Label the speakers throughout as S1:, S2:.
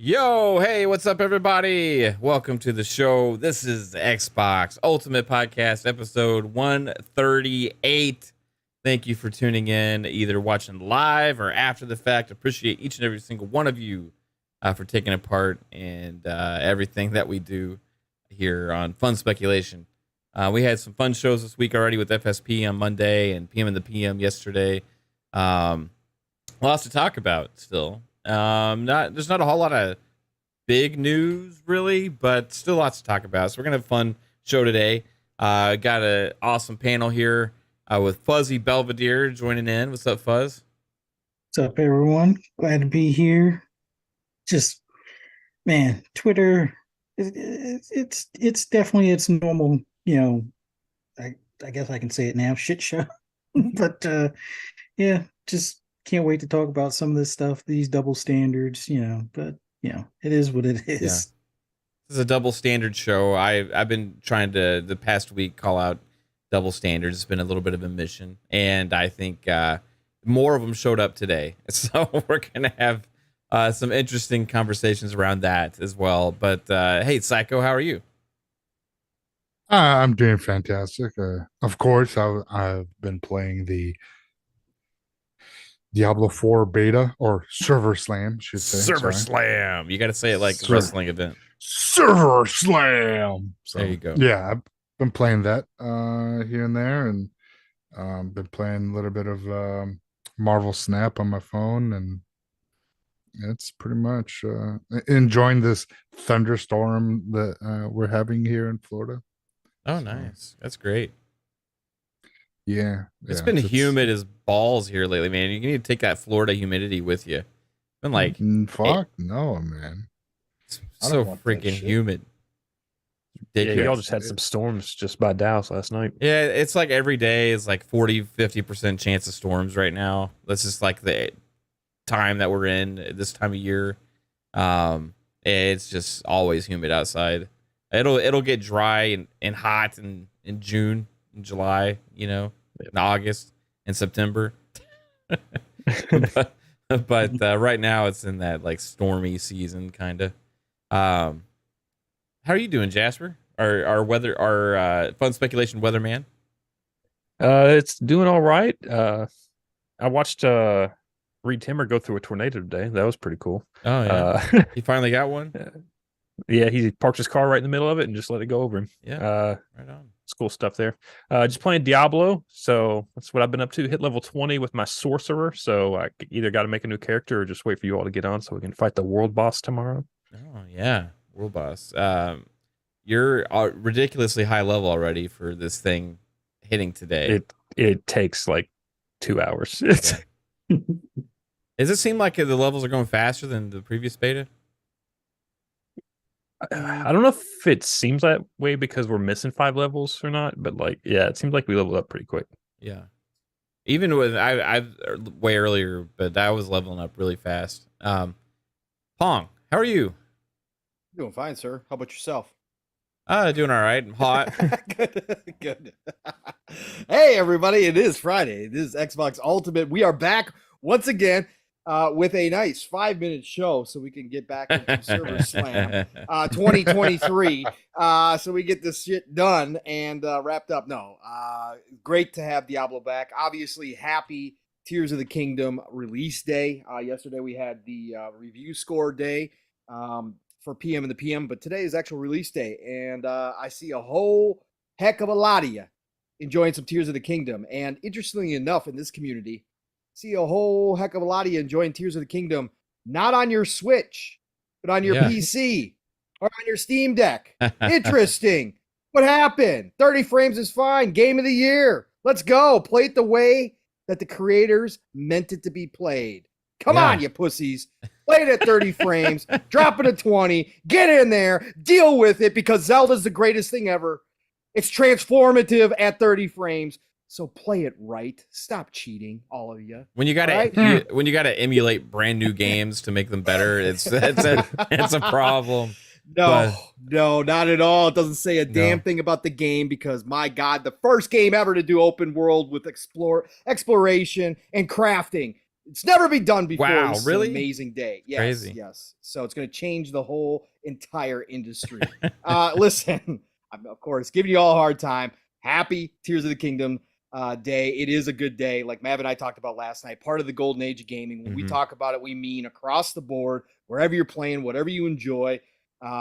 S1: Yo, hey, what's up, everybody? Welcome to the show. This is the Xbox Ultimate Podcast, episode 138. Thank you for tuning in, either watching live or after the fact. Appreciate each and every single one of you for taking a part in everything that we do here on Fun Speculation. We had some fun shows this week already with FSP on Monday and PM in the PM yesterday. Lots to talk about still. There's not a whole lot of big news really, but still lots to talk about. So we're gonna have a fun show today. Got an awesome panel here with Fuzzy Belvedere joining in. What's up, Fuzz?
S2: What's up, everyone? Glad to be here. Just, man, Twitter, it's definitely its normal, I guess I can say it now, shit show. But yeah, just can't wait to talk about some of this stuff, these double standards, but it is what it is.
S1: Yeah. This is a double standard show. I've been trying to the past week call out double standards. It's been a little bit of a mission, and I think more of them showed up today. So we're gonna have some interesting conversations around that as well. But hey, Psycho, how are you?
S3: I'm doing fantastic. Of course, I've been playing the Diablo 4 beta or server slam, should say.
S1: Server slam. You got to say it like a wrestling event.
S3: Server slam. So,
S1: there you go.
S3: Yeah, I've been playing that here and there, and been playing a little bit of Marvel Snap on my phone, and it's pretty much enjoying this thunderstorm that we're having here in Florida.
S1: Oh, nice. That's great.
S3: Yeah.
S1: It's been humid as balls here lately, man. You need to take that Florida humidity with you. It's been like
S3: fuck no, man.
S1: It's so freaking humid.
S4: Yeah, y'all just had some storms just by Dallas last night.
S1: Yeah, it's like every day is like 40-50% chance of storms right now. That's just like the time that we're in this time of year. It's just always humid outside. It'll get dry and hot in June and July, in August and September. but right now it's in that like stormy season kind of. How are you doing, Jasper? Our Fun Speculation weatherman?
S4: It's doing all right. I watched Reed Timmer go through a tornado today. That was pretty cool.
S1: Oh yeah. He finally got one.
S4: Yeah, he parked his car right in the middle of it and just let it go over him.
S1: Yeah, right on.
S4: It's cool stuff there. Just playing Diablo, so that's what I've been up to. Hit level 20 with my sorcerer, so I either got to make a new character or just wait for you all to get on so we can fight the world boss tomorrow.
S1: Oh yeah, world boss. You're ridiculously high level already for this thing hitting today.
S4: It takes like 2 hours.
S1: Yeah. Does it seem like the levels are going faster than the previous beta?
S4: I don't know if it seems that way because we're missing 5 levels or not, but it seems like we leveled up pretty quick.
S1: Yeah. Even with I way earlier, but I was leveling up really fast. Pong, how are you?
S5: Doing fine, sir. How about yourself?
S1: Doing all right. I'm hot.
S5: Good. Hey, everybody. It is Friday. This is Xbox Ultimate. We are back once again with a nice 5-minute show so we can get back into Server Slam 2023 so we get this shit done and wrapped up. No, great to have Diablo back. Obviously, happy Tears of the Kingdom release day. Yesterday we had the review score day for PM and the PM, but today is actual release day, and I see a whole heck of a lot of you enjoying some Tears of the Kingdom. And interestingly enough, in this community, see a whole heck of a lot of you enjoying Tears of the Kingdom, not on your Switch, but on your PC or on your Steam Deck. Interesting. What happened? 30 frames is fine. Game of the year. Let's go. Play it the way that the creators meant it to be played. Come on, you pussies. Play it at 30 frames. Drop it at 20. Get in there. Deal with it because Zelda's the greatest thing ever. It's transformative at 30 frames. So play it right. Stop cheating, all of you.
S1: When you gotta when you gotta emulate brand new games to make them better, it's a problem.
S5: No, not at all. It doesn't say a damn thing about the game because, my God, the first game ever to do open world with exploration and crafting. It's never been done before.
S1: Wow,
S5: This is
S1: really?
S5: an amazing day. Yes,
S1: Crazy.
S5: yes. So it's going to change the whole entire industry. Listen, I'm of course giving you all a hard time. Happy Tears of the Kingdom day. It is a good day. Like Mav and I talked about last night, part of the golden age of gaming. When we
S1: Mhm.
S5: talk about it, we mean across the board, wherever you're playing, whatever you enjoy,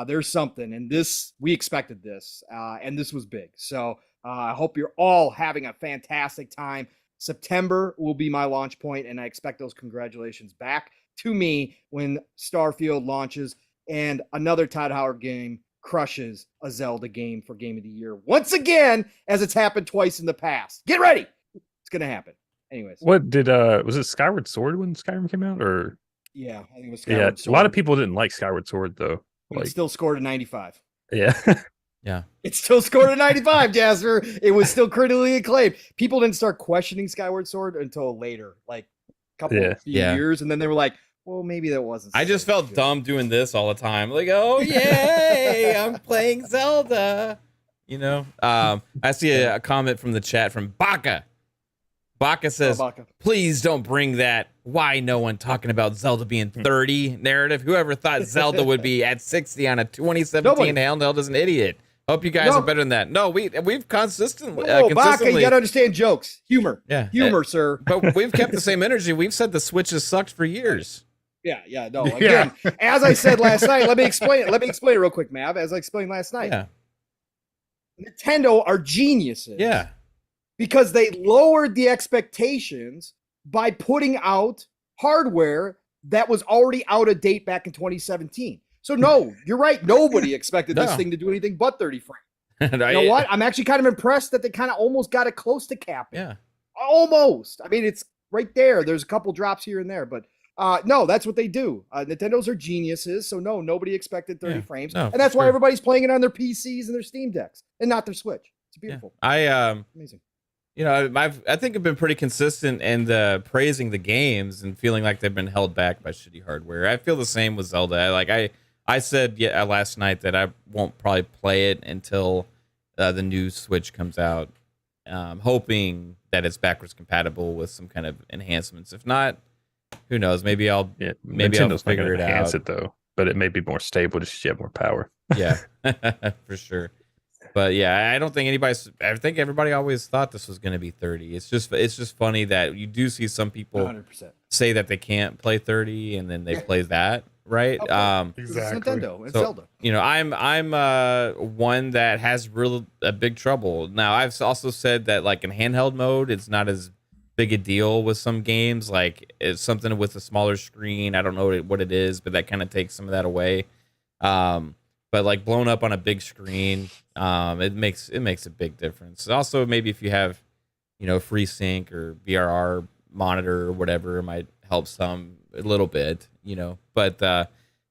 S5: there's something. And this, we expected this, and this was big. So I hope you're all having a fantastic time. September will be my launch point, and I expect those congratulations back to me when Starfield launches and another Todd Howard game crushes a Zelda game for Game of the Year once again, as it's happened twice in the past. Get ready. It's going to happen. Anyways.
S4: What did was it Skyward Sword when Skyrim came out, or
S5: Yeah, I think it was
S4: yeah,
S5: Skyward
S4: a lot of
S5: Sword.
S4: people didn't like Skyward Sword though.
S5: It
S4: Like,
S5: still scored a 95.
S4: yeah,
S1: Yeah.
S5: It still scored a 95, Jasper. It was still critically acclaimed. People didn't start questioning Skyward Sword until later, like a couple
S4: Yeah.
S5: few
S1: Yeah.
S5: years, and then they were like, "Well, maybe that wasn't."
S1: I
S5: so
S1: just felt
S5: good."
S1: dumb doing this all the time. Like, oh yay, I'm playing Zelda. You know, I see a comment from the chat from Baka. Baka says,
S5: Baka.
S1: please don't bring that why no one talking about Zelda being 30 narrative. Whoever thought Zelda would be at 60 on a 2017 handheld is an idiot. Hope you guys
S5: No.
S1: are better than that. No, we've consistently,
S5: Oh, Baka,
S1: consistently,
S5: you gotta understand jokes, humor,
S1: yeah,
S5: humor, sir.
S1: but we've kept the same energy. We've said the Switch has sucked for years.
S5: Yeah, no. Again, as I said last night, let me explain it. Let me explain it real quick, Mav. As I explained last night,
S1: Yeah,
S5: Nintendo are geniuses.
S1: yeah,
S5: Because they lowered the expectations by putting out hardware that was already out of date back in 2017. So no, you're right. Nobody expected this
S1: No.
S5: thing to do anything but 30 frames.
S1: You
S5: You know what? I'm actually kind of impressed that they kind of almost got it close to capping.
S1: Yeah,
S5: Almost. I mean, it's right there. There's a couple drops here and there, but no, that's what they do. Nintendo's are geniuses, so no, nobody expected 30
S1: Yeah,
S5: frames,
S1: no,
S5: and that's
S1: for
S5: why
S1: sure.
S5: everybody's playing it on their PCs and their Steam Decks, and not their Switch. It's beautiful, amazing.
S1: You know, I think I've been pretty consistent in praising the games and feeling like they've been held back by shitty hardware. I feel the same with Zelda. I said last night that I won't probably play it until the new Switch comes out, hoping that it's backwards compatible with some kind of enhancements. If not, who knows? Maybe I'll
S4: Nintendo
S1: I'll
S4: not gonna
S1: figure it
S4: enhance
S1: out.
S4: it though, but it may be more stable just 'cause you have more power.
S1: Yeah, for sure. But yeah, I think everybody always thought this was going to be 30. It's just funny that you do see some people
S5: 100%.
S1: say that they can't play 30 and then they play that, right?
S5: Okay.
S3: Exactly.
S5: It's Nintendo and
S1: So-
S5: Zelda.
S1: You know, I'm one that has a big trouble. Now, I've also said that like in handheld mode, it's not as big a deal with some games. Like it's something with a smaller screen. I don't know what it is, but that kind of takes some of that away. But like blown up on a big screen, it makes a big difference. Also, maybe if you have, you know, FreeSync or VRR monitor or whatever, it might help a little bit, you know. But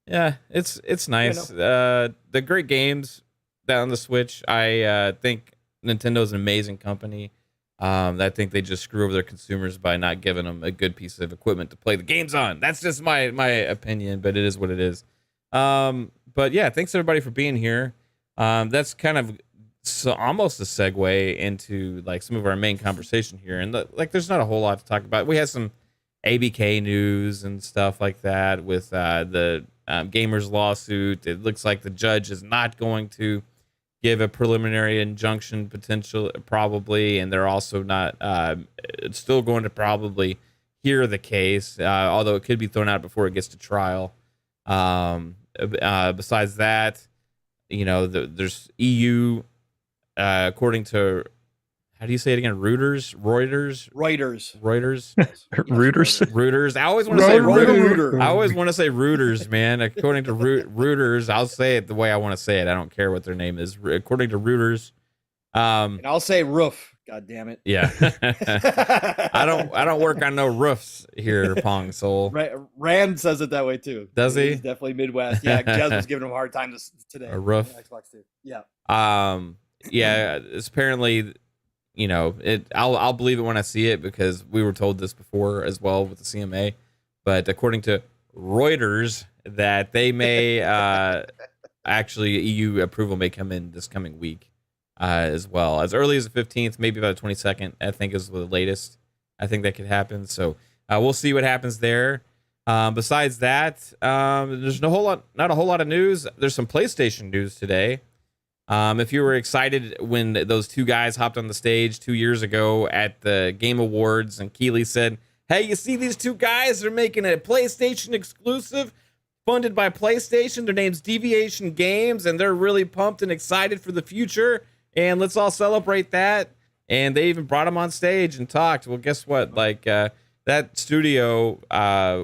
S1: yeah, it's nice. The great games that on the Switch. I think Nintendo's an amazing company. I think they just screw over their consumers by not giving them a good piece of equipment to play the games on. That's just my opinion, but it is what it is. But yeah, thanks everybody for being here. That's kind of almost a segue into like some of our main conversation here. And like, there's not a whole lot to talk about. We had some ABK news and stuff like that with the gamers lawsuit. It looks like the judge is not going to give a preliminary injunction probably, and they're also not still going to probably hear the case, although it could be thrown out before it gets to trial. Besides that, you know, there's EU, according to, how do you say it again? Reuters.
S4: Rooters.
S1: I always want to say
S5: Reuter.
S1: I always want to say Reuters, man. According to Reuters, I'll say it the way I want to say it. I don't care what their name is. According to Reuters,
S5: And I'll say roof. God damn it.
S1: yeah. I don't work on no roofs here, Pong Soul.
S5: Rand says it that way too.
S1: Does he?
S5: He's definitely Midwest. Yeah, Jez was giving him a hard time today.
S1: A roof.
S5: on Xbox too. Yeah.
S1: Yeah, it's apparently, you know, I'll believe it when I see it, because we were told this before as well with the CMA. But according to Reuters, that they may actually EU approval may come in this coming week. As well, as early as the 15th, maybe by the 22nd, I think is the latest. I think that could happen. So we'll see what happens there. Besides that, there's not a whole lot of news. There's some PlayStation news today. If you were excited when those two guys hopped on the stage 2 years ago at the Game Awards and Keighley said, hey, you see these two guys? They're making a PlayStation exclusive funded by PlayStation. Their name's Deviation Games, and they're really pumped and excited for the future. And let's all celebrate that. And they even brought him on stage and talked. Well, guess what? Like, that studio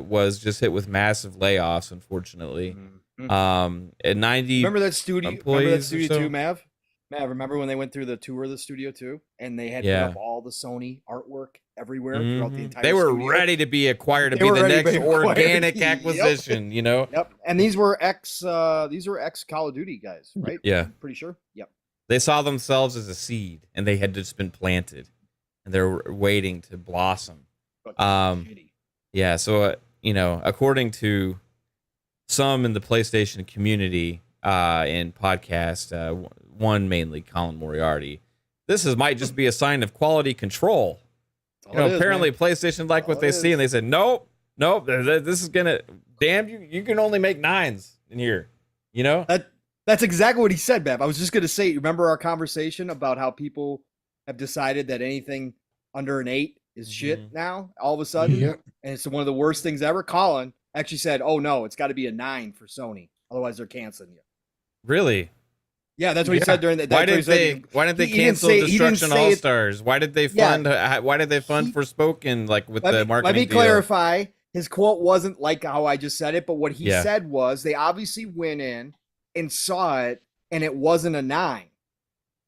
S1: was just hit with massive layoffs, unfortunately. At 90
S5: Remember that studio? Remember that studio
S1: so?
S5: too, Mav? Mav, remember when they went through the tour of the studio too, and they had put up all the Sony artwork everywhere throughout the entire.
S1: They were
S5: studio?
S1: Ready to be acquired to be the next organic acquisition. You know.
S5: Yep. And these were ex Call of Duty guys, right?
S1: Yeah.
S5: I'm pretty sure. Yep.
S1: They saw themselves as a seed, and they had just been planted, and they're waiting to blossom. Yeah. So according to some in the PlayStation community and podcast, one mainly Colin Moriarty, might just be a sign of quality control. Apparently PlayStation liked what they see, and they said, nope, this is gonna, damn you can only make 9s in here.
S5: That's exactly what he said, Bev. I was just gonna say, remember our conversation about how people have decided that anything under an 8 is shit now, all of a sudden, and it's one of the worst things ever. Colin actually said, oh no, it's got to be a 9 for Sony, otherwise they're canceling you.
S1: Really?
S5: Yeah, that's what he said during that.
S1: Why didn't they cancel Destruction All Stars? Why did they fund? Why did they fund Forspoken? Like with the marketing.
S5: Let me
S1: deal?
S5: clarify. His quote wasn't like how I just said it, but what he said was they obviously went in and saw it, and it wasn't a 9.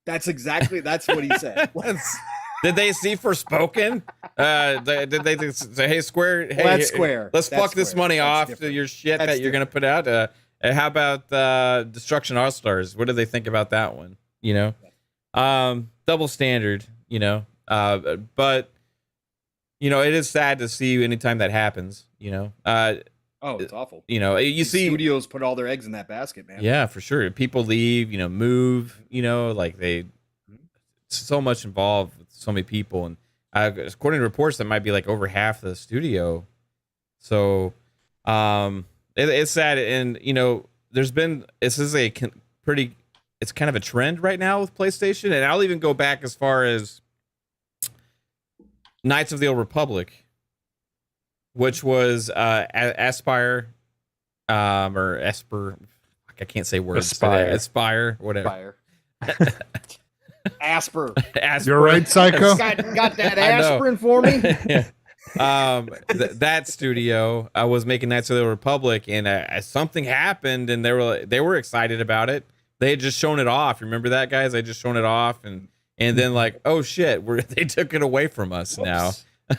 S5: That's what he said.
S1: Did they see Forspoken? Did they say, "Hey, Square, hey,
S5: that's Square.
S1: Let's fuck this money off to your shit that you're gonna put out"? How about Destruction All Stars? What do they think about that one? Double standard. But it is sad to see anytime that happens.
S5: It's awful.
S1: You see
S5: studios put all their eggs in that basket, man.
S1: Yeah, for sure. People leave. Move. Like they so much involved with so many people, and according to reports, that might be like over half the studio. So, it's sad, and it's kind of a trend right now with PlayStation, and I'll even go back as far as Knights of the Old Republic, which was Aspire, or Esper. I can't say words. Aspire, whatever. Asper.
S3: You're right, Psycho.
S5: Got that aspirin for me.
S1: That studio was making Knights of the Republic, and something happened, and they were excited about it. They had just shown it off. Remember that, guys? They just shown it off, and then like, oh shit, they took it away from us now.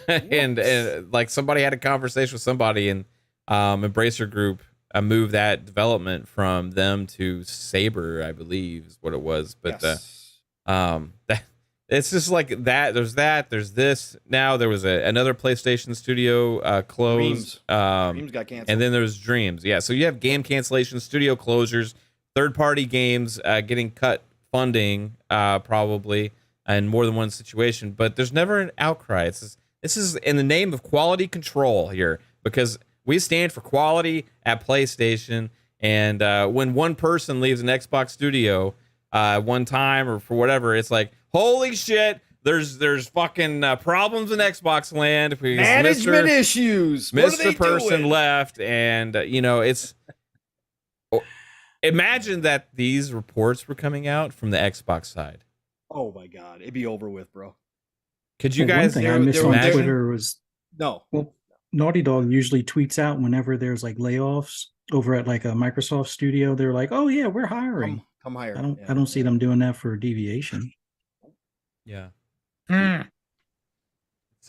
S1: and like somebody had a conversation with somebody, and Embracer Group moved that development from them to Saber, I believe is what it was. But it's just like that. There's this. Now there was another PlayStation studio closed.
S5: Dreams got canceled.
S1: And then there's Dreams. Yeah. So you have game cancellation, studio closures, third-party games getting cut funding probably in more than one situation. But there's never an outcry. This is in the name of quality control here, because we stand for quality at PlayStation. And when one person leaves an Xbox studio one time or for whatever, it's like, holy shit, there's fucking problems in Xbox land.
S5: Management issues.
S1: Mr. Person left, and it's. Imagine that these reports were coming out from the Xbox side.
S5: Oh my god, it'd be over with, bro.
S1: Could you guys?
S2: One thing I missed on
S1: imagine?
S2: Twitter was
S5: No.
S2: Well, Naughty Dog usually tweets out whenever there's like layoffs over at like a Microsoft studio. They're like, "Oh yeah, we're hiring."
S5: Come higher.
S2: I don't see them doing that for Deviation.
S1: Yeah.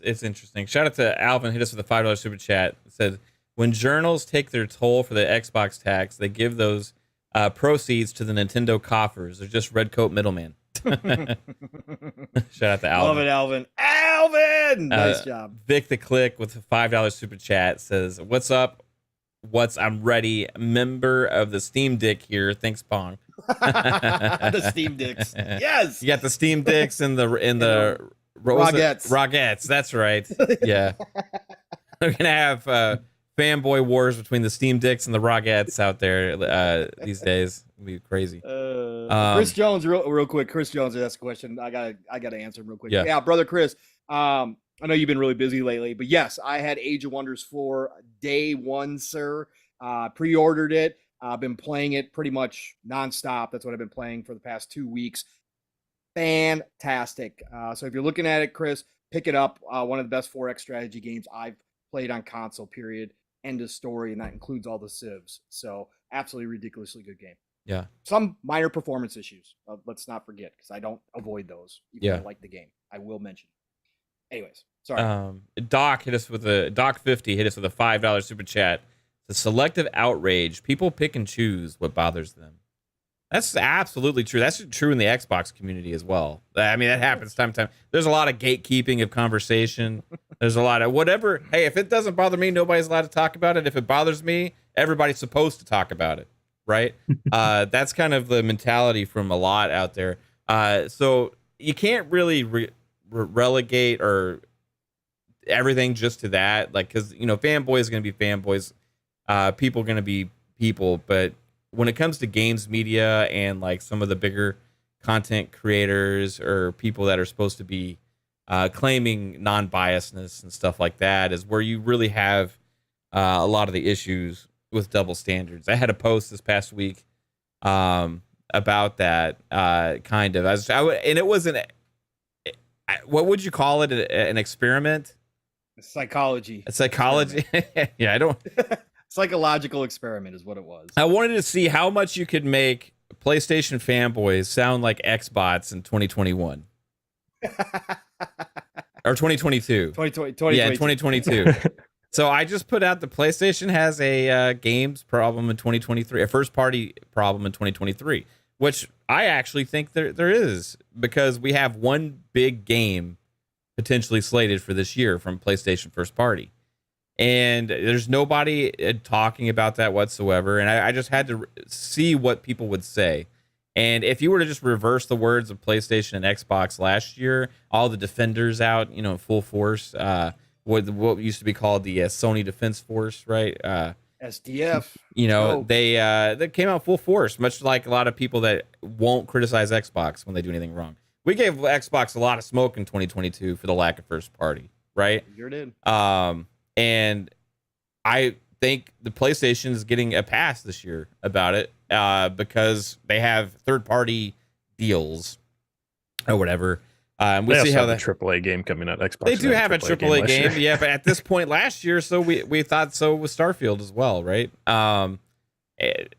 S1: It's interesting. Shout out to Alvin, hit us with a $5 super chat. It said, when journals take their toll for the Xbox tax, they give those proceeds to the Nintendo coffers. They're just red coat middleman. Shout out to Alvin.
S5: Love it, Alvin. Alvin! Nice job.
S1: Vic the CLiCK with a $5 super chat says, what's up? I'm ready. Member of the Steam Dick here. Thanks, Pong.
S5: The Steam Dicks. Yes.
S1: You got the Steam Dicks and the
S5: Rogettes.
S1: Rogettes. That's right. Yeah. We're gonna have fanboy wars between the Steam Dicks and the Rogettes out there these days. It'll be crazy.
S5: Chris Jones, real quick. Chris Jones asked a question. I gotta answer him real quick.
S1: Yeah.
S5: Yeah, brother Chris. I know you've been really busy lately, but yes, I had Age of Wonders 4 day one, sir. Pre-ordered it. I've been playing it pretty much nonstop. That's what I've been playing for the past 2 weeks. Fantastic. So if you're looking at it, Chris, pick it up. One of the best 4X strategy games I've played on console, period. End of story, and that includes all the civs. So absolutely ridiculously good game.
S1: Yeah.
S5: Some minor performance issues. Let's not forget, because I don't avoid those. Even though I like the game. I will mention. Anyways, sorry.
S1: Doc hit us with Doc 50 hit us with a $5 super chat. The selective outrage. People pick and choose what bothers them. That's absolutely true. That's true in the Xbox community as well. I mean, that happens time to time. There's a lot of gatekeeping of conversation. There's a lot of whatever. Hey, if it doesn't bother me, nobody's allowed to talk about it. If it bothers me, everybody's supposed to talk about it, right? That's kind of the mentality from a lot out there. So you can't really relegate or everything just to that, like, because fanboys are going to be fanboys, people are going to be people, but when it comes to games media and like some of the bigger content creators or people that are supposed to be claiming non-biasness and stuff like that is where you really have a lot of the issues with double standards. I had a post this past week about that kind of. And it wasn't. What would you call it? An experiment?
S5: Psychology.
S1: A psychology. Yeah, I don't.
S5: Psychological experiment is what it was.
S1: I wanted to see how much you could make PlayStation fanboys sound like Xbots in 2021. Or 2022.
S5: 2022.
S1: Yeah, 2022. So I just put out the PlayStation has a games problem in 2023, a first party problem in 2023, which I actually think there is, because we have one big game potentially slated for this year from PlayStation first party. And there's nobody talking about that whatsoever. And I just had to see what people would say. And if you were to just reverse the words of PlayStation and Xbox last year, all the defenders out, in full force, what used to be called the Sony Defense Force, right?
S5: SDF.
S1: They came out full force, much like a lot of people that won't criticize Xbox when they do anything wrong. We gave Xbox a lot of smoke in 2022 for the lack of first party, right?
S5: You sure did.
S1: And I think the PlayStation is getting a pass this year about it because they have third-party deals or whatever. We'll see how that
S4: AAA game coming out. Xbox.
S1: They do have a AAA game, yeah. But at this point last year, so we thought so with Starfield as well, right?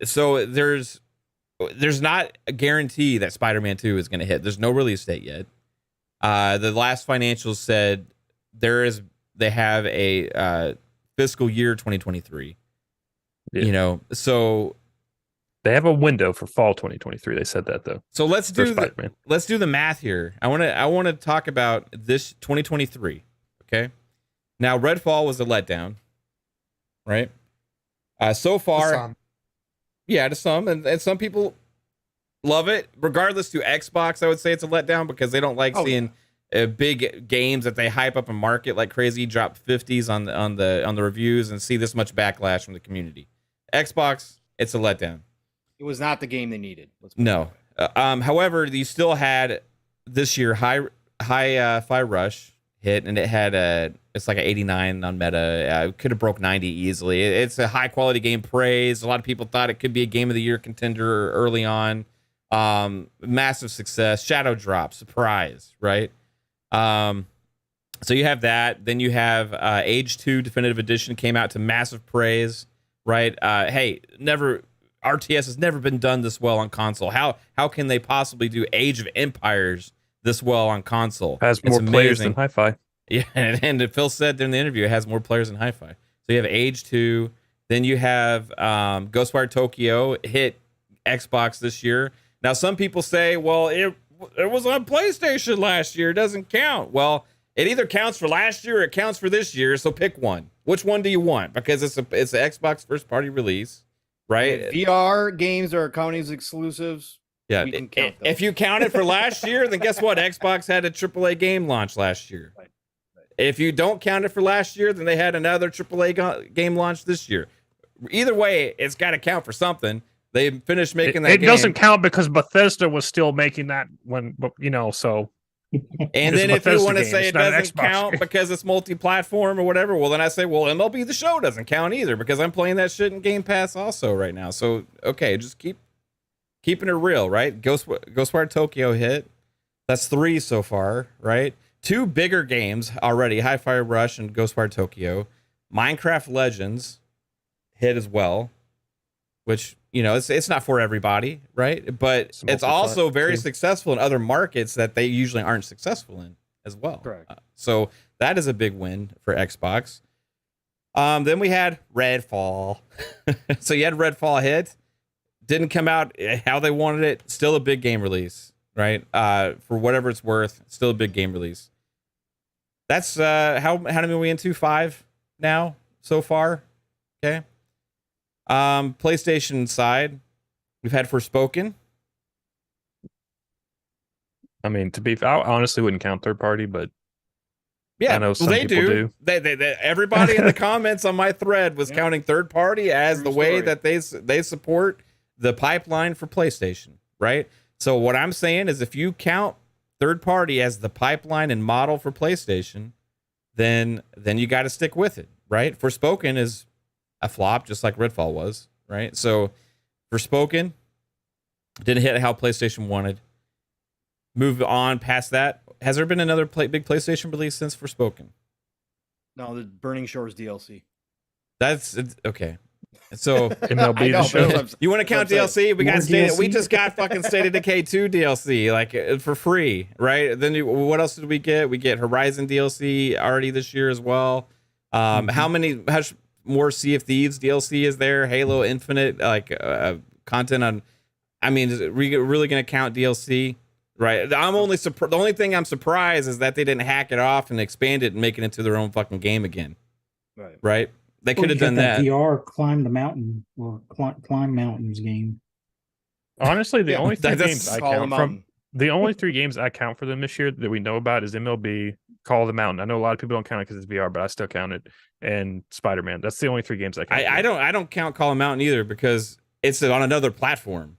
S1: So there's not a guarantee that Spider-Man 2 is going to hit. There's no release date yet. The last financials said they have a fiscal year 2023.
S4: Yeah.
S1: So
S4: they have a window for fall 2023. They said that though.
S1: So let's do the math here. I want to talk about this 2023. Okay. Now Redfall was a letdown, right? So far, to some, and some people love it. Regardless to Xbox, I would say it's a letdown because they don't like seeing big games that they hype up and market like crazy, drop 50s on the reviews and see this much backlash from the community. Xbox, it's a letdown.
S5: It was not the game they needed.
S1: No. However, you still had this year Hi-Fi Rush hit, and it had it's like an 89 on Meta. It could have broke 90 easily. It's a high quality game praised. A lot of people thought it could be a game of the year contender early on. Massive success. Shadow drop, surprise, right? So you have that. Then you have Age 2 Definitive Edition came out to massive praise, right? Hey, RTS has never been done this well on console. How can they possibly do Age of Empires this well on console?
S4: Has more players than Hi-Fi.
S1: Yeah, and Phil said in the interview it has more players than Hi-Fi. So you have Age 2. Then you have Ghostwire Tokyo hit Xbox this year. Now some people say, well, it was on PlayStation last year. It doesn't count. Well, it either counts for last year or it counts for this year. So pick one. Which one do you want? Because it's an Xbox first party release, right?
S5: If VR games are counting as exclusives.
S1: Yeah.
S5: We can count those.
S1: If you count it for last year, then guess what? Xbox had a AAA game launch last year.
S5: Right.
S1: If you don't count it for last year, then they had another AAA game launch this year. Either way, it's got to count for something. They finished making that
S4: it
S1: game.
S4: doesn't count because Bethesda was still making that when, so.
S1: And then if you want to say it doesn't count because it's multi-platform or whatever, well, then I say, well, MLB The Show doesn't count either because I'm playing that shit in Game Pass also right now. So, okay, just keeping it real, right? Ghostwire Tokyo hit. That's 3 so far, right? 2 bigger games already, Hi-Fi Rush and Ghostwire Tokyo. Minecraft Legends hit as well, which, it's not for everybody, right? But it's also very successful in other markets that they usually aren't successful in as well.
S5: Correct.
S1: So that is a big win for Xbox. Then we had Redfall. So you had Redfall hit. Didn't come out how they wanted it. Still a big game release, right? For whatever it's worth, still a big game release. That's how many are we into? 5 now so far. Okay. PlayStation side, we've had Forspoken.
S4: I mean, I honestly wouldn't count third party, but
S1: yeah,
S4: I know some people do.
S1: They everybody in the comments on my thread was counting third party as the way that they support the pipeline for PlayStation, right? So what I'm saying is, if you count third party as the pipeline and model for PlayStation, then you got to stick with it, right? Forspoken is a flop, just like Redfall was, right? So Forspoken didn't hit how PlayStation wanted. Move on past that. Has there been another big PlayStation release since Forspoken?
S5: No, the Burning Shores DLC.
S1: That's okay. So
S4: MLB The Show.
S1: You want to count DLC? We got State. We just got fucking State of Decay 2 DLC, like for free, right? Then what else did we get? We get Horizon DLC already this year as well. How much more Sea of Thieves DLC is there? Halo Infinite, content on. I mean, is it really going to count DLC? Right. I'm only the only thing I'm surprised is that they didn't hack it off and expand it and make it into their own fucking game again. Right. They could have done that.
S2: VR climb the mountain or climb mountains game.
S4: Honestly, the only 3 games I count from the only 3 games I count for them this year that we know about is MLB, Call of the Mountain. I know a lot of people don't count it because it's VR, but I still count it. And Spider-Man. That's the only 3 games I count.
S1: I don't count Call of the Mountain either because it's on another platform.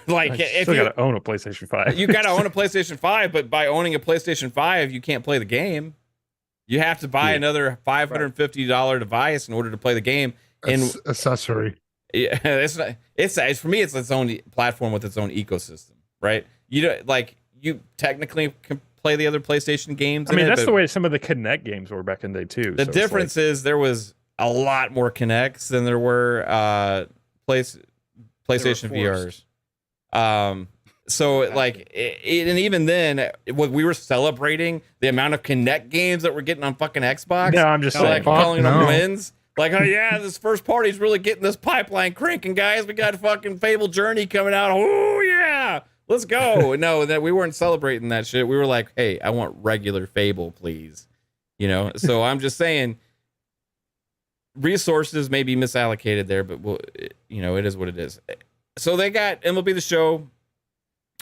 S4: If you gotta own a PlayStation 5.
S1: You gotta own a PlayStation 5, but by owning a PlayStation 5, you can't play the game. You have to buy another $550 device in order to play the game. And
S3: accessory.
S1: Yeah, it's for me. It's its own platform with its own ecosystem, right? You technically can play the other PlayStation games.
S4: I mean, that's the way some of the Kinect games were back in the day too.
S1: The difference is there was a lot more Kinects than there were PlayStation VRs. And even then, we were celebrating the amount of Kinect games that we're getting on fucking Xbox.
S4: No, I'm just saying,
S1: calling them wins. Like, oh yeah, this first party's really getting this pipeline cranking, guys. We got fucking Fable Journey coming out. Oh yeah, let's go. No, that we weren't celebrating that shit. We were like, hey, I want regular Fable, please. So I'm just saying, resources may be misallocated there, but it is what it is. So they got MLB The Show,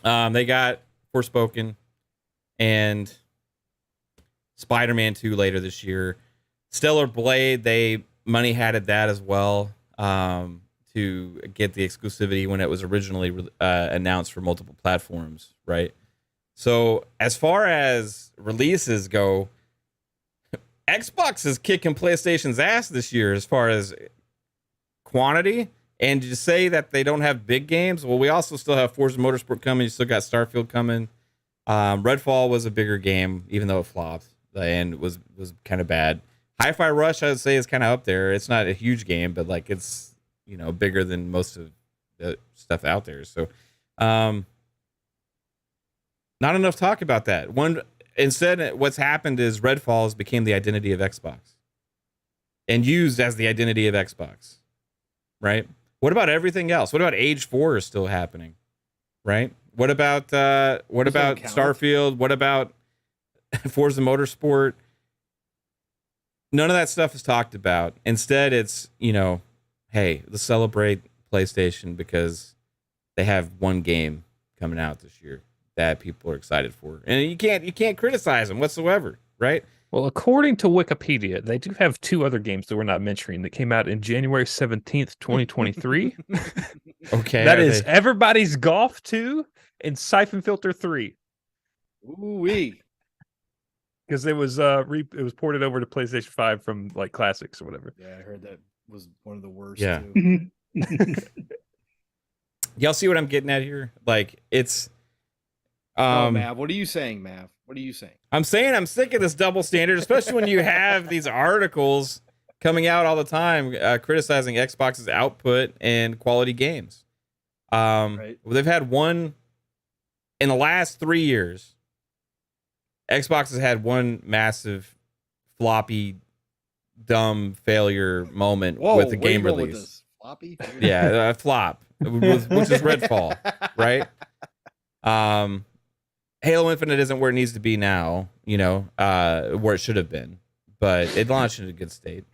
S1: they got Forspoken, and Spider-Man 2 later this year. Stellar Blade, they money hatted that as well to get the exclusivity when it was originally announced for multiple platforms, right? So as far as releases go, Xbox is kicking PlayStation's ass this year as far as quantity. And to say that they don't have big games, well, we also still have Forza Motorsport coming. You still got Starfield coming. Redfall was a bigger game, even though it flopped and was kind of bad. Hi-Fi Rush, I would say, is kind of up there. It's not a huge game, but it's bigger than most of the stuff out there. So, not enough talk about that. Instead, what's happened is Redfall has became the identity of Xbox and used as the identity of Xbox, right? What about everything else? What about Age 4 is still happening, right? What about Starfield? What about Forza Motorsport? None of that stuff is talked about. Instead, it's, hey, let's celebrate PlayStation because they have one game coming out this year. that people are excited for, and you can't criticize them whatsoever, right?
S4: Well, according to Wikipedia, they do have 2 other games that we're not mentioning that came out in January 17th, 2023.
S1: Okay,
S4: that is Everybody's Golf 2 and Siphon Filter 3.
S5: Ooh-wee.
S4: Because it was ported over to PlayStation 5 from like Classics or whatever.
S5: Yeah, I heard that was one of the worst.
S1: Yeah.
S5: Too.
S1: Y'all see what I'm getting at here? Like, it's
S5: Mav, what are you saying, Mav? What are you saying?
S1: I'm saying I'm sick of this double standard, especially when you have these articles coming out all the time criticizing Xbox's output and quality games.
S5: Right.
S1: They've had one in the last 3 years. Xbox has had one massive floppy dumb failure moment with the game release.
S5: With this? Floppy?
S1: Yeah, a flop, which is Redfall, right? Halo Infinite isn't where it needs to be now, where it should have been, but it launched in a good state.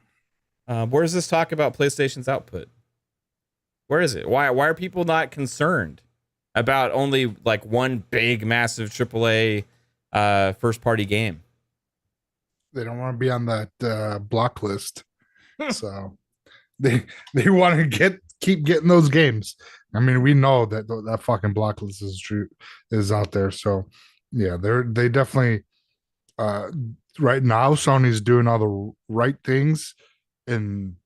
S1: Where's this talk about PlayStation's output? Where is it? Why are people not concerned about only like one big, massive AAA first party game?
S3: They don't want to be on that block list, so they want to keep getting those games. I mean, we know that fucking block list is out there. So yeah, they definitely right now Sony's doing all the right things and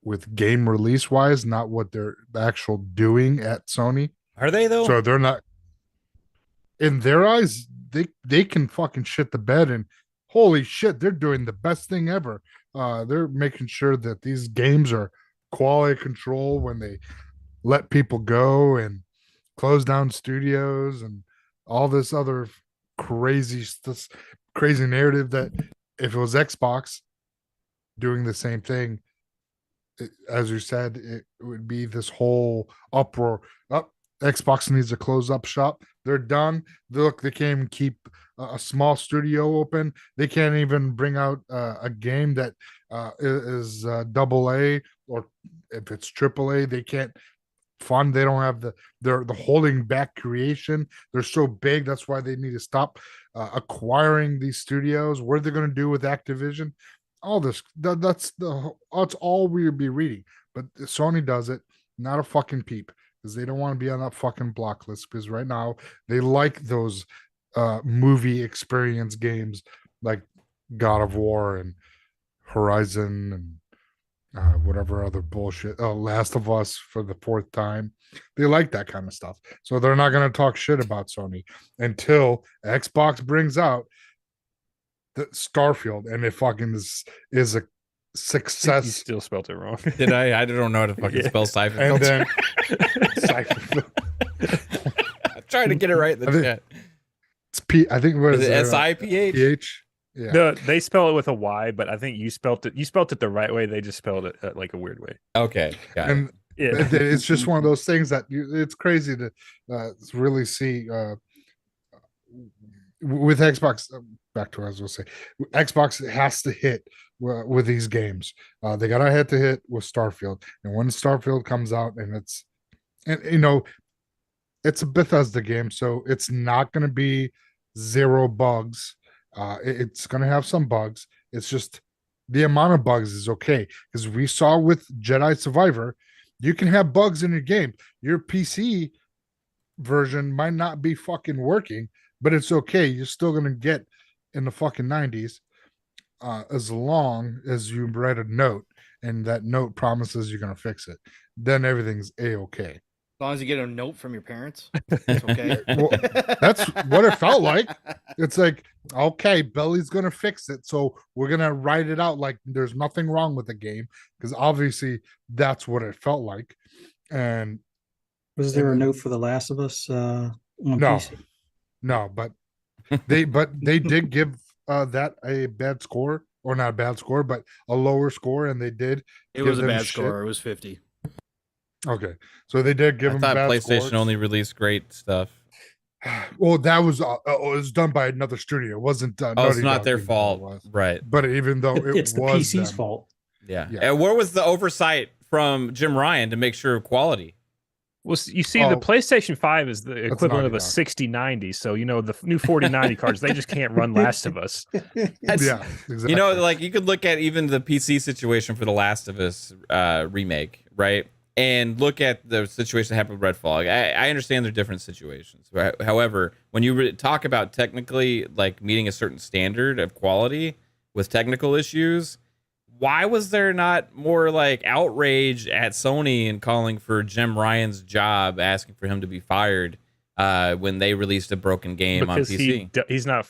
S3: with game release wise, not what they're actual doing at Sony.
S1: Are they though?
S3: So they're not, in their eyes, they can fucking shit the bed, and holy shit, they're doing the best thing ever. They're making sure that these games are quality control when they let people go and close down studios and all this other crazy narrative that if it was Xbox doing the same thing, as you said, it would be this whole uproar. Xbox needs to close up shop. They're done. Look, they can't even keep a small studio open. They can't even bring out a game that is AA, or if it's AAA, they can't fund. They don't have they're holding back creation. They're so big. That's why they need to stop acquiring these studios. What are they going to do with Activision? All this, that's all we would be reading. But Sony does it, not a fucking peep, because they don't want to be on that fucking block list, because right now they like those movie experience games like God of War and Horizon and whatever other bullshit, Last of Us for the 4th time. They like that kind of stuff. So they're not going to talk shit about Sony until Xbox brings out the Starfield, and it fucking is a success.
S4: You still spelled it wrong.
S1: Did I? I don't know how to fucking spell Siphon.
S3: And then Siphon.
S1: I'm trying to get it right in the chat.
S3: It's P. I think what is it?
S1: SIPH?
S3: PH. Yeah.
S4: No, they spell it with a Y, but I think you spelled it the right way. They just spelled it like a weird way.
S1: Okay, got
S3: and
S1: it.
S3: It's just one of those things that it's crazy to really see with Xbox. Back to what I was going to say, Xbox has to hit with these games. They got a head to hit with Starfield, and when Starfield comes out, and it's a Bethesda game, so it's not going to be 0 bugs. It's going to have some bugs. It's just the amount of bugs is okay, because we saw with Jedi Survivor, you can have bugs in your game. Your PC version might not be fucking working, but it's okay. You're still going to get in the fucking 90s, as long as you write a note and that note promises you're going to fix it. Then everything's a-okay.
S5: As long as you get a note from your parents, it's okay.
S3: Well, that's what it felt like. It's like, okay, Billy's going to fix it, so we're going to write it out like there's nothing wrong with the game, because obviously that's what it felt like. And
S2: was there a note for The Last of Us on PC?
S3: No, but they did give that a bad score, or not a bad score, but a lower score, and they did.
S5: It was a bad score. It was 50.
S3: Okay, so they did give them.
S1: I thought
S3: bad
S1: PlayStation
S3: scores.
S1: only released great stuff.
S3: Well, that was it was done by another studio. It wasn't done.
S1: Oh, it's not their fault, right?
S3: But even though
S2: it's the PC's fault.
S1: Yeah. And where was the oversight from Jim Ryan to make sure of quality?
S4: Well, you see, the PlayStation 5 is the equivalent of a
S3: Dog.
S4: 6090. So, the new 4090 cards, they just can't run Last of Us.
S3: Yeah, exactly.
S1: Like you could look at even the PC situation for the Last of Us remake, right? And look at the situation that happened with Redfall. I understand they're different situations. However, when you talk about technically like meeting a certain standard of quality with technical issues, why was there not more like outrage at Sony and calling for Jim Ryan's job, asking for him to be fired when they released a broken game on PC?
S4: He's not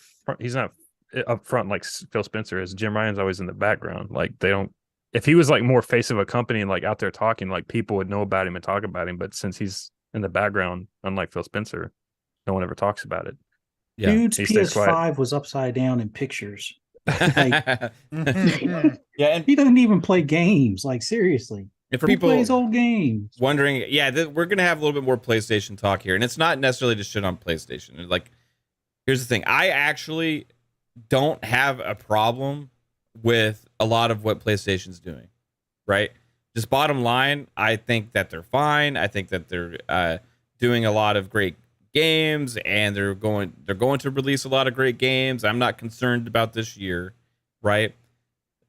S4: up front like Phil Spencer is. Jim Ryan's always in the background. Like they don't. If he was like more face of a company and like out there talking, like people would know about him and talk about him. But since he's in the background, unlike Phil Spencer, no one ever talks about it.
S1: Yeah.
S2: Dude's PS5 was upside down in pictures. Like,
S1: and
S2: he doesn't even play games. Like seriously,
S1: if
S2: who
S1: people
S2: plays old games?
S1: wondering, we're gonna have a little bit more PlayStation talk here, and it's not necessarily to shit on PlayStation. Like, here's the thing: I actually don't have a problem with a lot of what PlayStation's doing. Right? Just bottom line, I think that they're fine. I think that they're doing a lot of great games, and they're going to release a lot of great games. I'm not concerned about this year, right?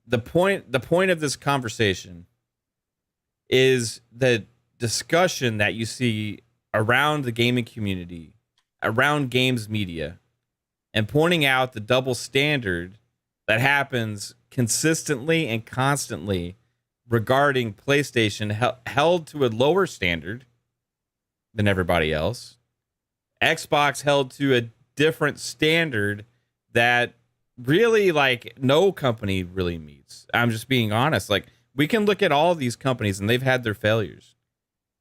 S1: The point of this conversation is the discussion that you see around the gaming community, around games media, and pointing out the double standard that happens consistently and constantly regarding PlayStation held to a lower standard than everybody else. Xbox held to a different standard that really like no company really meets. I'm just being honest. Like we can look at all these companies and they've had their failures.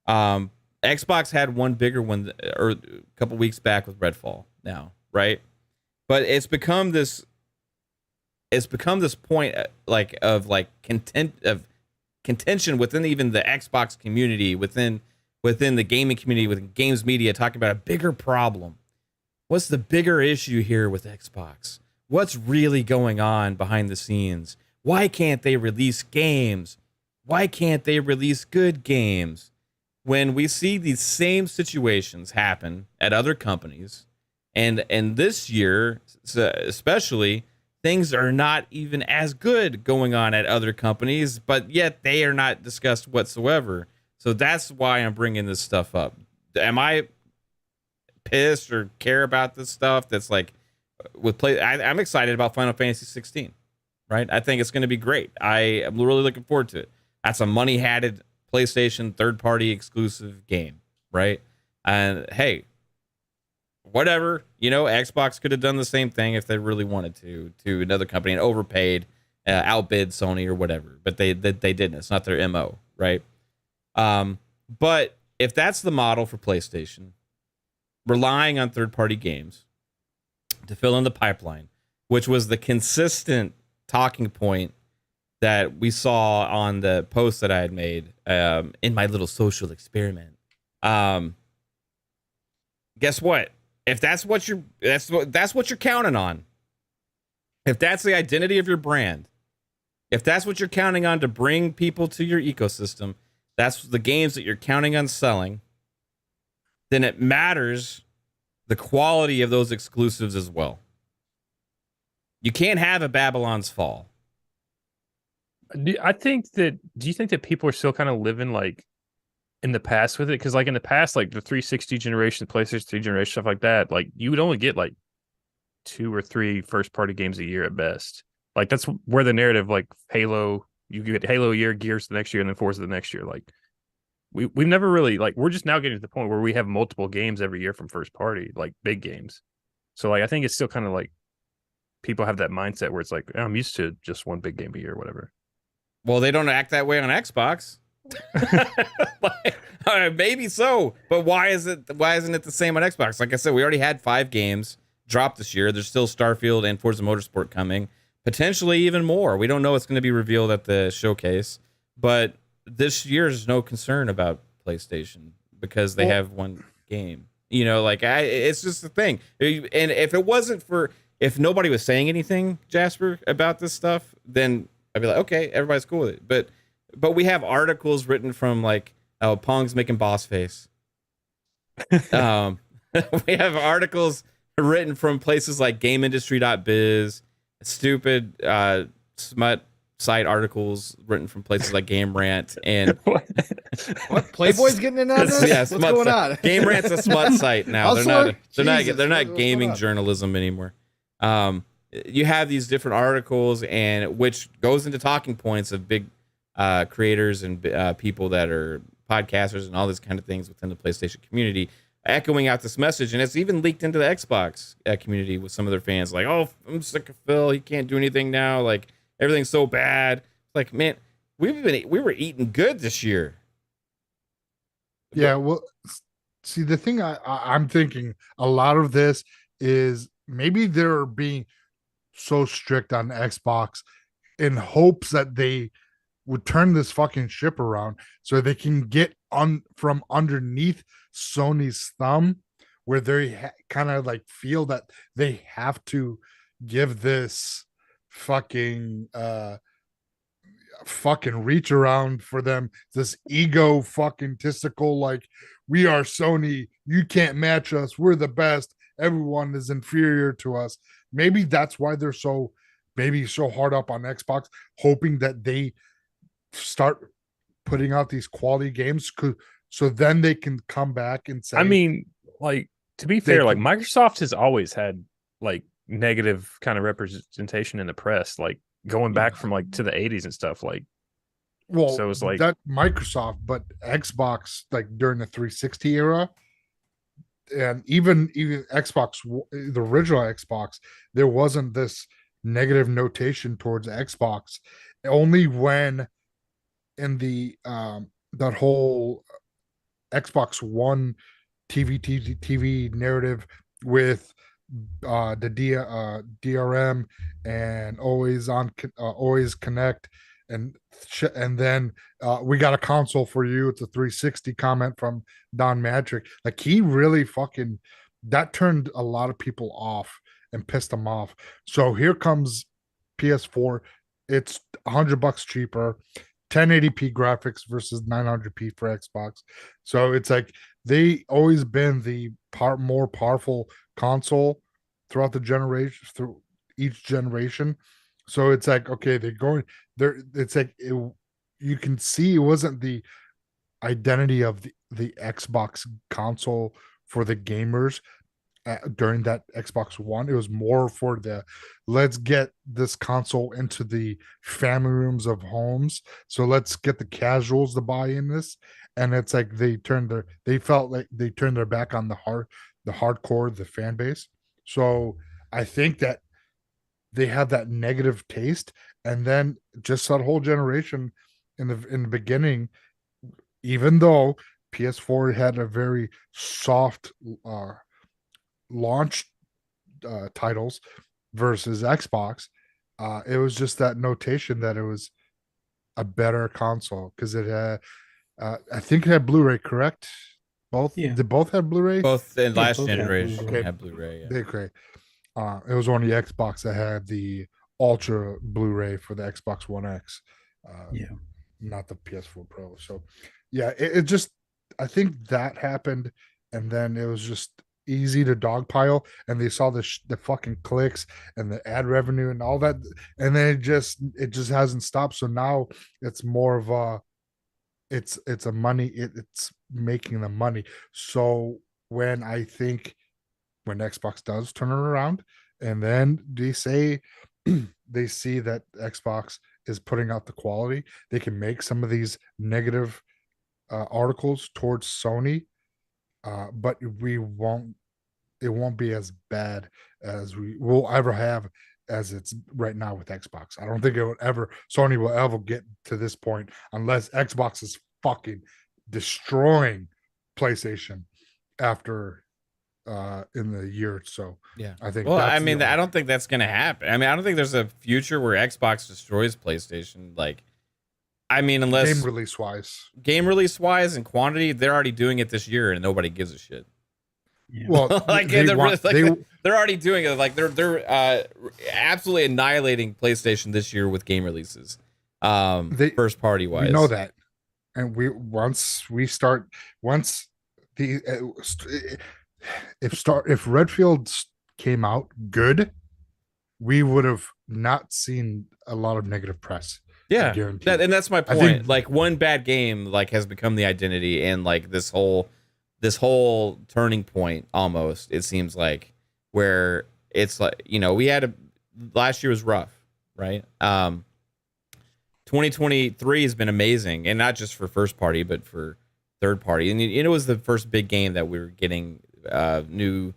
S1: Xbox had one bigger one or a couple weeks back with Redfall now, right? But it's become this point like of like contention within even the Xbox community, within the gaming community, within games media, talking about a bigger problem. What's the bigger issue here with Xbox? What's really going on behind the scenes? Why can't they release games? Why can't they release good games? When we see these same situations happen at other companies, and this year especially, things are not even as good going on at other companies, but yet they are not discussed whatsoever. So that's why I'm bringing this stuff up. Am I pissed or care about this stuff? That's like I'm excited about Final Fantasy 16, right? I think it's going to be great. I am really looking forward to it. That's a money-hatted PlayStation third-party exclusive game, right? And hey, whatever, Xbox could have done the same thing if they really wanted to another company and overpaid, outbid Sony or whatever, but they didn't. It's not their MO, right? But if that's the model for PlayStation, relying on third-party games to fill in the pipeline, which was the consistent talking point that we saw on the post that I had made in my little social experiment. Guess what? If that's what you're counting on, if that's the identity of your brand, if that's what you're counting on to bring people to your ecosystem, that's the games that you're counting on selling, then it matters the quality of those exclusives as well. You can't have a Babylon's Fall.
S4: Do you think that people are still kind of living like in the past with it? Because like in the past, like the 360 generation, PlayStation 3 generation, stuff like that, like you would only get like 2 or 3 first party games a year at best. Like that's where the narrative, like Halo, you get Halo a year, Gears the next year, and then Forza the next year. Like we've never really, like, we're just now getting to the point where we have multiple games every year from first party, like big games. So like I think it's still kind of like people have that mindset where it's like, I'm used to just one big game a year or whatever.
S1: Well, they don't act that way on Xbox. Maybe so, but why isn't it the same on Xbox? Like I said, we already had 5 games dropped this year. There's still Starfield and Forza Motorsport coming, potentially even more. We don't know what's going to be revealed at the showcase, but this year is no concern about PlayStation because they have one game. It's just the thing. And if nobody was saying anything, Jasper, about this stuff, then I'd be like, okay, everybody's cool with it. But we have articles written from like, oh, Pong's making boss face. We have articles written from places like GameIndustry.biz, stupid smut site articles written from places like Game Rant, and
S5: what Playboy's getting in on this?
S1: Yeah,
S5: what's going on?
S1: Game Rant's a smut site now.
S5: Hustler?
S1: They're not
S5: What's
S1: gaming journalism anymore. You have these different articles, and which goes into talking points of big creators and people that are podcasters and all these kind of things within the PlayStation community, echoing out this message. And it's even leaked into the Xbox community with some of their fans, like, "Oh, I'm sick of Phil. He can't do anything now. Like, everything's so bad." Like, man, we were eating good this year.
S3: Yeah, well, see, the thing I'm thinking a lot of this is maybe they're being so strict on Xbox in hopes that they would turn this fucking ship around so they can get on from underneath Sony's thumb, where they kind of like feel that they have to give this fucking reach around for them, this ego fucking testicle, like, we are Sony, you can't match us, we're the best, everyone is inferior to us. Maybe that's why they're so hard up on Xbox, hoping that they start putting out these quality games so then they can come back and say,
S4: I mean, like, to be fair, like, Microsoft has always had like negative kind of representation in the press, like going back from like to the 80s and stuff, like,
S3: well,
S4: so it's like
S3: that Microsoft, but Xbox, like during the 360 era, and even Xbox, the original Xbox, there wasn't this negative notation towards Xbox. Only when in the that whole Xbox One TV narrative with the DRM and always connect, and then we got a console for you. It's a 360 comment from Don Matrick. Like, he really fucking, that turned a lot of people off and pissed them off. So here comes PS4. It's $100 cheaper, 1080p graphics versus 900p for Xbox. So it's like they always been the more powerful console throughout the generation, through each generation. So it's like, okay, they're going there. It's like you can see it wasn't the identity of the Xbox console for the gamers during that Xbox One. It was more for the, let's get this console into the family rooms of homes, so let's get the casuals to buy in this. And it's like they felt like they turned their back on the hardcore, the fan base. So I think that they have that negative taste, and then just that whole generation in the beginning, even though PS4 had a very soft launch titles versus Xbox, it was just that notation that it was a better console because it had, I think it had Blu-ray, correct? Both? Yeah. Did both have Blu-ray?
S1: Both in last generation had Blu-ray.
S3: Yeah. Okay. It was only Xbox that had the Ultra Blu-ray for the Xbox One X. Not the PS4 Pro. So, yeah, it just, I think that happened, and then it was just easy to dogpile, and they saw the fucking clicks and the ad revenue and all that, and then it just hasn't stopped. So now it's more of a, it's a money, it's making the money. So when Xbox does turn it around, and then they say they see that Xbox is putting out the quality, they can make some of these negative articles towards Sony, but it won't be as bad as we will ever have as it's right now with Xbox. I don't think Sony will ever get to this point unless Xbox is fucking destroying PlayStation after in the year or so.
S1: Yeah,
S3: I think.
S1: Well, I mean, I don't think that's gonna happen. I mean, I don't think there's a future where Xbox destroys PlayStation. Like, I mean, unless
S3: game release wise
S1: and quantity, they're already doing it this year, and nobody gives a shit.
S3: Yeah. Well,
S1: like they're already doing it. Like they're absolutely annihilating PlayStation this year with game releases. First party wise,
S3: we know that, and once if Redfield came out good, we would have not seen a lot of negative press.
S1: Yeah, and that's my point. Like one bad game like has become the identity, and like this whole turning point almost. It seems like where it's like, you know, we had last year was rough, right? 2023 has been amazing, and not just for first party, but for third party. And it was the first big game that we were getting new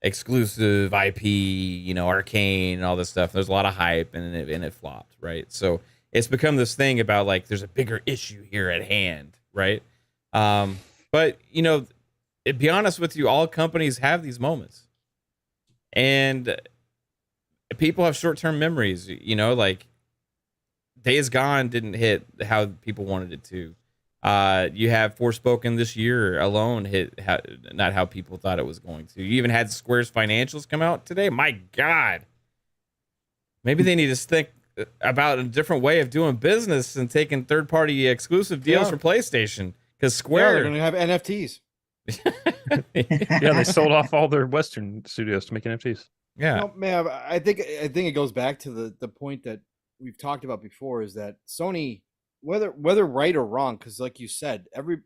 S1: exclusive IP, you know, Arcane and all this stuff. There's a lot of hype, and it flopped, right? So it's become this thing about like there's a bigger issue here at hand, right? But you know, to be honest with you, all companies have these moments, and people have short-term memories. You know, like Days Gone didn't hit how people wanted it to. You have Forspoken this year alone hit not how people thought it was going to. You even had Square's financials come out today. My God, maybe they need to think about a different way of doing business and taking third-party exclusive deals for PlayStation, because Square
S5: they're going to have NFTs.
S4: Yeah, they sold off all their Western studios to make NFTs.
S1: Yeah,
S5: no, man, I think it goes back to the point that we've talked about before, is that Sony, whether right or wrong, because like you said, every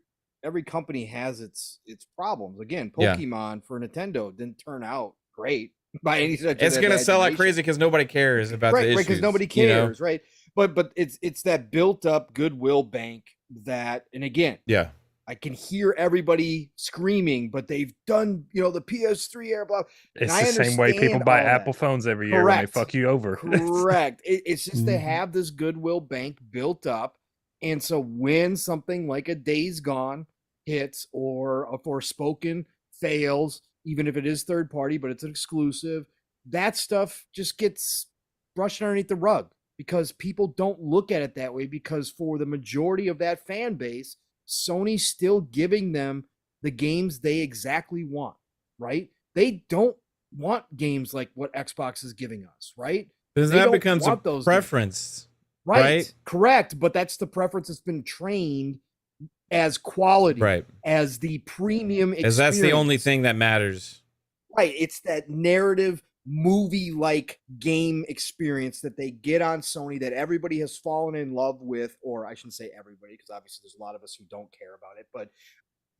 S5: company has its problems. Again, Pokemon for Nintendo didn't turn out great by any stretch.
S1: It's gonna sell like crazy because nobody cares about the issues,
S5: right? Because nobody cares,
S1: you know?
S5: right? But it's that built up goodwill bank that, and again,
S1: yeah,
S5: I can hear everybody screaming, but they've done, you know, the PS3 era, blah.
S4: It's the same way people buy Apple phones every year when they fuck you over.
S5: Correct. It's just they have this goodwill bank built up. And so when something like a Days Gone hits or a Forspoken fails, even if it is third party, but it's an exclusive, that stuff just gets brushed underneath the rug because people don't look at it that way, because for the majority of that fan base, Sony's still giving them the games they exactly want, right? They don't want games like what Xbox is giving us, right?
S1: Because that becomes a preference. Right?
S5: Correct. But that's the preference that's been trained as quality,
S1: right? As
S5: the premium experience.
S1: As that's the only thing that matters.
S5: Right. It's that narrative movie-like game experience that they get on Sony that everybody has fallen in love with, or I shouldn't say everybody, because obviously there's a lot of us who don't care about it, but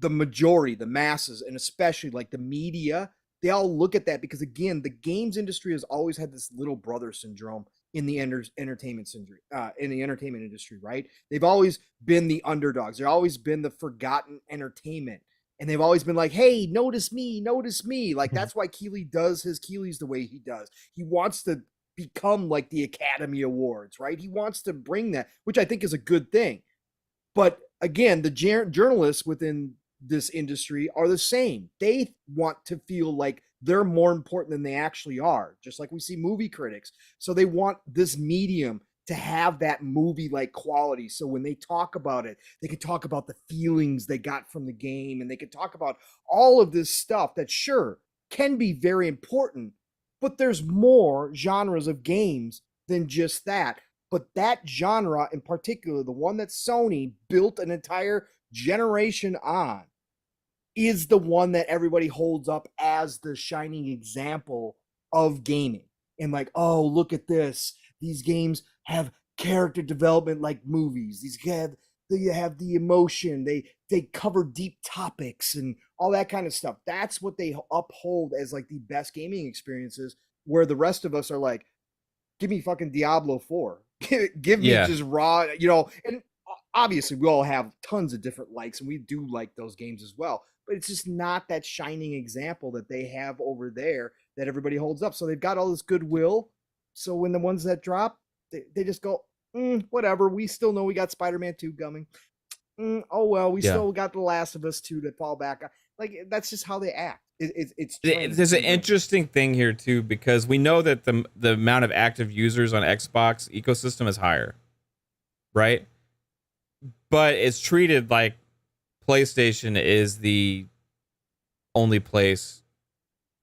S5: the majority, the masses, and especially like the media, they all look at that because, again, the games industry has always had this little brother syndrome in the entertainment industry, right? They've always been the underdogs. They've always been the forgotten entertainment. And they've always been like, hey, notice me. Like, that's why Keighley does his Keighley's the way he does. He wants to become like the Academy Awards, right? He wants to bring that, which I think is a good thing. But again, the journalists within this industry are the same. They want to feel like they're more important than they actually are, just like we see movie critics. So they want this medium to have that movie-like quality. So when they talk about it, they can talk about the feelings they got from the game, and they can talk about all of this stuff that sure can be very important, but there's more genres of games than just that. But that genre in particular, the one that Sony built an entire generation on, is the one that everybody holds up as the shining example of gaming. And like, oh, look at this. These games have character development like movies. They have the emotion. They cover deep topics and all that kind of stuff. That's what they uphold as like the best gaming experiences, where the rest of us are like, give me fucking Diablo 4. Give me just raw, you know. And obviously we all have tons of different likes, and we do like those games as well. But it's just not that shining example that they have over there that everybody holds up. So they've got all this goodwill. So when the ones that drop, they just go, whatever. We still know we got Spider-Man 2 coming. Oh, well, we still got The Last of Us 2 to fall back on. Like, that's just how they act.
S1: There's an interesting thing here, too, because we know that the amount of active users on Xbox ecosystem is higher, right? But it's treated like PlayStation is the only place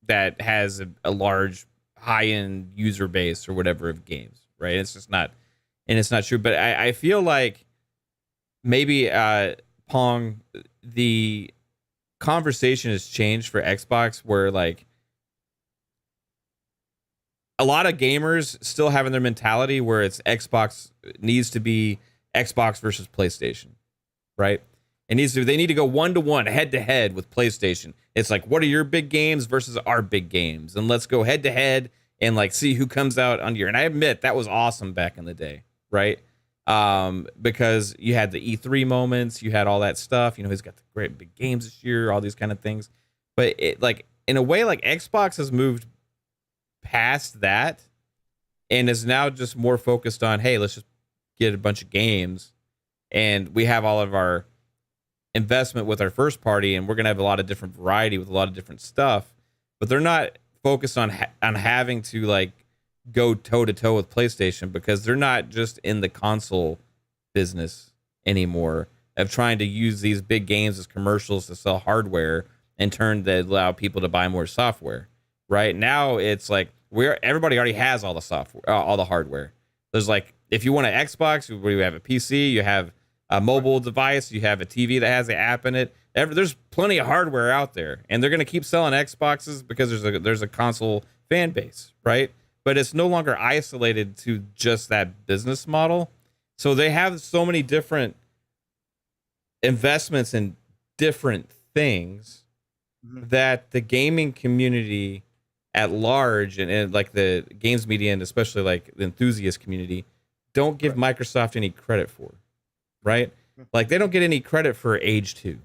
S1: that has a large high-end user base or whatever of games, right? It's just not, and it's not true. But I feel like maybe Pong, the conversation has changed for Xbox, where like a lot of gamers still having their mentality where it's Xbox needs to be Xbox versus PlayStation, right? They need to go 1-to-1, head-to-head with PlayStation. It's like, what are your big games versus our big games? And let's go head-to-head and like see who comes out on your. And I admit that was awesome back in the day, right? Because you had the E3 moments, you had all that stuff. You know, he's got the great big games this year, all these kind of things. But it, like, in a way, like Xbox has moved past that and is now just more focused on, hey, let's just get a bunch of games, and we have all of our investment with our first party, and we're gonna have a lot of different variety with a lot of different stuff. But they're not focused on having to like go toe to toe with PlayStation, because they're not just in the console business anymore of trying to use these big games as commercials to sell hardware and allow people to buy more software. Right now, it's like everybody already has all the software, all the hardware. There's like, if you want an Xbox, you have a PC, you have a mobile device, you have a TV that has the app in it. There's plenty of hardware out there, and they're going to keep selling Xboxes because there's a console fan base, right? But it's no longer isolated to just that business model. So they have so many different investments in different things that the gaming community at large and like the games media and especially like the enthusiast community don't give Microsoft any credit for, right? Like they don't get any credit for Age 2.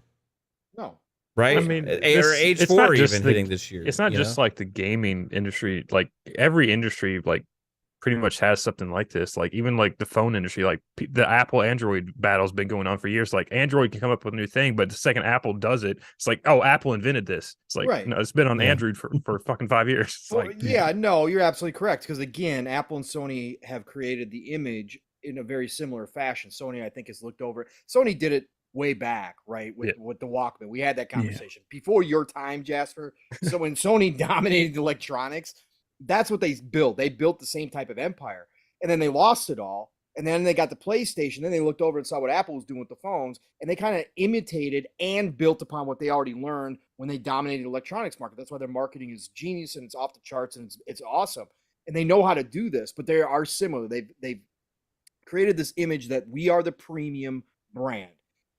S5: No.
S1: Right?
S4: I mean,
S1: or Age 4 even hitting this year.
S4: It's not just like the gaming industry. Like every industry, like pretty much has something like this. Like even like the phone industry, like the Apple Android battle's been going on for years. Like Android can come up with a new thing, but the second Apple does it, it's like, oh, Apple invented this. It's like, no, it's been on Android for fucking 5 years. It's
S5: well,
S4: like,
S5: no, you're absolutely correct. Because again, Apple and Sony have created the image in a very similar fashion. Sony, I think, has looked over. Sony did it way back, right? With the Walkman. We had that conversation before your time, Jasper. So when Sony dominated electronics, that's what they built. They built the same type of empire, and then they lost it all. And then they got the PlayStation. Then they looked over and saw what Apple was doing with the phones, and they kind of imitated and built upon what they already learned when they dominated the electronics market. That's why their marketing is genius and it's off the charts and it's awesome. And they know how to do this, but they are similar. They've created this image that we are the premium brand,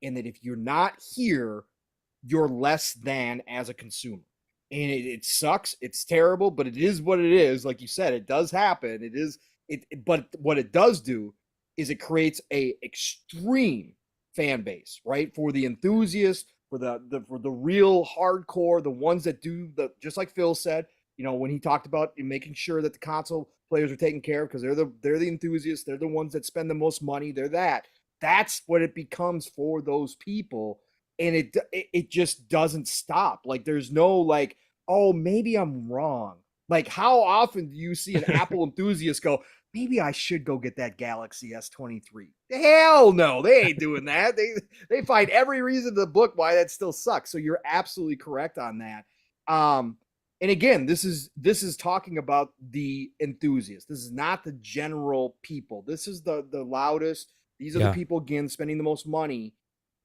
S5: and that if you're not here, you're less than as a consumer. And it sucks. It's terrible, but it is what it is. Like you said, it does happen. But what it does do is it creates a extreme fan base, right? For the enthusiasts, for the real hardcore, the ones that do just like Phil said, you know, when he talked about making sure that the console players are taken care of, because they're the enthusiasts, they're the ones that spend the most money, that's what it becomes for those people. And it just doesn't stop. Like there's no like, oh, maybe I'm wrong. Like how often do you see an Apple enthusiast go, maybe I should go get that Galaxy S23? Hell no, they ain't doing that. They find every reason in the book why that still sucks. So you're absolutely correct on that. And again, this is talking about the enthusiasts. This is not the general people. This is the loudest. These are the people, again, spending the most money.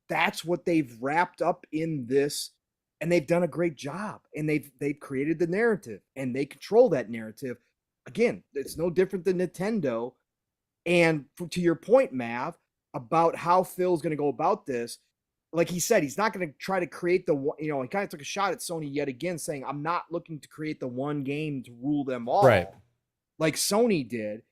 S5: That's what they've wrapped up in this, and they've done a great job. And they've created the narrative, and they control that narrative. Again, it's no different than Nintendo. And to your point, Mav, about how Phil's going to go about this, like he said, he's not going to try to create he kind of took a shot at Sony yet again, saying, I'm not looking to create the one game to rule them all, right, like Sony did.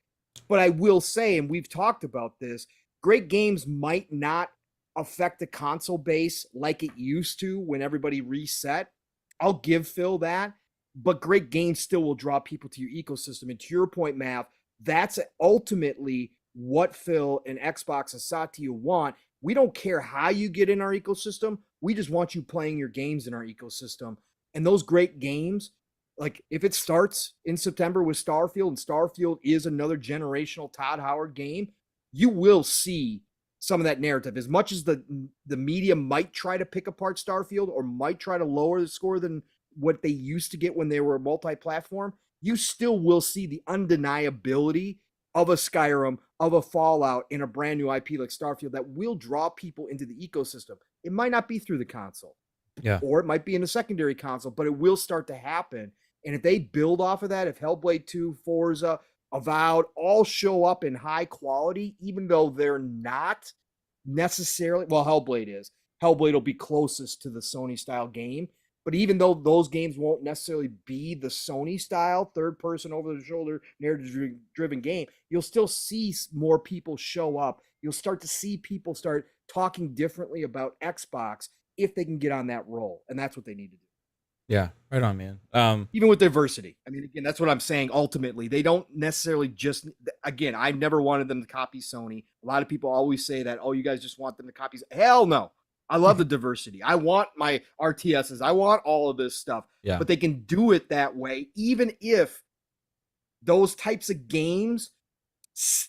S5: But I will say, and we've talked about this, great games might not affect the console base like it used to when everybody reset. I'll give Phil that, but great games still will draw people to your ecosystem. And to your point, Mav, that's ultimately what Phil and Xbox and Satya want. We don't care how you get in our ecosystem. We just want you playing your games in our ecosystem. And those great games, like if it starts in September with Starfield, and Starfield is another generational Todd Howard game, you will see some of that narrative. As much as the media might try to pick apart Starfield or might try to lower the score than what they used to get when they were multi-platform, you still will see the undeniability of a Skyrim, of a Fallout in a brand new IP like Starfield that will draw people into the ecosystem. It might not be through the console.
S1: Yeah.
S5: Or it might be in a secondary console, but it will start to happen. And if they build off of that, if Hellblade 2, Forza, Avowed all show up in high quality, even though they're not necessarily, well, Hellblade is. Hellblade will be closest to the Sony style game. But even though those games won't necessarily be the Sony style, third person over the shoulder, narrative driven game, you'll still see more people show up. You'll start to see people start talking differently about Xbox if they can get on that roll. And that's what they need to do.
S1: Yeah, right on, man.
S5: Even with diversity. I mean, again, that's what I'm saying. Ultimately, they don't necessarily just, again, I never wanted them to copy Sony. A lot of people always say that, oh, you guys just want them to copy. Hell no. I love the diversity. I want my RTSs. I want all of this stuff.
S1: Yeah.
S5: But they can do it that way, even if those types of games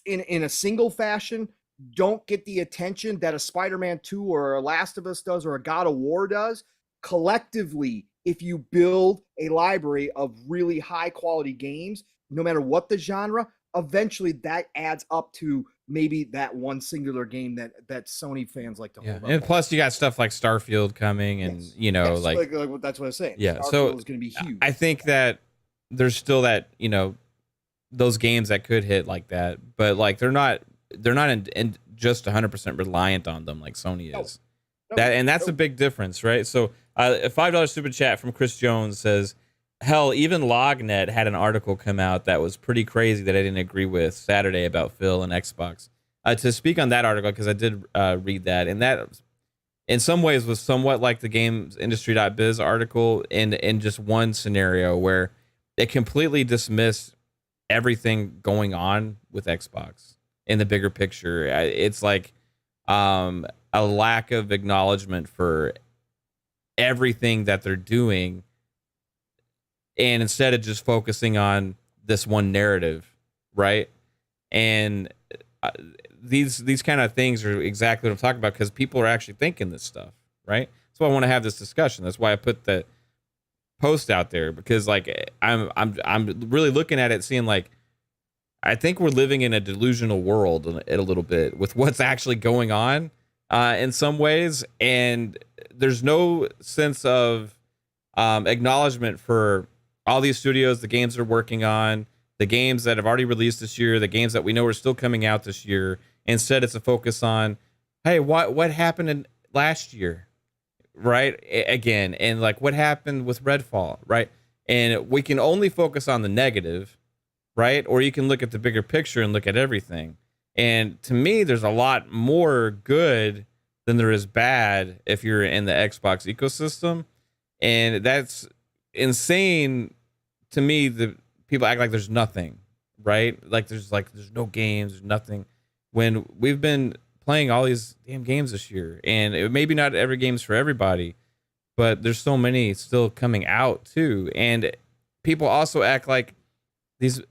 S5: in a single fashion don't get the attention that a Spider-Man 2 or a Last of Us does or a God of War does. Collectively, if you build a library of really high quality games, no matter what the genre, eventually that adds up to maybe that one singular game that Sony fans like to hold up.
S1: And plus you got stuff like Starfield coming and, like
S5: that's what I'm saying.
S1: Yeah.
S5: Starfield
S1: So
S5: is going to be huge.
S1: I think that there's still that, those games that could hit like that, but like they're not in just 100% reliant on them like Sony is. That's a big difference, right? So a $5 super chat from Chris Jones says, hell, even Lognet had an article come out that was pretty crazy that I didn't agree with Saturday about Phil and Xbox. To speak on that article, because I did read that, and that in some ways was somewhat like the gamesindustry.biz article in just one scenario where it completely dismissed everything going on with Xbox in the bigger picture. It's like a lack of acknowledgement for everything that they're doing, and instead of just focusing on this one narrative, right? And these kind of things are exactly what I'm talking about, because people are actually thinking this stuff, right? So I want to have this discussion. That's why I put the post out there, because like I'm really looking at it, seeing like I think we're living in a delusional world a little bit with what's actually going on in some ways, and there's no sense of acknowledgement for all these studios, the games they're working on, the games that have already released this year, the games that we know are still coming out this year. Instead, it's a focus on, hey, what happened in last year, right? Again, and like what happened with Redfall, right? And we can only focus on the negative, right? Or you can look at the bigger picture and look at everything. And to me, there's a lot more good than there is bad if you're in the Xbox ecosystem. And that's insane to me. The people act like there's nothing, right? Like there's no games, there's nothing, when we've been playing all these damn games this year. And it maybe not every game's for everybody, but there's so many still coming out too. And people also act like these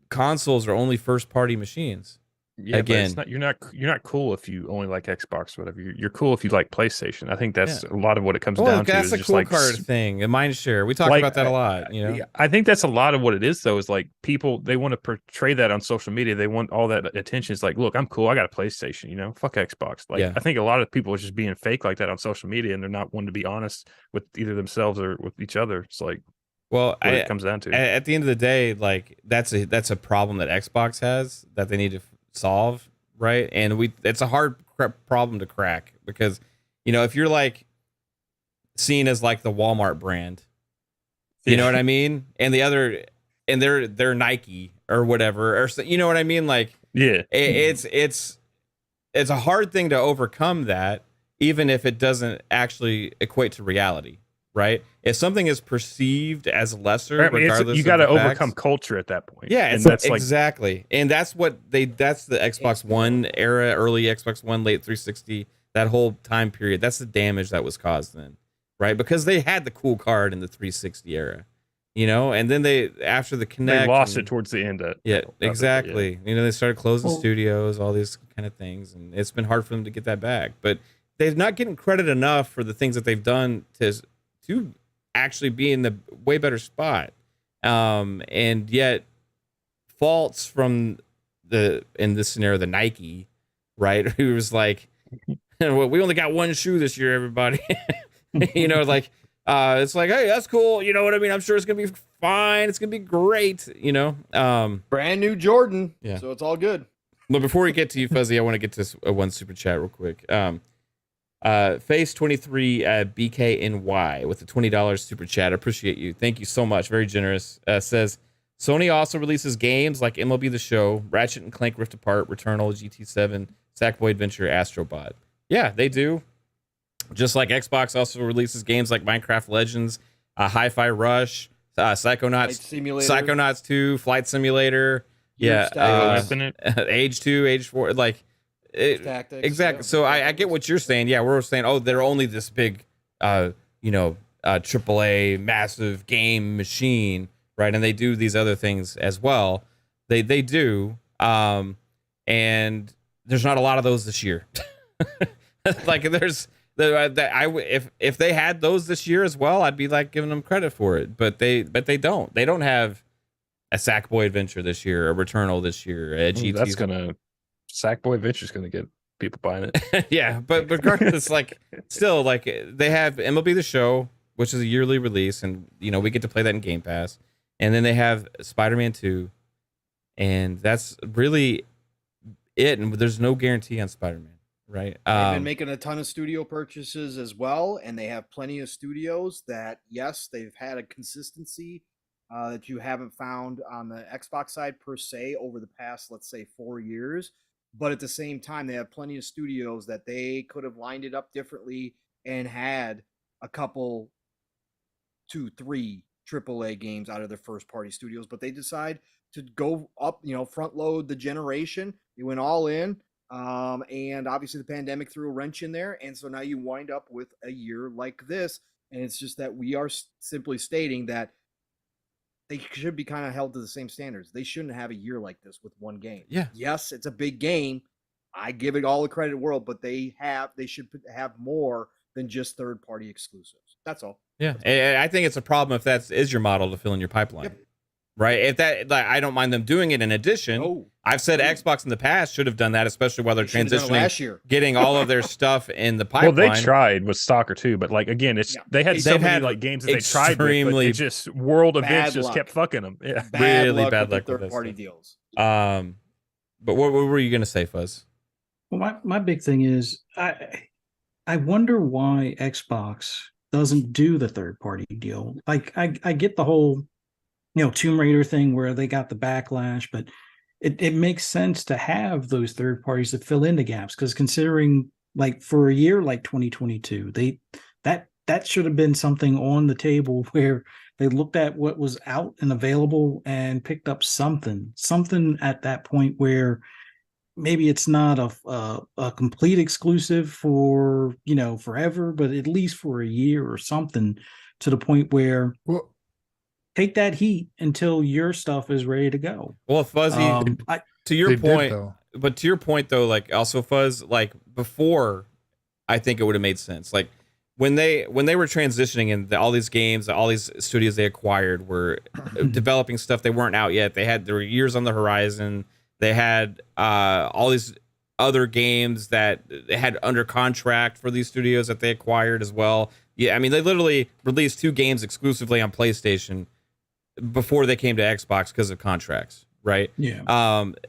S1: consoles are only first party machines.
S4: Yeah,
S1: again,
S4: but you're not cool if you only like Xbox, whatever. You're cool if you like PlayStation. I think that's a lot of what it comes down to.
S1: That's
S4: is
S1: a
S4: just
S1: cool
S4: like
S1: card thing, a mind share. We talk about that a lot.
S4: I think that's a lot of what it is, though. Is like people, they want to portray that on social media. They want all that attention. It's like, look, I'm cool. I got a PlayStation. Fuck Xbox. Like I think a lot of people are just being fake like that on social media, and they're not wanting to be honest with either themselves or with each other. It's like,
S1: well,
S4: it comes down to.
S1: At the end of the day, like that's a problem that Xbox has that they need to solve. Right. And it's a hard problem to crack, because, if you're like seen as like the Walmart brand, you know what I mean? And the other, and they're Nike or whatever, or you know what I mean? Like, it's a hard thing to overcome that, even if it doesn't actually equate to reality. Right. If something is perceived as lesser, regardless,
S4: you got to overcome culture at that point.
S1: Yeah,
S4: and that's
S1: exactly.
S4: Like,
S1: and that's the Xbox One era, early Xbox One, late 360, that whole time period. That's the damage that was caused then, right? Because they had the cool card in the 360 era, and then after the Kinect,
S4: they lost it towards the end.
S1: Exactly. They started closing studios, all these kind of things, and it's been hard for them to get that back. But they're not getting credit enough for the things that they've done to actually be in the way better spot. And yet faults from in this scenario, the Nike, right? Who was like, we only got one shoe this year, everybody. You know, like it's like, hey, that's cool. You know what I mean? I'm sure it's gonna be fine. It's gonna be great. You know,
S5: brand new Jordan.
S1: Yeah.
S5: So it's all good.
S1: But before we get to you, Fuzzy, I want to get to one super chat real quick. Face 23 BKNY with a $20 super chat. I appreciate you. Thank you so much. Very generous. Says Sony also releases games like MLB The Show, Ratchet and Clank Rift Apart, Returnal, GT7, Sackboy Adventure, Astrobot. Yeah, they do. Just like Xbox also releases games like Minecraft Legends, Hi-Fi Rush, Psychonauts 2, Flight Simulator. Yeah, Age 2, Age 4, like
S5: Tactics,
S1: exactly.
S5: Yeah.
S1: So I get what you're saying. Yeah, we're saying, oh, they're only this big, AAA massive game machine, right? And they do these other things as well. They do, and there's not a lot of those this year. Like if they had those this year as well, I'd be like giving them credit for it. But they don't. They don't have a Sackboy Adventure this year, a Returnal this year, a GT.
S4: Sackboy Adventure's gonna get people buying it.
S1: Yeah, but regardless, like still, like they have MLB The Show, which is a yearly release, and we get to play that in Game Pass, and then they have Spider-Man 2, and that's really it. And there's no guarantee on Spider-Man, right?
S5: They've been making a ton of studio purchases as well, and they have plenty of studios that, yes, they've had a consistency that you haven't found on the Xbox side per se over the past, let's say, 4 years. But at the same time, they have plenty of studios that they could have lined it up differently and had a couple, 2, 3 AAA games out of their first party studios. But they decide to go up, front load the generation. They went all in. And obviously the pandemic threw a wrench in there. And so now you wind up with a year like this. And it's just that we are simply stating that they should be kind of held to the same standards. They shouldn't have a year like this with one game.
S1: Yeah.
S5: Yes, it's a big game. I give it all the credit in the world, but they should have more than just third-party exclusives. That's all.
S1: Yeah, and I think it's a problem if that is your model to fill in your pipeline.
S5: Yep.
S1: Right? If that, like, I don't mind them doing it in addition.
S5: Oh.
S1: I've said Xbox in the past should have done that, especially while they're transitioning
S5: last year.
S1: Getting all of their stuff in the pipeline.
S4: Well, they tried with Stalker too, but like again, they had so many like games that they tried with, but it just world events just kept fucking them. Yeah,
S1: really bad luck
S5: with third-party deals.
S1: But what were you gonna say, Fuzz?
S2: Well, my big thing is I wonder why Xbox doesn't do the third-party deal. Like I get the whole Tomb Raider thing where they got the backlash, but it makes sense to have those third parties to fill in the gaps, because considering like for a year like 2022, that should have been something on the table where they looked at what was out and available and picked up something at that point where maybe it's not a complete exclusive for forever, but at least for a year or something, to the point where take that heat until your stuff is ready to go.
S1: Well, Fuzzy, to your point though, like also Fuzz, like before, I think it would have made sense. Like when they were transitioning and all these games, all these studios they acquired were developing stuff they weren't out yet. There were years on the horizon. They had all these other games that they had under contract for these studios that they acquired as well. Yeah, I mean, they literally released 2 games exclusively on PlayStation before they came to Xbox because of contracts, right?
S2: Yeah.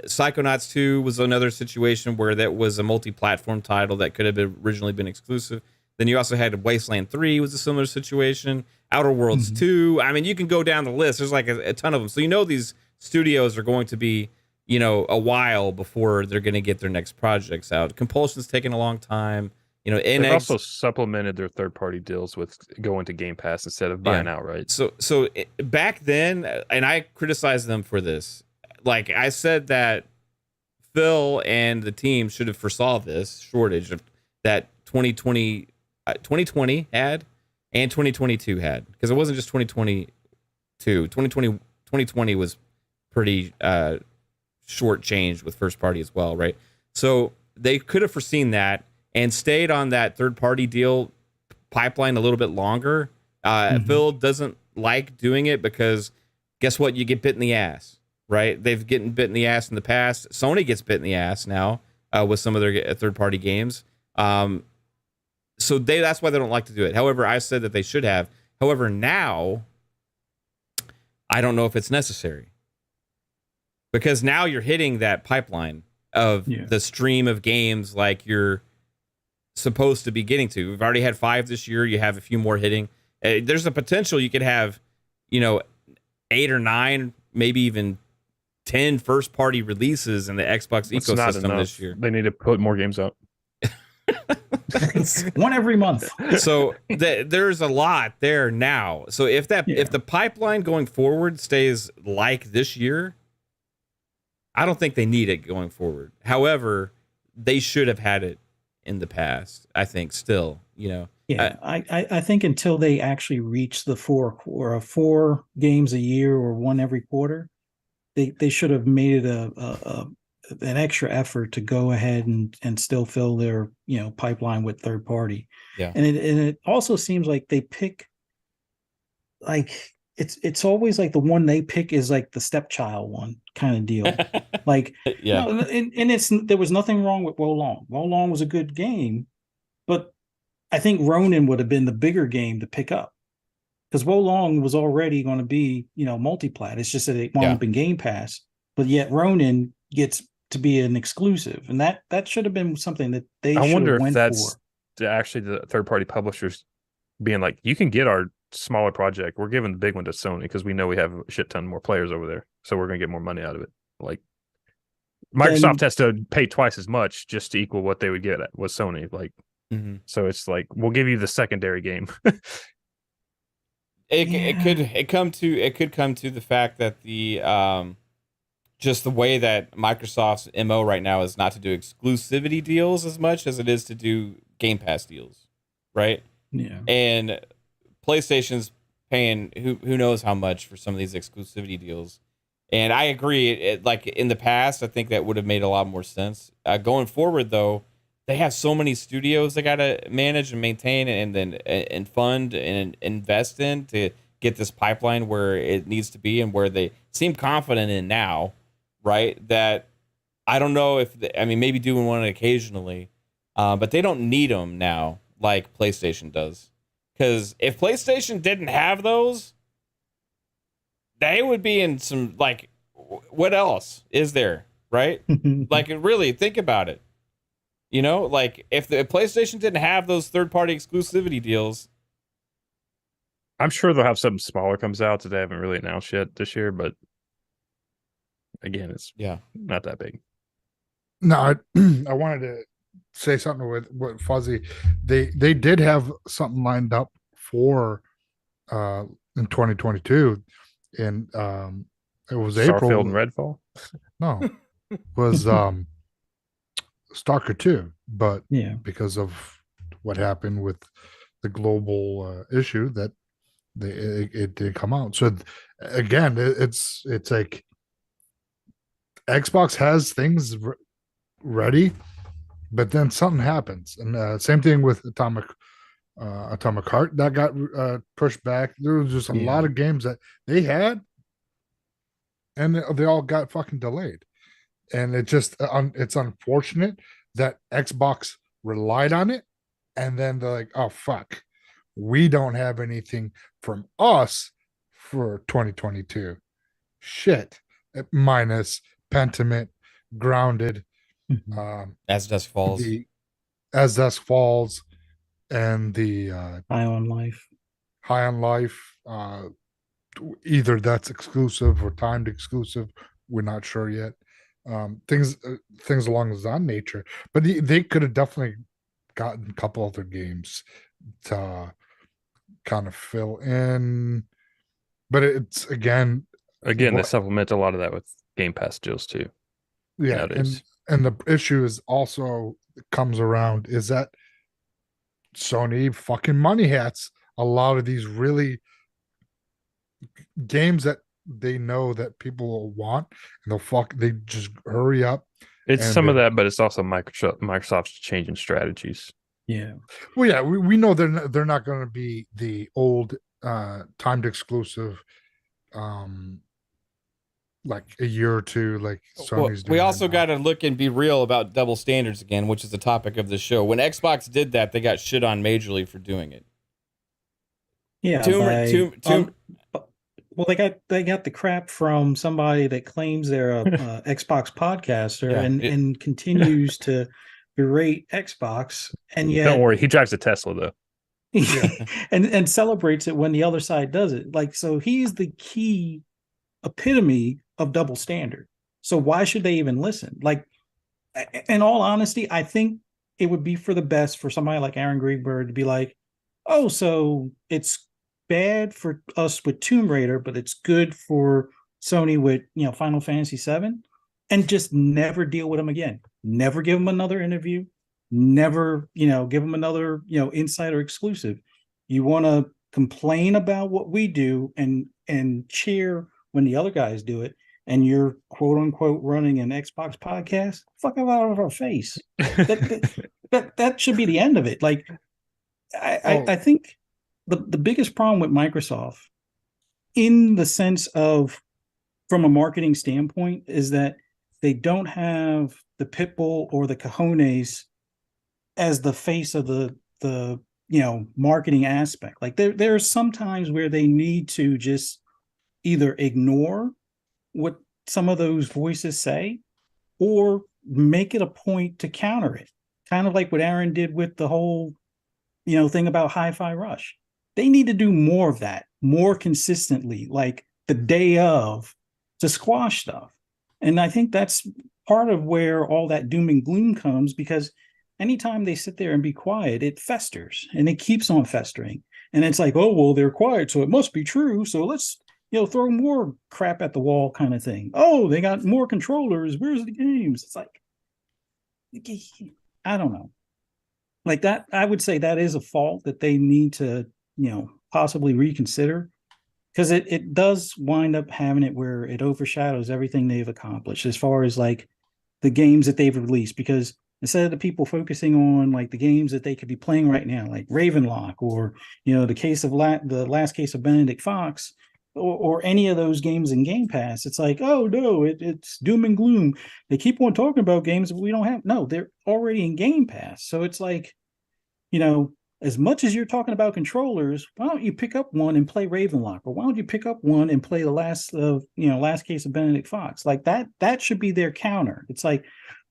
S1: Psychonauts 2 was another situation where that was a multi-platform title that could have originally been exclusive. Then you also had Wasteland 3 was a similar situation. Outer Worlds 2. I mean, you can go down the list. There's like a ton of them. So these studios are going to be, a while before they're going to get their next projects out. Compulsion's taking a long time.
S4: They've also supplemented their third-party deals with going to Game Pass instead of buying outright.
S1: So back then, and I criticized them for this. Like I said that Phil and the team should have foresaw this shortage of that 2020 had and 2022 had, because it wasn't just 2022. 2020 was pretty shortchanged with first party as well, right? So they could have foreseen that and stayed on that third-party deal pipeline a little bit longer. Phil doesn't like doing it because guess what? You get bit in the ass, right? They've gotten bit in the ass in the past. Sony gets bit in the ass now with some of their third-party games. So that's why they don't like to do it. However, I said that they should have. However, now I don't know if it's necessary, because now you're hitting that pipeline of the stream of games like you're supposed to be getting to. We've already had 5 this year. You have a few more hitting. There's a potential you could have, 8 or 9, maybe even 10 first-party releases in the Xbox ecosystem this year.
S4: They need to put more games out.
S2: One every month.
S1: So there's a lot there now. So if the pipeline going forward stays like this year, I don't think they need it going forward. However, they should have had it in the past. I think still,
S2: Yeah, I think until they actually reach the 4 games a year or 1 every quarter, they should have made it an extra effort to go ahead and still fill their pipeline with third party.
S1: Yeah,
S2: and it also seems like they pick, like it's always like the one they pick is like the stepchild one kind of deal. Like and there was nothing wrong with Wolong. Wolong was a good game, but I think Ronin would have been the bigger game to pick up, because Wolong was already going to be, multiplat. It's just that it wound up in Game Pass, but yet Ronin gets to be an exclusive, and that should have been something that they.
S4: I wonder if that's actually the third-party publishers being like, you can get our smaller project. We're giving the big one to Sony because we know we have a shit ton more players over there, so we're going to get more money out of it. Like Microsoft has to pay twice as much just to equal what they would get with Sony. Like. So it's like, we'll give you the secondary game.
S1: It could come to the fact that the just the way that Microsoft's MO right now is not to do exclusivity deals as much as it is to do Game Pass deals, right?
S2: Yeah.
S1: And PlayStation's paying who knows how much for some of these exclusivity deals. And I agree, like in the past, I think that would have made a lot more sense. Going forward, though, they have so many studios they got to manage and maintain and fund and invest in to get this pipeline where it needs to be and where they seem confident in now, right? That I don't know if maybe doing one occasionally, but they don't need them now like PlayStation does. Because if PlayStation didn't have those, they would be in some, like, what else is there, right? Like, really think about it. Like if the PlayStation didn't have those third-party exclusivity deals,
S4: I'm sure they'll have something smaller comes out that they haven't really announced yet this year. But again, it's not that big.
S3: No, I wanted to say something with Fuzzy. They did have something lined up for in 2022, and it was
S4: Starfield
S3: April.
S4: and Redfall.
S3: No, it was Stalker 2, but because of what happened with the global issue, that it did come out. So again, it's like Xbox has things ready, but then something happens, and same thing with Atomic Heart that got pushed back. There was just a lot of games that they had, and they all got fucking delayed. And it just it's unfortunate that Xbox relied on it, and then they're like, oh fuck, we don't have anything from us for 2022. Shit. Minus Pentiment, Grounded,
S1: As Dusk Falls,
S3: and the
S2: High on Life.
S3: Either that's exclusive or timed exclusive. We're not sure yet. Things along that nature, but they could have definitely gotten a couple other games to kind of fill in, but it's again
S4: they supplement a lot of that with Game Pass deals too.
S3: Yeah, and the issue is also comes around is that Sony fucking money hats a lot of these really games that they know that people will want, and they just hurry up.
S4: It's some of that, but it's also Microsoft's changing strategies.
S2: Yeah.
S3: Well, yeah, we know they're not going to be the old timed exclusive like a year or two, like
S1: Well,
S3: Sony's doing.
S1: we
S3: right
S1: also
S3: now.
S1: got to look and be real about double standards again, which is the topic of the show. When Xbox did that, they got shit on majorly for doing it.
S2: Yeah, well, they got the crap from somebody that claims they're a Xbox podcaster and continues to berate Xbox, and yet
S4: don't worry, he drives a Tesla though.
S2: and celebrates it when the other side does it. Like, so he's the key epitome of double standard. So why should they even listen? Like, in all honesty, I think it would be for the best for somebody like Aaron Greenberg to be like, oh, so it's bad for us with Tomb Raider, but it's good for Sony with, Final Fantasy VII, and just never deal with him again. Never give him another interview. Never, give him another, insider exclusive. You want to complain about what we do and cheer when the other guys do it, and you're quote unquote running an Xbox podcast, fuck out of our face. That should be the end of it. Like, I think the biggest problem with Microsoft, in the sense of from a marketing standpoint, is that they don't have the pitbull or the cojones as the face of the marketing aspect. Like, there are some times where they need to just either ignore what some of those voices say or make it a point to counter it. Kind of like what Aaron did with the whole, thing about Hi-Fi Rush. They need to do more of that, more consistently, like the day of, to squash stuff. And I think that's part of where all that doom and gloom comes, because anytime they sit there and be quiet, it festers and it keeps on festering. And it's like, oh, well, they're quiet, so it must be true. So let's, throw more crap at the wall kind of thing. Oh, they got more controllers. Where's the games? It's like, I don't know. Like that, I would say that is a fault that they need to, possibly reconsider, because it does wind up having it where it overshadows everything they've accomplished as far as like the games that they've released. Because instead of the people focusing on like the games that they could be playing right now, like Ravenlock, or the case of the last case of Benedict Fox, or any of those games in Game Pass, it's like, oh no, it's doom and gloom. They keep on talking about games that we don't have. No, they're already in Game Pass. So it's like, as much as you're talking about controllers, why don't you pick up one and play Ravenlock? Or why don't you pick up one and play the last case of Benedict Fox? Like that should be their counter. It's like,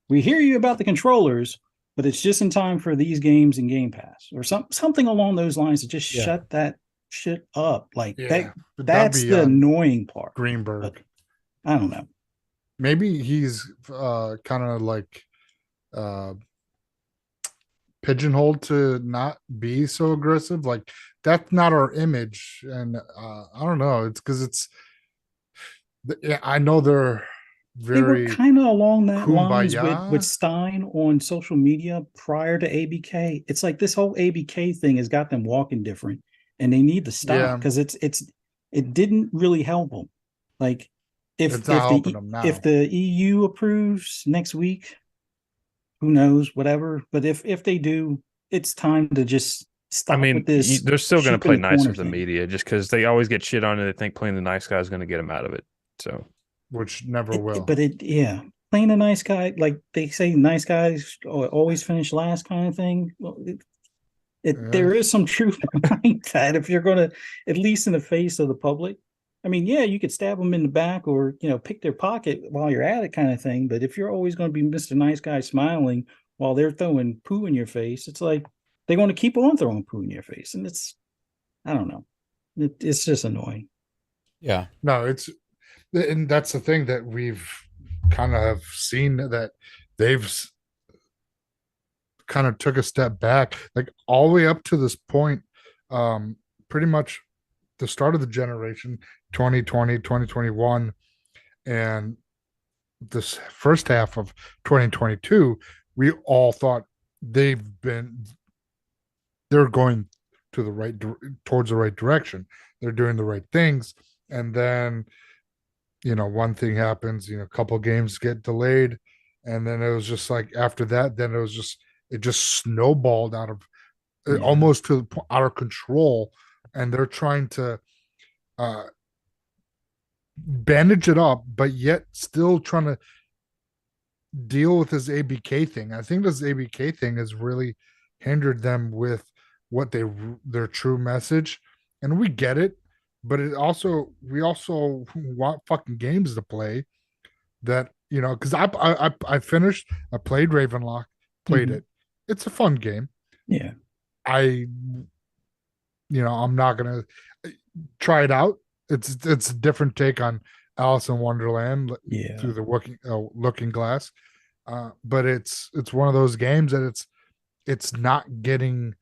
S2: we hear you about the controllers, but it's just in time for these games in Game Pass, or something along those lines to just shut that shit up. Like that's the annoying part.
S3: Greenberg.
S2: But I don't know.
S3: Maybe he's kind of like pigeonholed to not be so aggressive. Like, that's not our image. And I don't know. It's because I know they
S2: were kind of along that lines with Stein on social media prior to ABK. It's like this whole ABK thing has got them walking different, and they need to stop, because it didn't really help them. Like, if the EU approves next week, who knows, whatever. But if they do, it's time to just stop. With this.
S4: They're still going to play nice with the media, just because they always get shit on it. They think playing the nice guy is going to get them out of it. So, which never will.
S2: But playing a nice guy, like they say, nice guys always finish last, kind of thing. Well, there is some truth behind that. If you're going to, at least in the face of the public, I mean, you could stab them in the back, or pick their pocket while you're at it, kind of thing. But if you're always going to be Mr. Nice Guy smiling while they're throwing poo in your face, it's like they're going to keep on throwing poo in your face, and I don't know, it's just annoying.
S3: Yeah, no, and that's the thing that we've kind of have seen, that they've kind of took a step back, like all the way up to this point, pretty much the start of the generation, 2020, 2021, and this first half of 2022, we all thought they're going towards the right direction. They're doing the right things. And then, one thing happens, a couple games get delayed. And then it was just like, after that, then it just snowballed out of almost out of control. And they're trying to bandage it up, but yet still trying to deal with this ABK thing. I think this ABK thing has really hindered them with what their true message, and we get it, but we also want fucking games to play that, you know, because I finished, I played Ravenlock, played it. It's a fun game.
S2: Yeah.
S3: I'm not gonna try it out. It's a different take on Alice in Wonderland through the looking glass. But it's one of those games that it's not getting,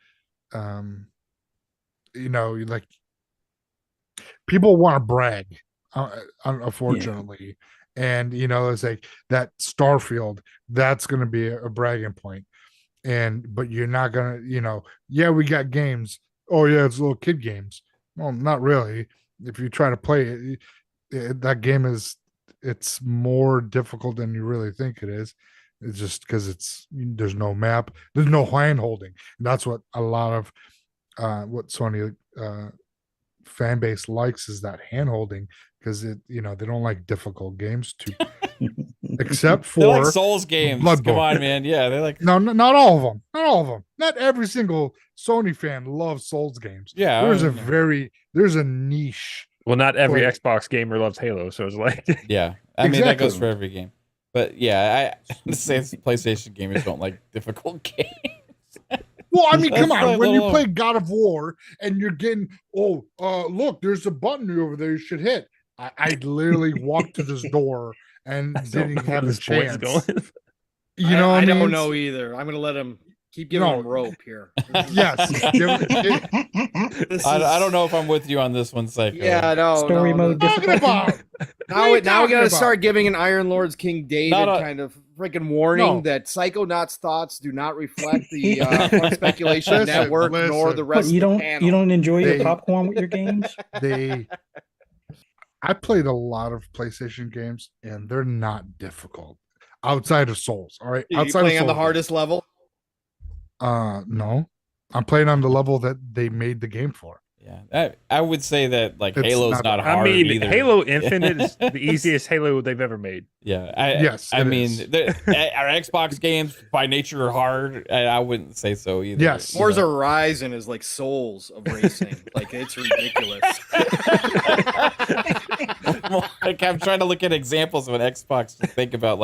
S3: like, people want to brag, unfortunately. And, it's like that Starfield, that's going to be a bragging point. But you're not going to, we got games. Oh yeah, it's little kid games. Well, not really. If you try to play it, that game it's more difficult than you really think it is. It's just because there's no map, there's no hand holding. And that's what a lot of what Sony fan base likes, is that hand holding, because they don't like difficult games except for
S1: they like Souls games.
S3: Bloodborne.
S1: Come on, man. Yeah, they like
S3: not all of them. Not all of them. Not every single Sony fan loves Souls games.
S1: Yeah,
S3: there's a niche.
S4: Well, not every Xbox gamer loves Halo, so it's like
S1: yeah. I mean, that goes for every game. But yeah, I say PlayStation gamers don't like difficult games.
S3: Well, I mean, come on. When you play God of War and you're getting, look, there's a button over there you should hit. I literally walked to this door and didn't have a chance.
S5: You know, I don't know either. I'm gonna let him keep giving him rope here.
S3: Yes.
S1: I don't know if I'm with you on this one, Psycho.
S5: Yeah, no.
S2: Story mode.
S5: Now we gotta start giving an Iron Lord's King David kind of freaking warning that Psychonauts thoughts do not reflect the Fun Speculation Network nor the rest of the panel.
S2: You don't enjoy your popcorn with your games?
S3: I played a lot of PlayStation games, and they're not difficult outside of Souls. All right,
S5: outside you playing of Souls, on the hardest level?
S3: No, I'm playing on the level that they made the game for.
S1: Yeah, I would say that Halo's not hard. I mean, either.
S4: Halo Infinite is the easiest Halo they've ever made.
S1: Yeah, I mean, our Xbox games by nature are hard. I wouldn't say so either.
S3: Yes,
S5: Forza Horizon is like Souls of racing. Like, it's ridiculous.
S1: I'm trying to look at examples of an Xbox to think about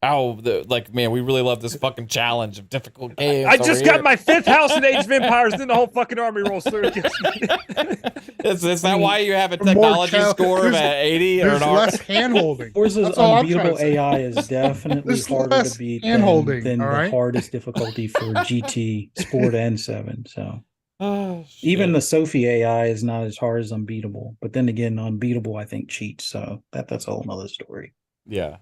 S1: man, we really love this fucking challenge of difficult games.
S4: I just got my 5th house in Age of Empires, then the whole fucking army rolls through.
S1: Is that why you have a technology score of 80 or an R?
S3: Less hand-holding.
S2: Forza's unbeatable AI is definitely harder to beat than the hardest difficulty for GT, Sport, and 7. So even the Sophie AI is not as hard as Unbeatable. But then again, Unbeatable, I think, cheats. So that's a whole nother story.
S1: Yeah.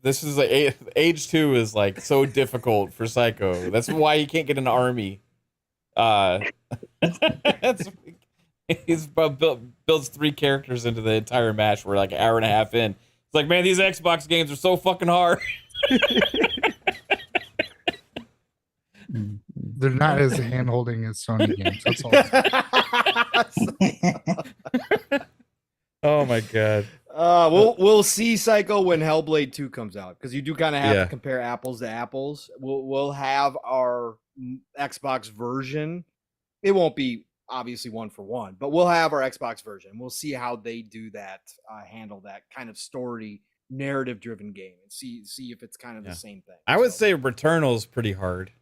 S1: This is Age 2 is so difficult for Psycho. That's why he can't get an army. He's builds 3 characters into the entire match. We're an hour and a half in. It's like, man, these Xbox games are so fucking hard.
S3: They're not as hand holding as Sony games. That's all.
S1: Oh my god.
S5: We'll see Psycho when Hellblade 2 comes out, because you do kind of have to compare apples to apples. We'll have our Xbox version. It won't be obviously 1-for-1, but we'll have our Xbox version. We'll see how they do that, handle that kind of story narrative driven game, and see if it's kind of the same thing.
S1: I would say Returnal's pretty hard.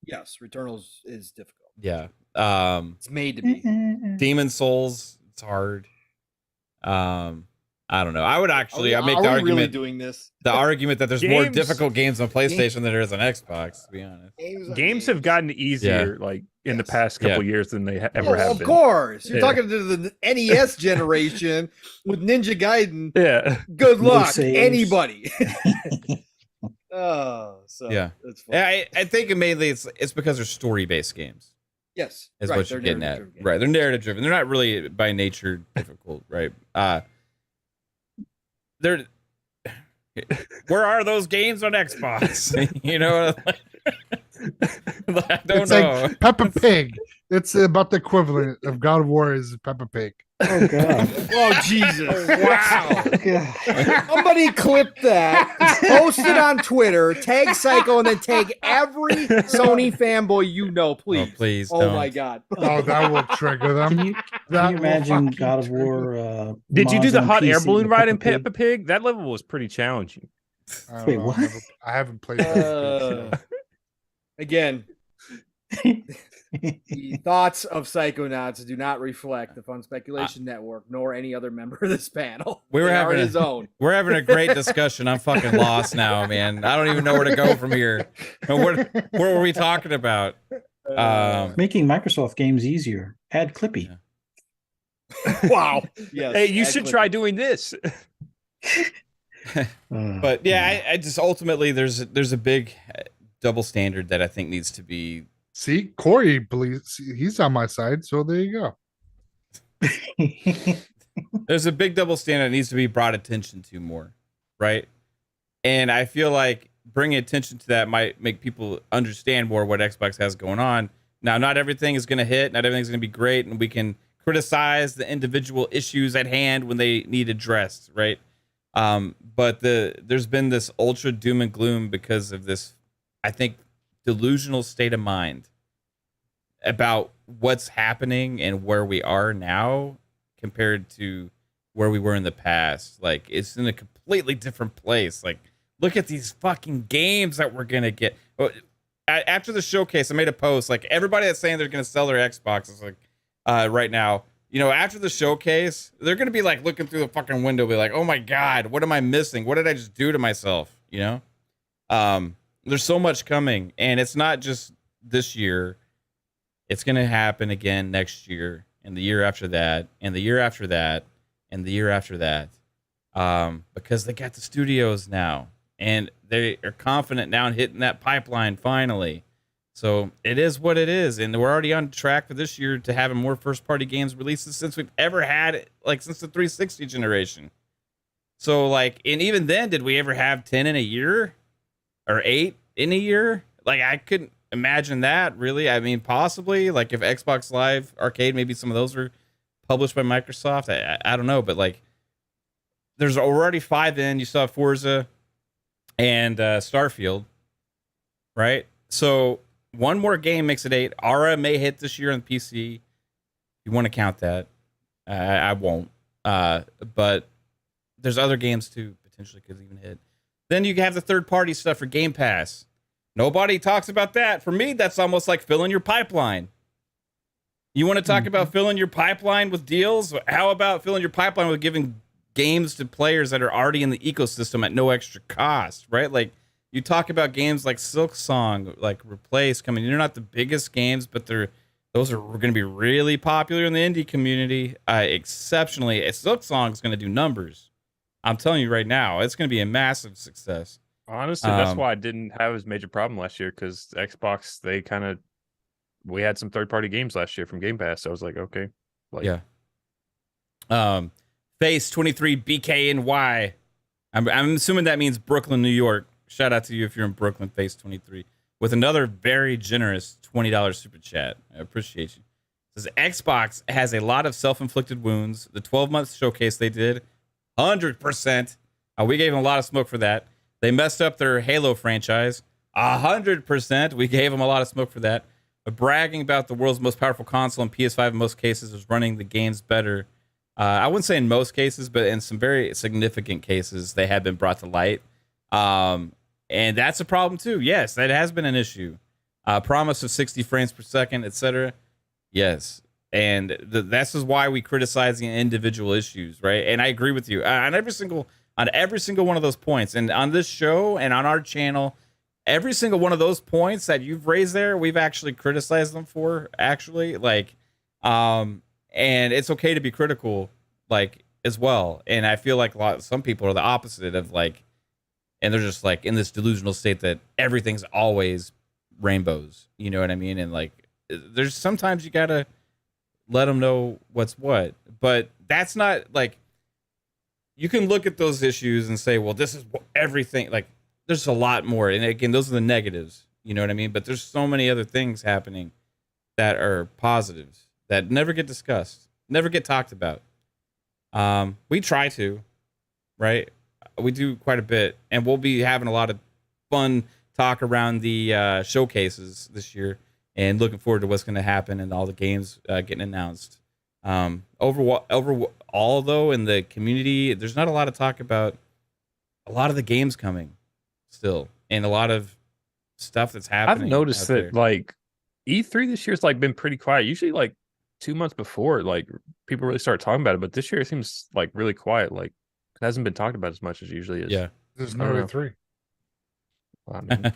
S5: Yes, Returnal's is difficult.
S1: Yeah.
S5: It's made to be.
S1: Demon Souls, it's hard. I don't know. I would actually make the argument
S5: really doing this.
S1: The argument that there's more difficult games on PlayStation than there is on Xbox, to be honest.
S4: Games have gotten easier in the past couple years than they ever have been.
S5: Of course. You're talking to the NES generation with Ninja Gaiden.
S4: Yeah.
S5: Good luck, anybody. That's funny.
S1: I think mainly it's because they're story-based games.
S5: Yes.
S1: Is what you're getting at. Right. They're narrative driven. They're not really by nature difficult, right? Where are those games on Xbox? You know, I don't know.
S3: Like Peppa Pig. It's about the equivalent of God of War is Peppa Pig.
S2: Oh god.
S5: Oh Jesus! Wow!
S2: God.
S5: Somebody clip that, post it on Twitter, tag Psycho, and then tag every Sony fanboy you know, please.
S1: Oh, please.
S5: Oh
S1: don't.
S5: my god!
S3: Oh, that will trigger them.
S2: Can you
S3: That will
S2: imagine
S3: fucking
S2: God of
S3: trigger
S2: War?
S4: Did you do
S2: mods
S4: the
S2: on
S4: hot air
S2: PC
S4: balloon
S2: with
S4: ride in
S2: Peppa
S4: Peppa Pig? That level was pretty challenging.
S3: I don't
S2: Wait,
S3: know.
S2: what?
S3: I haven't played that.
S5: Again,
S2: Pig?
S5: the thoughts of Psychonauts do not reflect the Fun Speculation Network nor any other member of this panel.
S1: We were
S5: They are
S1: having
S5: his own.
S1: We're having a great discussion. I'm fucking lost now, man. I don't even know where to go from here. What were we talking about?
S2: Making Microsoft games easier. Add Clippy.
S5: Wow. Yes.
S4: Hey, you should
S5: excellent.
S4: try doing this.
S1: But yeah, I just ultimately there's a big double standard that I think needs to be.
S3: See, Corey believes he's on my side, so there you go.
S1: There's a big double standard that needs to be brought attention to more, right? And I feel like bringing attention to that might make people understand more what Xbox has going on. Now, not everything is going to hit, not everything's going to be great, and we can criticize the individual issues at hand when they need addressed, right? But there's been this ultra doom and gloom because of this, I think, delusional state of mind about what's happening and where we are now compared to where we were in the past. Like, it's in a completely different place. Like, look at these fucking games that we're gonna get. After the showcase, I made a post. Like, everybody that's saying they're gonna sell their Xbox is like, right now, after the showcase, they're gonna be like looking through the fucking window, be like, oh my god, what am I missing? What did I just do to myself? There's so much coming, and it's not just this year. It's gonna happen again next year, and the year after that, and the year after that, and the year after that. Because they got the studios now, and they are confident now in hitting that pipeline finally. So it is what it is, and we're already on track for this year to having more first-party games releases since we've ever had, like since the 360 generation. So like, and even then, did we ever have 10 in a year or 8 in a year? Like, I couldn't imagine that, really. I mean, possibly, like if Xbox Live Arcade, maybe some of those were published by Microsoft. I don't know, but like, there's already 5 in. You saw Forza and Starfield, right? So one more game makes it 8. Aura may hit this year on PC. If you want to count that, I won't. But there's other games too potentially could even hit. Then you have the third-party stuff for Game Pass. Nobody talks about that. For me, that's almost like filling your pipeline. You want to talk about filling your pipeline with deals? How about filling your pipeline with giving games to players that are already in the ecosystem at no extra cost, right? Like, you talk about games like Silksong, like Replace coming. They're not the biggest games, but those are going to be really popular in the indie community. Exceptionally, Silksong is going to do numbers. I'm telling you right now, it's going to be a massive success.
S4: Honestly, that's why I didn't have as major problem last year, because Xbox, we had some third-party games last year from Game Pass. So I was like, okay.
S1: Yeah. Face 23 BKNY. I'm assuming that means Brooklyn, New York. Shout out to you if you're in Brooklyn, Face 23, with another very generous $20 super chat. I appreciate you. It says Xbox has a lot of self-inflicted wounds. The 12-month showcase they did, 100%. We gave them a lot of smoke for that. They messed up their Halo franchise, 100%. We gave them a lot of smoke for that. But bragging about the world's most powerful console and PS5 in most cases is running the games better. I wouldn't say in most cases, but in some very significant cases, they have been brought to light. And that's a problem too. Yes, that has been an issue. Promise of 60 frames per second, etc. Yes. And this is why we criticize the individual issues, right? And I agree with you on every single one of those points. And on this show and on our channel, every single one of those points that you've raised there, we've actually criticized them for, actually. Like, and it's okay to be critical, like, as well. And I feel like some people are the opposite of, like, and they're just, like, in this delusional state that everything's always rainbows. You know what I mean? And, like, there's sometimes you gotta let them know what's what. But that's not, like, you can look at those issues and say, well, this is everything. Like, there's a lot more. And again, those are the negatives. You know what I mean? But there's so many other things happening that are positives that never get discussed, never get talked about. We try to, right? We do quite a bit, and we'll be having a lot of fun talk around the showcases this year, and looking forward to what's going to happen and all the games getting announced. Overall, though, in the community, there's not a lot of talk about a lot of the games coming still, and a lot of stuff that's happening.
S4: I've noticed that like E3 this year's like been pretty quiet. Usually like 2 months before, like people really start talking about it, but this year it seems like really quiet. Like it hasn't been talked about as much as it usually is.
S1: Yeah,
S3: there's no E3.
S4: Well, I mean,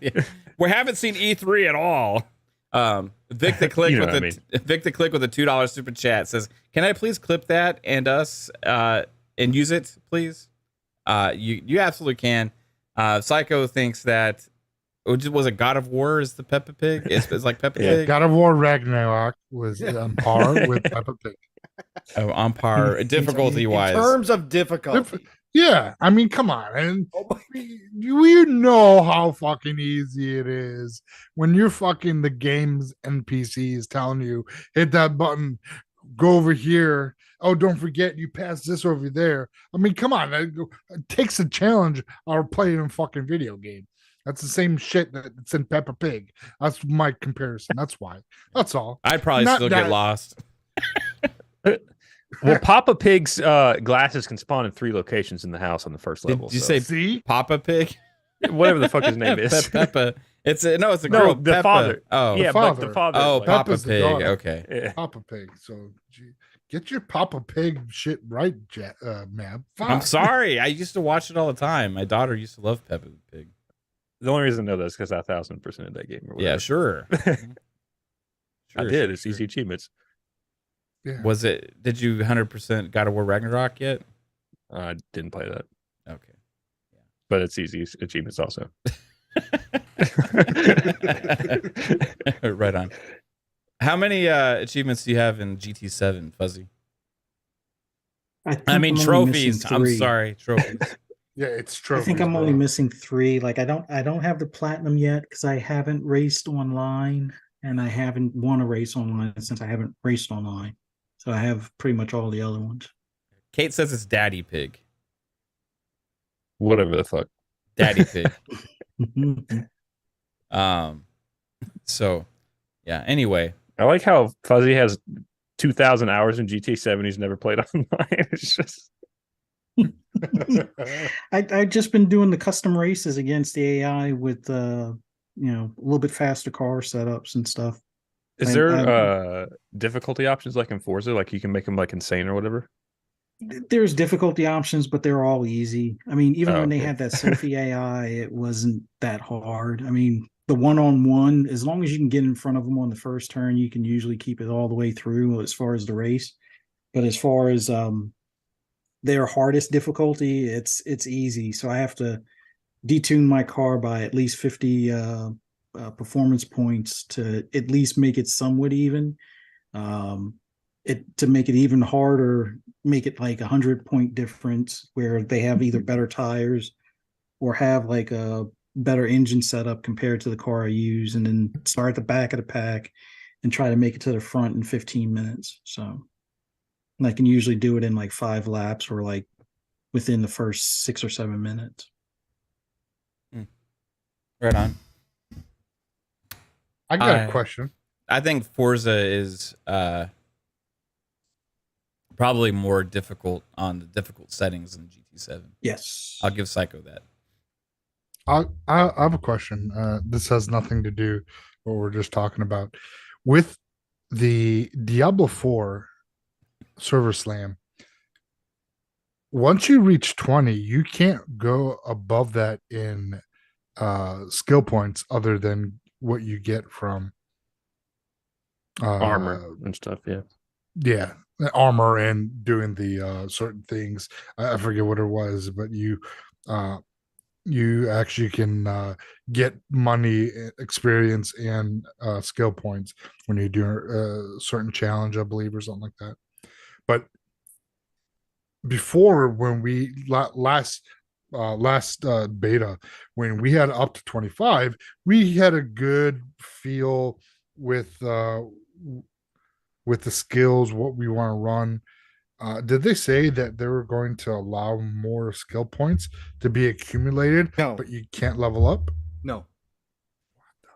S1: yeah. We haven't seen E3 at all. Vic the CLiCK Vic the CLiCK with a $2 super chat says, "Can I please clip that and us and use it, please?" You absolutely can. Psycho thinks that was it God of War is the Peppa Pig? It's like Peppa Pig.
S3: God of War Ragnarok was on par with Peppa Pig.
S1: Oh, on par difficulty wise.
S5: In terms of difficulty.
S3: Yeah, I mean, come on, and we know how fucking easy it is when you're fucking the game's NPCs telling you hit that button, go over here. Oh, don't forget you pass this over there. I mean, come on, it takes a challenge out of playing a fucking video game. That's the same shit that's in Peppa Pig. That's my comparison. That's why. That's all.
S1: I'd probably still get lost.
S4: Well, Papa Pig's glasses can spawn in 3 locations in the house on the first level.
S1: Did you say
S3: see
S1: Papa Pig?
S4: Whatever the fuck his name is.
S1: Peppa. It's a girl.
S4: The
S1: Peppa.
S4: father.
S1: Oh,
S4: yeah,
S3: father.
S4: but the father.
S1: Oh,
S4: like,
S1: Papa
S3: Peppa's the
S1: Pig.
S3: daughter.
S1: Okay.
S4: yeah.
S3: Papa Pig. So get your Papa Pig shit right, man.
S1: I'm sorry. I used to watch it all the time. My daughter used to love Peppa Pig.
S4: The only reason I know that is because I 1000% of that game. Or
S1: Yeah, sure.
S4: I did. It's easy achievements.
S3: Yeah.
S1: Was it? Did you 100% God of War Ragnarok yet?
S4: I didn't play that,
S1: Okay.
S4: but it's easy achievements also.
S1: Right on. How many achievements do you have in GT7, Fuzzy? I mean trophies. I'm sorry, trophies.
S3: Yeah, it's true.
S2: I think I'm only missing 3. Like I don't have the platinum yet because I haven't raced online, and I haven't won a race online since I haven't raced online. So I have pretty much all the other ones.
S1: Kate says it's Daddy Pig.
S4: Whatever the fuck.
S1: Daddy Pig. So yeah, anywve.
S4: I like how Fuzzy has 2,000 hours in GT7. He's never played online. It's just
S2: I've just been doing the custom races against the AI with a little bit faster car setups and stuff.
S4: Is there difficulty options like in Forza? Like you can make them like insane or whatever?
S2: There's difficulty options, but they're all easy. I mean, even when they
S4: okay.
S2: had that Sophie AI, it wasn't that hard. I mean, the one-on-one, as long as you can get in front of them on the first turn, you can usually keep it all the way through as far as the race. But as far as their hardest difficulty, it's easy. So I have to detune my car by at least 50 performance points to at least make it somewhat even. To make it even harder, make it like 100-point difference where they have either better tires or have like a better engine setup compared to the car I use, and then start at the back of the pack and try to make it to the front in 15 minutes. So I can usually do it in like 5 laps or like within the first 6 or 7 minutes.
S1: Right on.
S3: I got a question.
S1: I think Forza is probably more difficult on the difficult settings than GT7.
S2: Yes.
S1: I'll give Psycho that.
S3: I have a question. This has nothing to do with what we're just talking about. With the Diablo 4 server slam, once you reach 20, you can't go above that in skill points other than what you get from
S4: Armor and stuff.
S3: Yeah, armor and doing the certain things. I forget what it was, but you actually can get money, experience, and skill points when you do a certain challenge, I believe, or something like that. But before, when we last beta, when we had up to 25, we had a good feel with the skills, what we want to run. Did they say that they were going to allow more skill points to be accumulated,
S5: No.
S3: but you can't level up?
S5: No.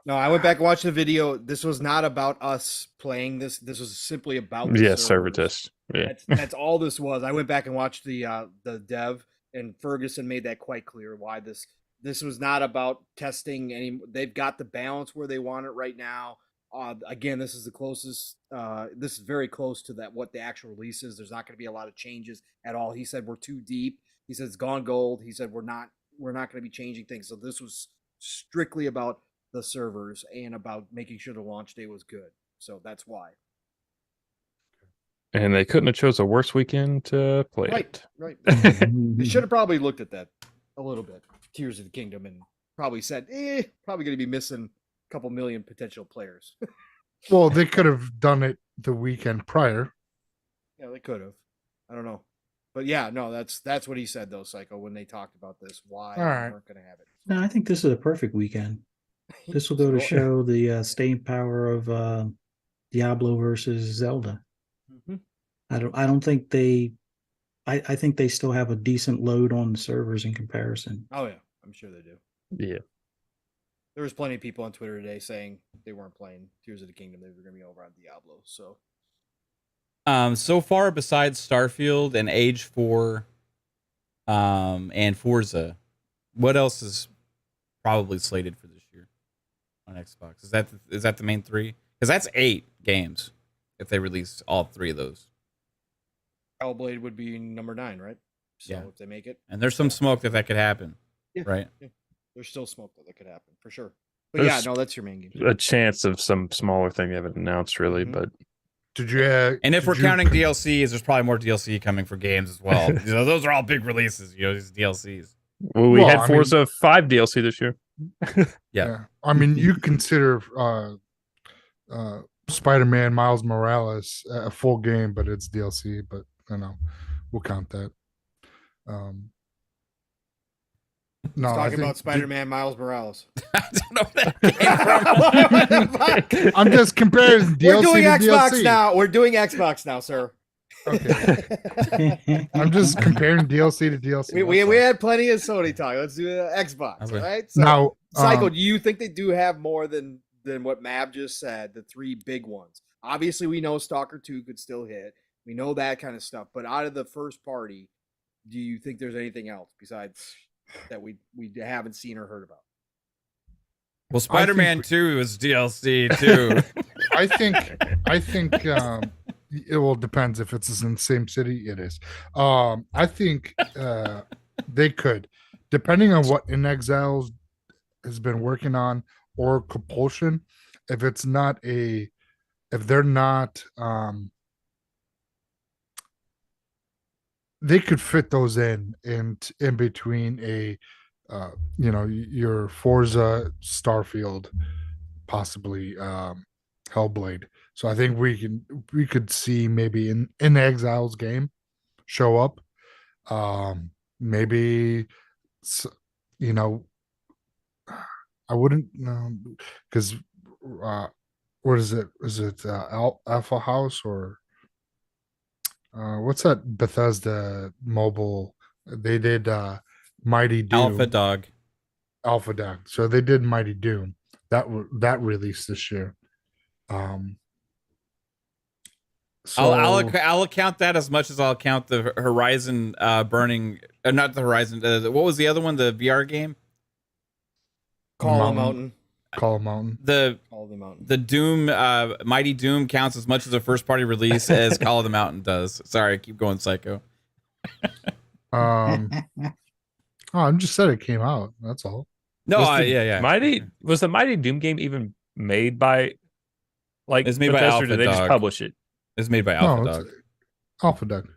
S5: No, I went back and watched the video. This was not about us playing this. This was simply about the
S4: server
S5: servers.
S4: test. Yeah,
S5: that's all this was. I went back and watched the dev, and Ferguson made that quite clear why this was not about testing any. They've got the balance where they want it right now. Again, this is the closest. This is very close to that what the actual release is. There's not going to be a lot of changes at all. He said we're too deep. He said it's gone gold. He said we're not going to be changing things. So this was strictly about the servers and about making sure the launch day was good. So that's why.
S4: And they couldn't have chose a worse weekend to play it.
S5: Right. They should have probably looked at that a little bit. Tears of the Kingdom, and probably said, probably going to be missing a couple million potential players.
S3: Well, they could have done it the weekend prior.
S5: Yeah, they could have. I don't know. But yeah, no, that's what he said though, Psycho, when they talked about this, why they weren't going to have it.
S2: No, I think this is a perfect weekend. This will go to show the staying power of Diablo versus Zelda.
S5: Mm-hmm.
S2: I don't think they. I think they still have a decent load on the servers in comparison.
S5: Oh yeah, I'm sure they do.
S4: Yeah.
S5: There was plenty of people on Twitter today saying they weren't playing Tears of the Kingdom; they were going to be over on Diablo.
S1: So far, besides Starfield and Age 4, and Forza, what else is probably slated for this year on Xbox? Is that the main three? Because that's 8 games if they release all 3 of those.
S5: Hellblade would be number 9, right? So if they make it,
S1: and there's some smoke that could happen, right?
S5: Yeah. There's still smoke that could happen for sure. But there's that's your main game.
S4: A chance of some smaller thing they haven't announced really, but.
S3: Did you?
S1: And if we're counting DLCs, there's probably more DLC coming for games as well. Those are all big releases. These DLCs.
S4: Well, we had Forza 5 DLC this year.
S1: Yeah.
S3: I mean, you consider Spider-Man Miles Morales a full game, but it's DLC. But we'll count that. No,
S5: talking about Spider-Man Miles Morales.
S1: I don't know where that came from.
S3: I'm just comparing DLC
S5: We're doing Xbox
S3: DLC.
S5: now. We're doing Xbox now, sir.
S3: Okay. I'm just comparing DLC to DLC.
S5: We had plenty of Sony talk. Let's do Xbox,
S1: Okay.
S5: right? So,
S3: Now,
S5: Psycho, do you think they do have more than what Mab just said? The 3 big ones. Obviously, we know Stalker 2 could still hit. We know that kind of stuff. But out of the first party, do you think there's anything else besides that we haven't seen or heard about?
S1: Well, Spider-Man 2 was DLC too.
S3: I think it will depends if it's in the same city. It is. I think they could, depending on what In Exiles has been working on or Compulsion. If they're not, they could fit those in between your Forza, Starfield, possibly Hellblade. So I think we could see maybe in Exiles game show up. Maybe I wouldn't because what is it? Is it Alpha House or what's that Bethesda mobile? They did Mighty Doom. Alpha Dog. So they did Mighty Doom. That released this year.
S1: So I'll account that as much as I'll count the Horizon burning. Not the Horizon. What was the other one? The VR game.
S5: Call of Mountain.
S1: The Doom, Mighty Doom counts as much as a first party release as Call of the Mountain does. Sorry, keep going, Psycho.
S3: I just said it came out. That's all.
S1: No,
S4: Was the Mighty Doom game even made by
S1: it's made by
S4: Bethesda,
S1: Alpha
S4: or did they
S1: Dog.
S4: just publish it?
S1: It's made by Alpha Dog.
S3: Alpha Dog.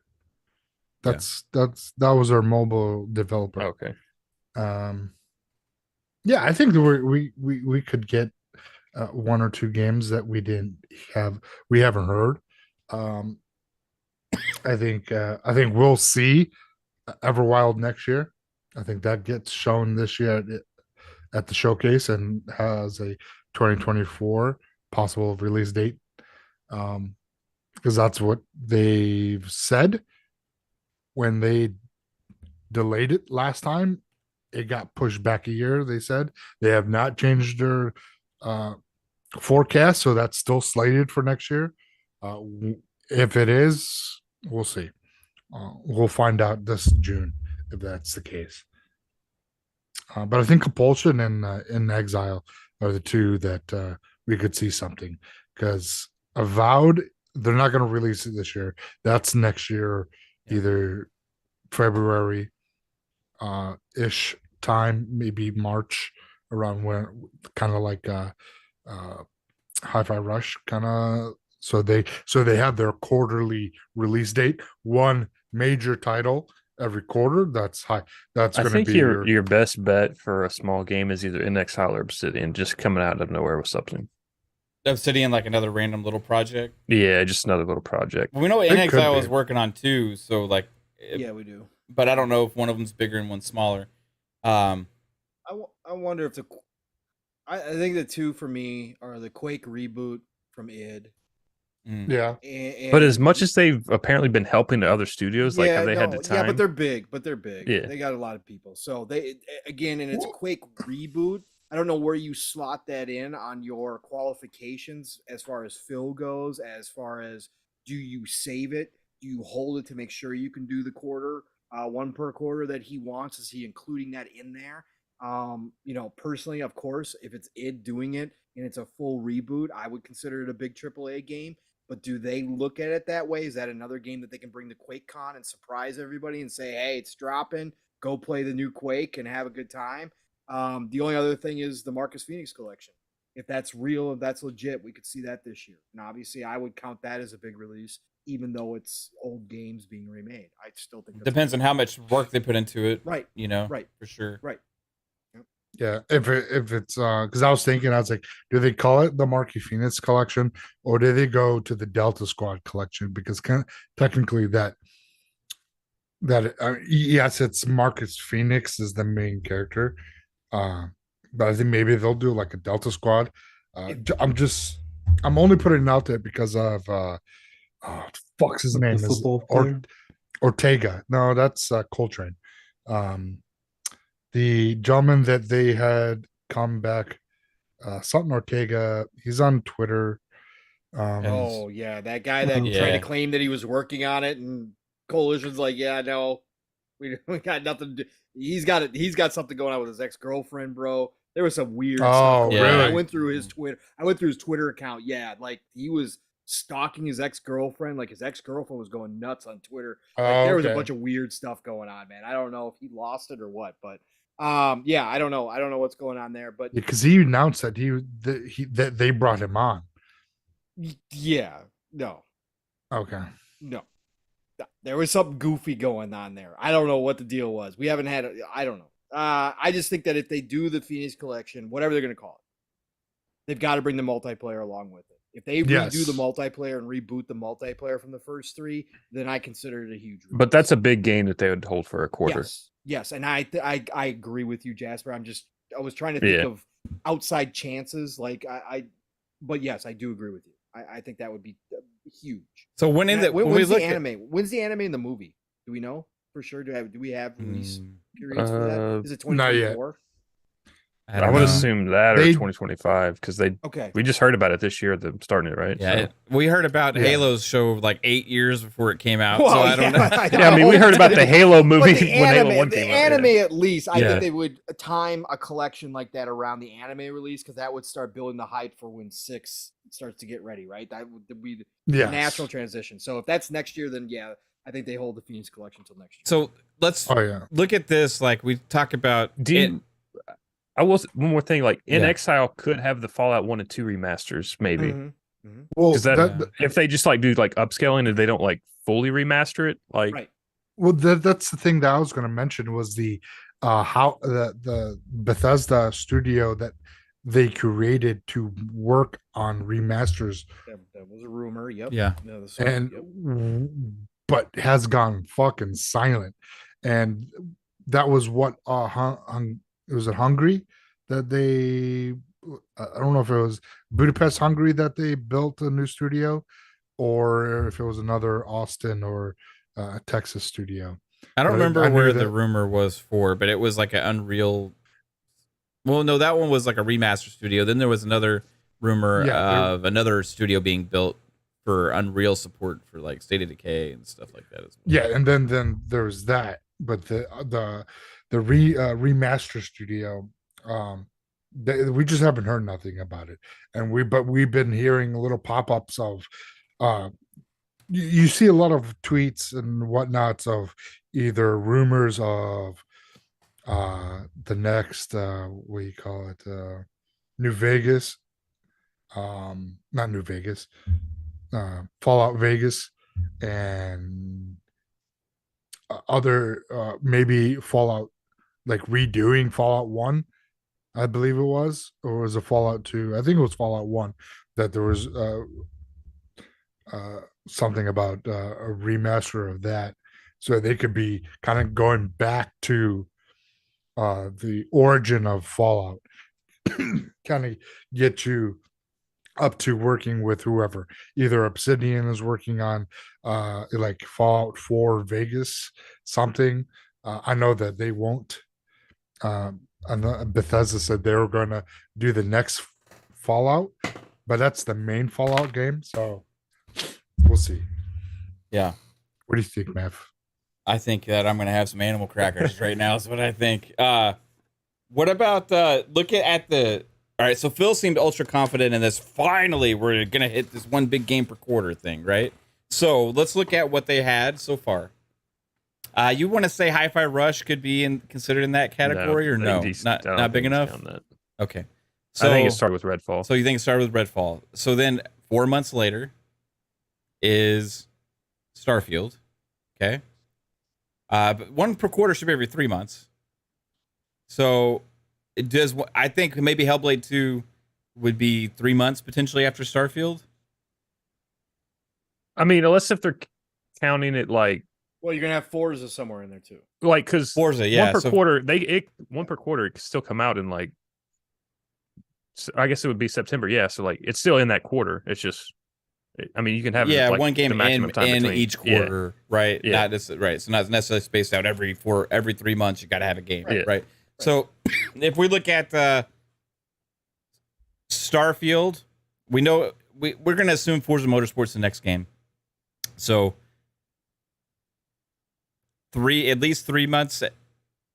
S3: That was our mobile developer.
S4: Okay.
S3: Yeah, I think that we could get 1 or 2 games that we haven't heard. I think we'll see Everwild next year. I think that gets shown this year at the showcase and has a 2024 possible release date, because that's what they've said. When they delayed it last time, it got pushed back a year. They said they have not changed their forecast, so that's still slated for next year. If it is, we'll see. We'll find out this June if that's the case. But I think Compulsion and In Exile are the two that we could see something, because Avowed, they're not going to release it this year. That's next year, either February ish time, maybe March, around where, kind of like Hi-Fi Rush kind of. So they have their quarterly release date, one major title every quarter. That's high. That's going to be
S4: your best bet for a small game is either In Exile or Obsidian, just coming out of nowhere with something.
S1: Obsidian, like another random little project.
S4: Yeah, just another little project.
S1: We know In Exile is working on 2, so like.
S5: Yeah, we do.
S1: But I don't know if one of them's bigger and one's smaller.
S5: I wonder if I think the 2 for me are the Quake reboot from id.
S3: Yeah,
S4: but as much as they've apparently been helping the other studios, like have they had the time?
S5: Yeah, but they're big.
S4: Yeah,
S5: they got a lot of people. So they again, and it's a Quake reboot. I don't know where you slot that in on your qualifications as far as fill goes. As far as, do you save it? Do you hold it to make sure you can do the quarter, one per quarter that he wants? Is he including that in there? Personally, of course, if it's id doing it and it's a full reboot, I would consider it a big AAA game. But do they look at it that way? Is that another game that they can bring to QuakeCon and surprise everybody and say, hey, it's dropping, go play the new Quake and have a good time? The only other thing is the Marcus Phoenix collection. If that's real, if that's legit, we could see that this year. And obviously, I would count that as a big release, even though it's old games being remade. I still think
S1: depends on how much work they put into it.
S5: Right.
S1: Right. For sure.
S5: Right.
S3: Yeah, if it's because I was like, do they call it the Marky Phoenix collection, or do they go to the Delta Squad collection? Because technically that yes, it's Marcus Phoenix is the main character, but I think maybe they'll do like a Delta Squad. I'm only putting it out there because of fuck's his name is Ortega. No, that's Coltrane. The gentleman that they had come back, something Ortega, he's on Twitter.
S5: That guy that tried to claim that he was working on it, and Coalition's like, yeah, no, we got nothing to do. He's got something going on with his ex-girlfriend, bro. There was some weird stuff.
S3: Really?
S5: I went through his Twitter account. Yeah, like he was stalking his ex-girlfriend. Like his ex-girlfriend was going nuts on Twitter. There was a bunch of weird stuff going on, man. I don't know if he lost it or what, but I don't know. I don't know what's going on there, but
S3: because he announced that they brought him on.
S5: Yeah, no.
S3: Okay.
S5: No. There was something goofy going on there. I don't know what the deal was. We haven't had I don't know. I just think that if they do the Phoenix collection, whatever they're going to call it, they've got to bring the multiplayer along with it. If they redo the multiplayer and reboot the multiplayer from the first 3, then I consider it a huge release.
S4: But that's a big game that they would hold for a quarter.
S5: Yes, and I agree with you, Jasper. I was trying to think of outside chances, but yes, I do agree with you. I think that would be huge.
S1: So when's the
S5: anime? When's the anime in the movie? Do we know for sure? Do we have release periods for that? Is it 2024?
S4: I would assume that or 2025 because we just heard about it this year. They're starting it, right?
S1: Yeah, we heard about Halo's show like 8 years before it came out. Well, so I don't know.
S4: I mean, we heard about the Halo movie when Halo 1 came out.
S5: The anime, at least, I think they would time a collection like that around the anime release because that would start building the hype for when 6 starts to get ready, right? That would be the natural transition. So if that's next year, then I think they hold the Phoenix collection until next year.
S1: So let's look at this. Like we talk about.
S4: One more thing, like In Exile could have the Fallout 1 and 2 remasters, maybe.
S5: Mm-hmm.
S3: Well,
S4: if they just like do like upscaling and they don't like fully remaster it, like
S5: right.
S3: Well, that's the thing that I was going to mention was the how the Bethesda studio that they created to work on remasters.
S5: That was a rumor. Yep.
S1: Yeah.
S3: But has gone fucking silent, and that was what it was Hungary that they I don't know if it was Budapest, Hungary that they built a new studio, or if it was another Austin or Texas studio.
S1: I don't
S3: But
S1: remember
S3: I knew
S1: where the
S3: that-
S1: rumor was for, but it was like an Unreal. Well, no, that one was like a remaster studio. Then there was another rumor of another studio being built for Unreal support for like State of Decay and stuff like that as well.
S3: Yeah, and then there's that, but the remaster studio, we just haven't heard nothing about it, and we've been hearing little pop-ups of, you see a lot of tweets and whatnots of either rumors of the next what do you call it, New Vegas, not New Vegas, Fallout Vegas, and other maybe Fallout, like redoing Fallout 1, I believe it was, or was it Fallout 2? I think it was Fallout 1 that there was something about a remaster of that, so they could be kind of going back to the origin of Fallout, kind of get you up to working with whoever. Either Obsidian is working on like Fallout 4 Vegas something. I know that they won't. Bethesda said they were going to do the next Fallout, but that's the main Fallout game, so we'll see.
S1: Yeah.
S3: What do you think, Mav?
S1: I think that I'm going to have some animal crackers right now is what I think. What about look at the... All right, so Phil seemed ultra confident in this. Finally, we're going to hit this one big game per quarter thing, right? So let's look at what they had so far. You want to say Hi-Fi Rush could be considered in that category, or no? Not big enough? Okay. So,
S4: I think it started with Redfall.
S1: So you think it started with Redfall. So then 4 months later is Starfield. Okay. But one per quarter should be every 3 months. So it does. I think maybe Hellblade 2 would be 3 months potentially after Starfield.
S4: I mean, unless if they're counting it like.
S5: Well, you're gonna have Forza somewhere in there too.
S4: Like, because
S1: Forza, yeah,
S4: one per quarter, one per quarter could still come out in like. I guess it would be September. Yeah, so like it's still in that quarter. It's just. I mean, you can have like
S1: one game in
S4: between
S1: each quarter, right?
S4: Yeah.
S1: Not just right. So not necessarily spaced out every 3 months. You got to have a game, right? So if we look at Starfield, we know we're going to assume Forza Motorsport's the next game. So at least 3 months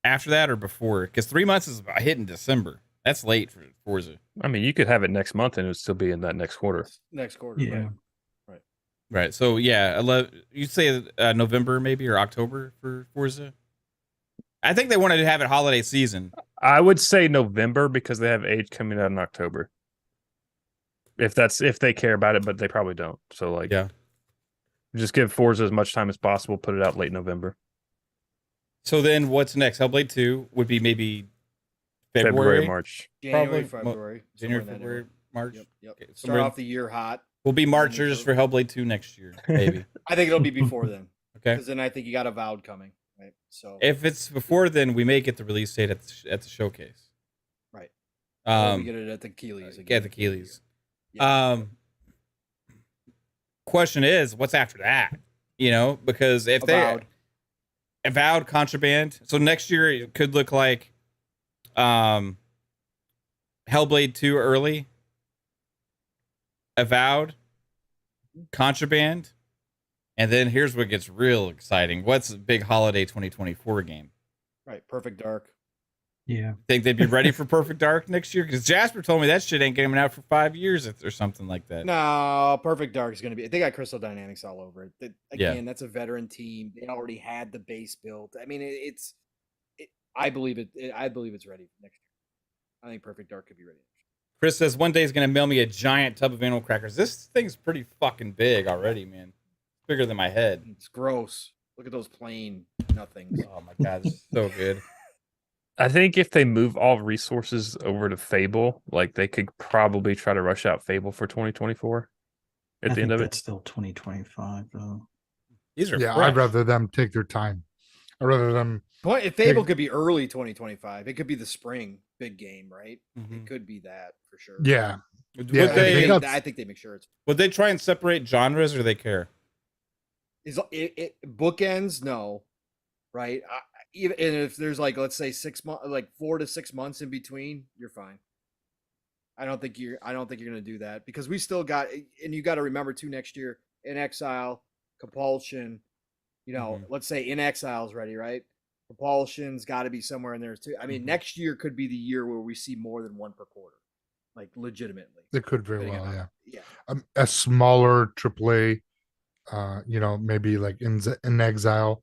S1: after that or before, because 3 months is hit in December. That's late for Forza.
S4: I mean, you could have it next month and it would still be in that next quarter.
S5: Next quarter,
S2: Yeah.
S5: Right.
S1: So yeah, you'd say November maybe or October for Forza. I think they wanted to have it holiday season.
S4: I would say November because they have Age coming out in October. If they care about it, but they probably don't. So like,
S1: yeah,
S4: just give Forza as much time as possible. Put it out late November.
S1: So then, what's next? Hellblade 2 would be maybe
S4: February, March,
S5: January,
S1: February, March.
S5: Yep.
S1: Okay,
S5: Start off the year hot.
S1: We'll be Marchers for Hellblade 2 next year, maybe.
S5: I think it'll be before then.
S1: Okay.
S5: Because then I think you got Avowed coming, right? So
S1: if it's before then, we may get the release date at the showcase.
S5: Right. We get it at the Keelys again.
S1: At the Keelys. Yeah. Question is, what's after that? Because if Avowed, Contraband. So next year it could look like Hellblade 2 early, Avowed, Contraband, and then here's what gets real exciting. What's the big holiday 2024 game?
S5: Right, Perfect Dark.
S2: Yeah.
S1: Think they'd be ready for Perfect Dark next year? Because Jasper told me that shit ain't coming out for 5 years or something like that.
S5: No, Perfect Dark is going to be. They got Crystal Dynamics all over it. That's a veteran team. They already had the base built. I mean, I believe it. I believe it's ready next year. I think Perfect Dark could be ready.
S1: Chris says one day he's going to mail me a giant tub of animal crackers. This thing's pretty fucking big already, man. Bigger than my head.
S5: It's gross. Look at those plain nothings.
S1: Oh my god, it's so good.
S4: I think if they move all resources over to Fable, like they could probably try to rush out Fable for 2024 at the end of it.
S2: That's still 2025 though.
S1: These are
S3: fresh.
S1: I'd
S3: rather them take their time. I'd rather them
S5: Fable could be early 2025. It could be the spring big game, right? It could be that for sure.
S3: Yeah.
S5: I think they make sure it's.
S1: Would they try and separate genres, or do they care?
S5: Is it bookends? No, right? Even and if there's like, let's say 6 months, like 4 to 6 months in between, you're fine. I don't think you're gonna do that, because we still got, and you got to remember too, next year In Exile, Compulsion, let's say In Exile's ready, right? Compulsion's got to be somewhere in there too. I mean, next year could be the year where we see more than one per quarter, like legitimately.
S3: It could very well,
S5: yeah.
S3: A smaller AAA, maybe like In Exile.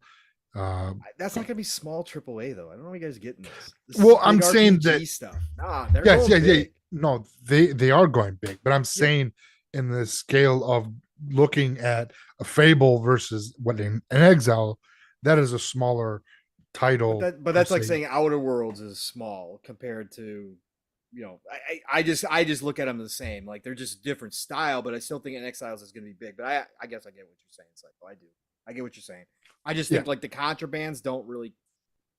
S5: That's not gonna be small AAA though. I don't know what you guys are getting this.
S3: Well, I'm saying
S5: RPG
S3: that
S5: stuff. Nah, they're going big.
S3: No, they are going big, but I'm saying in the scale of looking at a Fable versus what in Exile, that is a smaller title.
S5: But that's like saying Outer Worlds is small compared to, I just look at them the same. Like they're just different style, but I still think In Exiles is gonna be big. But I guess I get what you're saying. It's like, I do. I get what you're saying. I just think like the contrabands don't really.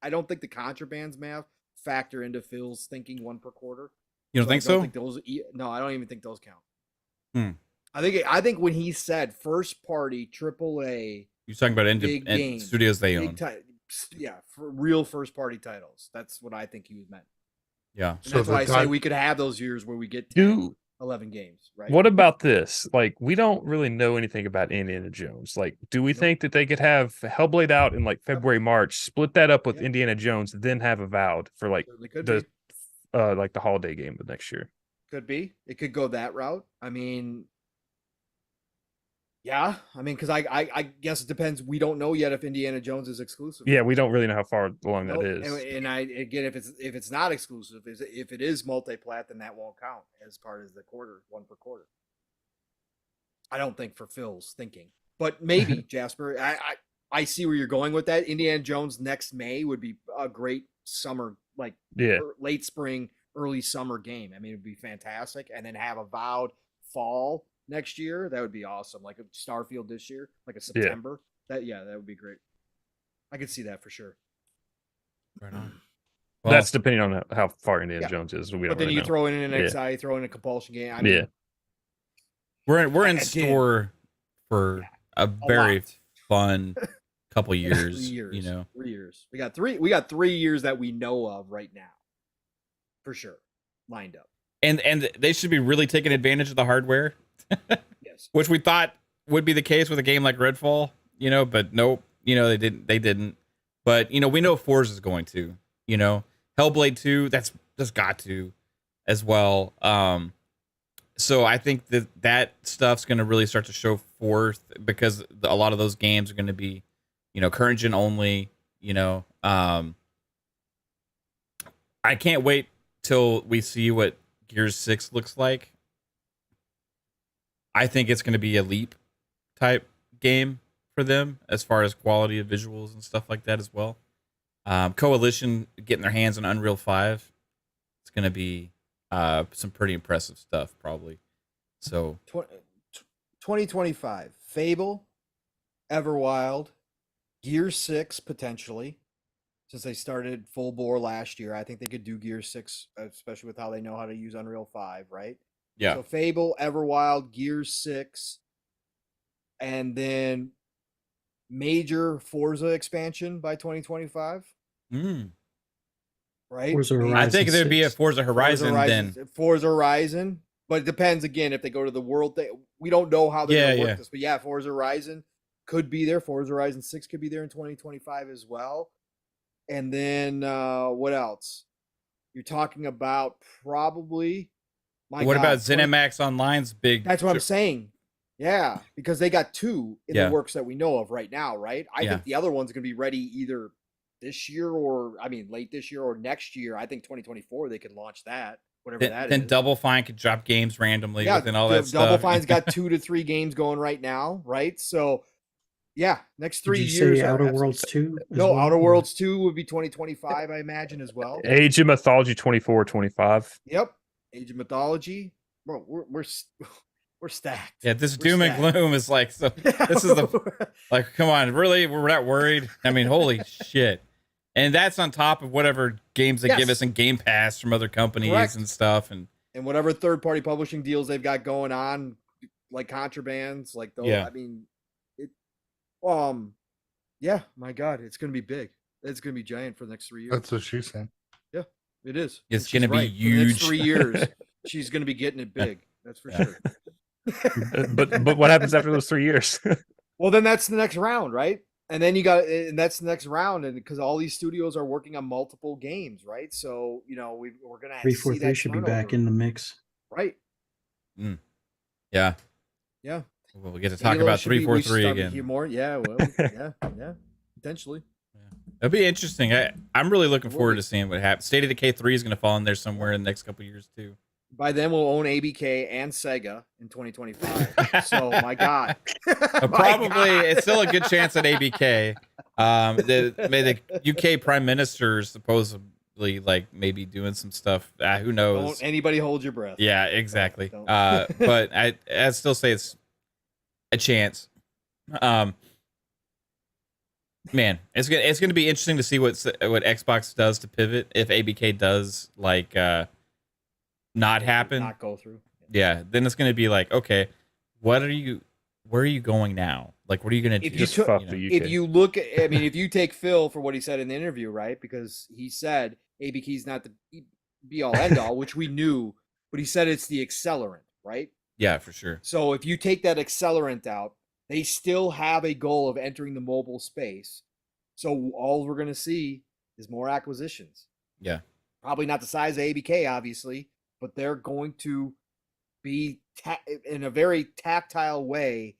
S5: I don't think the contrabands math factor into Phil's thinking one per quarter.
S1: You don't think so?
S5: No, I don't even think those count. I think when he said first party AAA,
S1: you're talking about studios they own.
S5: For real first party titles. That's what I think he meant.
S1: Yeah,
S5: and that's why I say we could have those years where we get 11 games, right?
S4: What about this? Like, we don't really know anything about Indiana Jones. Like, do we think that they could have Hellblade out in like February, March, split that up with Indiana Jones, then have Avowed for like the holiday game of next year?
S5: Could be. It could go that route. I mean, because I guess it depends. We don't know yet if Indiana Jones is exclusive.
S4: Yeah, we don't really know how far along that is.
S5: And again, if it's not exclusive, if it is multi-plat, then that won't count as part of the quarter, one per quarter. I don't think for Phil's thinking, but maybe Jasper. I see where you're going with that. Indiana Jones next May would be a great summer, late spring, early summer game. I mean, it'd be fantastic, and then have Avowed fall next year. That would be awesome. Like a Starfield this year, like a September. That would be great. I could see that for sure.
S1: Right on.
S4: Well, that's depending on how far Indiana Jones is.
S5: But then you throw in an XI, throw in a Compulsion game. I mean,
S1: we're in store for a very fun couple years. 3 years.
S5: 3 years. We got 3 years that we know of right now, for sure, lined up.
S1: And they should be really taking advantage of the hardware.
S5: Yes.
S1: Which we thought would be the case with a game like Redfall, but nope, they didn't. But we know Forza is going to, Hellblade 2, that's got to as well. So I think that stuff's going to really start to show forth, because a lot of those games are going to be, current gen only, I can't wait till we see what Gears 6 looks like. I think it's going to be a leap type game for them as far as quality of visuals and stuff like that as well. Coalition getting their hands on Unreal 5. It's going to be some pretty impressive stuff, probably. So
S5: 2025, Fable, Everwild, Gear 6 potentially, since they started full bore last year. I think they could do Gear 6, especially with how they know how to use Unreal 5, right?
S1: Yeah.
S5: So Fable, Everwild, Gear 6, and then major Forza expansion by 2025. Right?
S1: I think there'd be a Forza Horizon then.
S5: Forza Horizon, but it depends again if they go to the world thing. We don't know how they're gonna work this, but Forza Horizon could be there. Forza Horizon 6 could be there in 2025 as well. And then what else? You're talking about probably.
S1: What about ZeniMax Online's big?
S5: That's what I'm saying. Yeah, because they got 2 in the works that we know of right now, right? I think the other one's going to be ready either this year late this year or next year. I think 2024 they could launch that, whatever that is.
S1: Then Double Fine could drop games randomly within all that stuff.
S5: Double Fine's got 2 to 3 games going right now, right? So, next 3 years.
S2: Did you say Outer Worlds 2?
S5: No, Outer Worlds 2 would be 2025, I imagine, as well.
S4: Age of Mythology 24, 25.
S5: Yep. Age of Mythology, bro, we're stacked.
S1: Yeah, this doom and gloom is like, so this is come on, really, we're not worried. I mean, holy shit. And that's on top of whatever games they give us in Game Pass from other companies and stuff. And
S5: whatever third-party publishing deals they've got going on, like contrabands, like those.
S1: Yeah.
S5: I mean, yeah, my God, it's going to be big. It's going to be giant for the next 3 years.
S3: That's what she's saying.
S5: Yeah, it is.
S1: It's going to be huge.
S5: For the next 3 years, she's going to be getting it big. That's for sure.
S4: but what happens after those 3 years?
S5: Well, then that's the next round, right? And then and that's the next round, and because all these studios are working on multiple games, right? So we're going to have
S2: 343 should be back in the mix,
S5: right?
S1: Yeah. We'll get to talk about 343 again.
S5: More, yeah, potentially.
S1: It'll be interesting. I'm really looking forward to seeing what happens. State of Decay 3 is going to fall in there somewhere in the next couple of years too.
S5: By then, we'll own ABK and Sega in 2025. So, my God.
S1: It's still a good chance at ABK. The UK Prime Minister is supposedly maybe doing some stuff. Who knows?
S5: Don't anybody hold your breath.
S1: Yeah, exactly. But I still say it's a chance. Man, it's gonna be interesting to see what Xbox does to pivot if ABK does not happen,
S5: not go through.
S1: Yeah, then it's gonna be like, okay, where are you going now? Like, what are you gonna do?
S5: If you look at, if you take Phil for what he said in the interview, right? Because he said ABK's not the be all end all, which we knew, but he said it's the accelerant, right?
S1: Yeah, for sure.
S5: So if you take that accelerant out, they still have a goal of entering the mobile space. So all we're going to see is more acquisitions.
S1: Yeah.
S5: Probably not the size of ABK, obviously, but they're going to be in a very tactile way,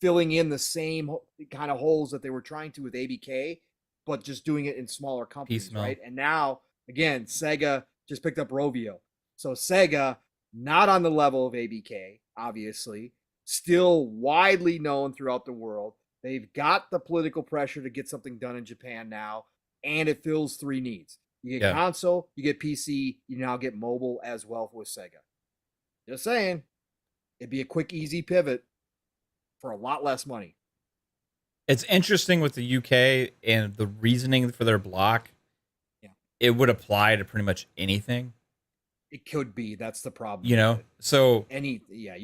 S5: filling in the same kind of holes that they were trying to with ABK, but just doing it in smaller companies, right? And now, again, Sega just picked up Rovio. So Sega, not on the level of ABK, obviously, still widely known throughout the world. They've got the political pressure to get something done in Japan now, and it fills three needs. You get console, you get PC, you now get mobile as well with Sega. Just saying, it'd be a quick, easy pivot for a lot less money.
S1: It's interesting with the UK and the reasoning for their block. Yeah. It would apply to pretty much anything.
S5: It could be. That's the problem.
S1: So
S5: you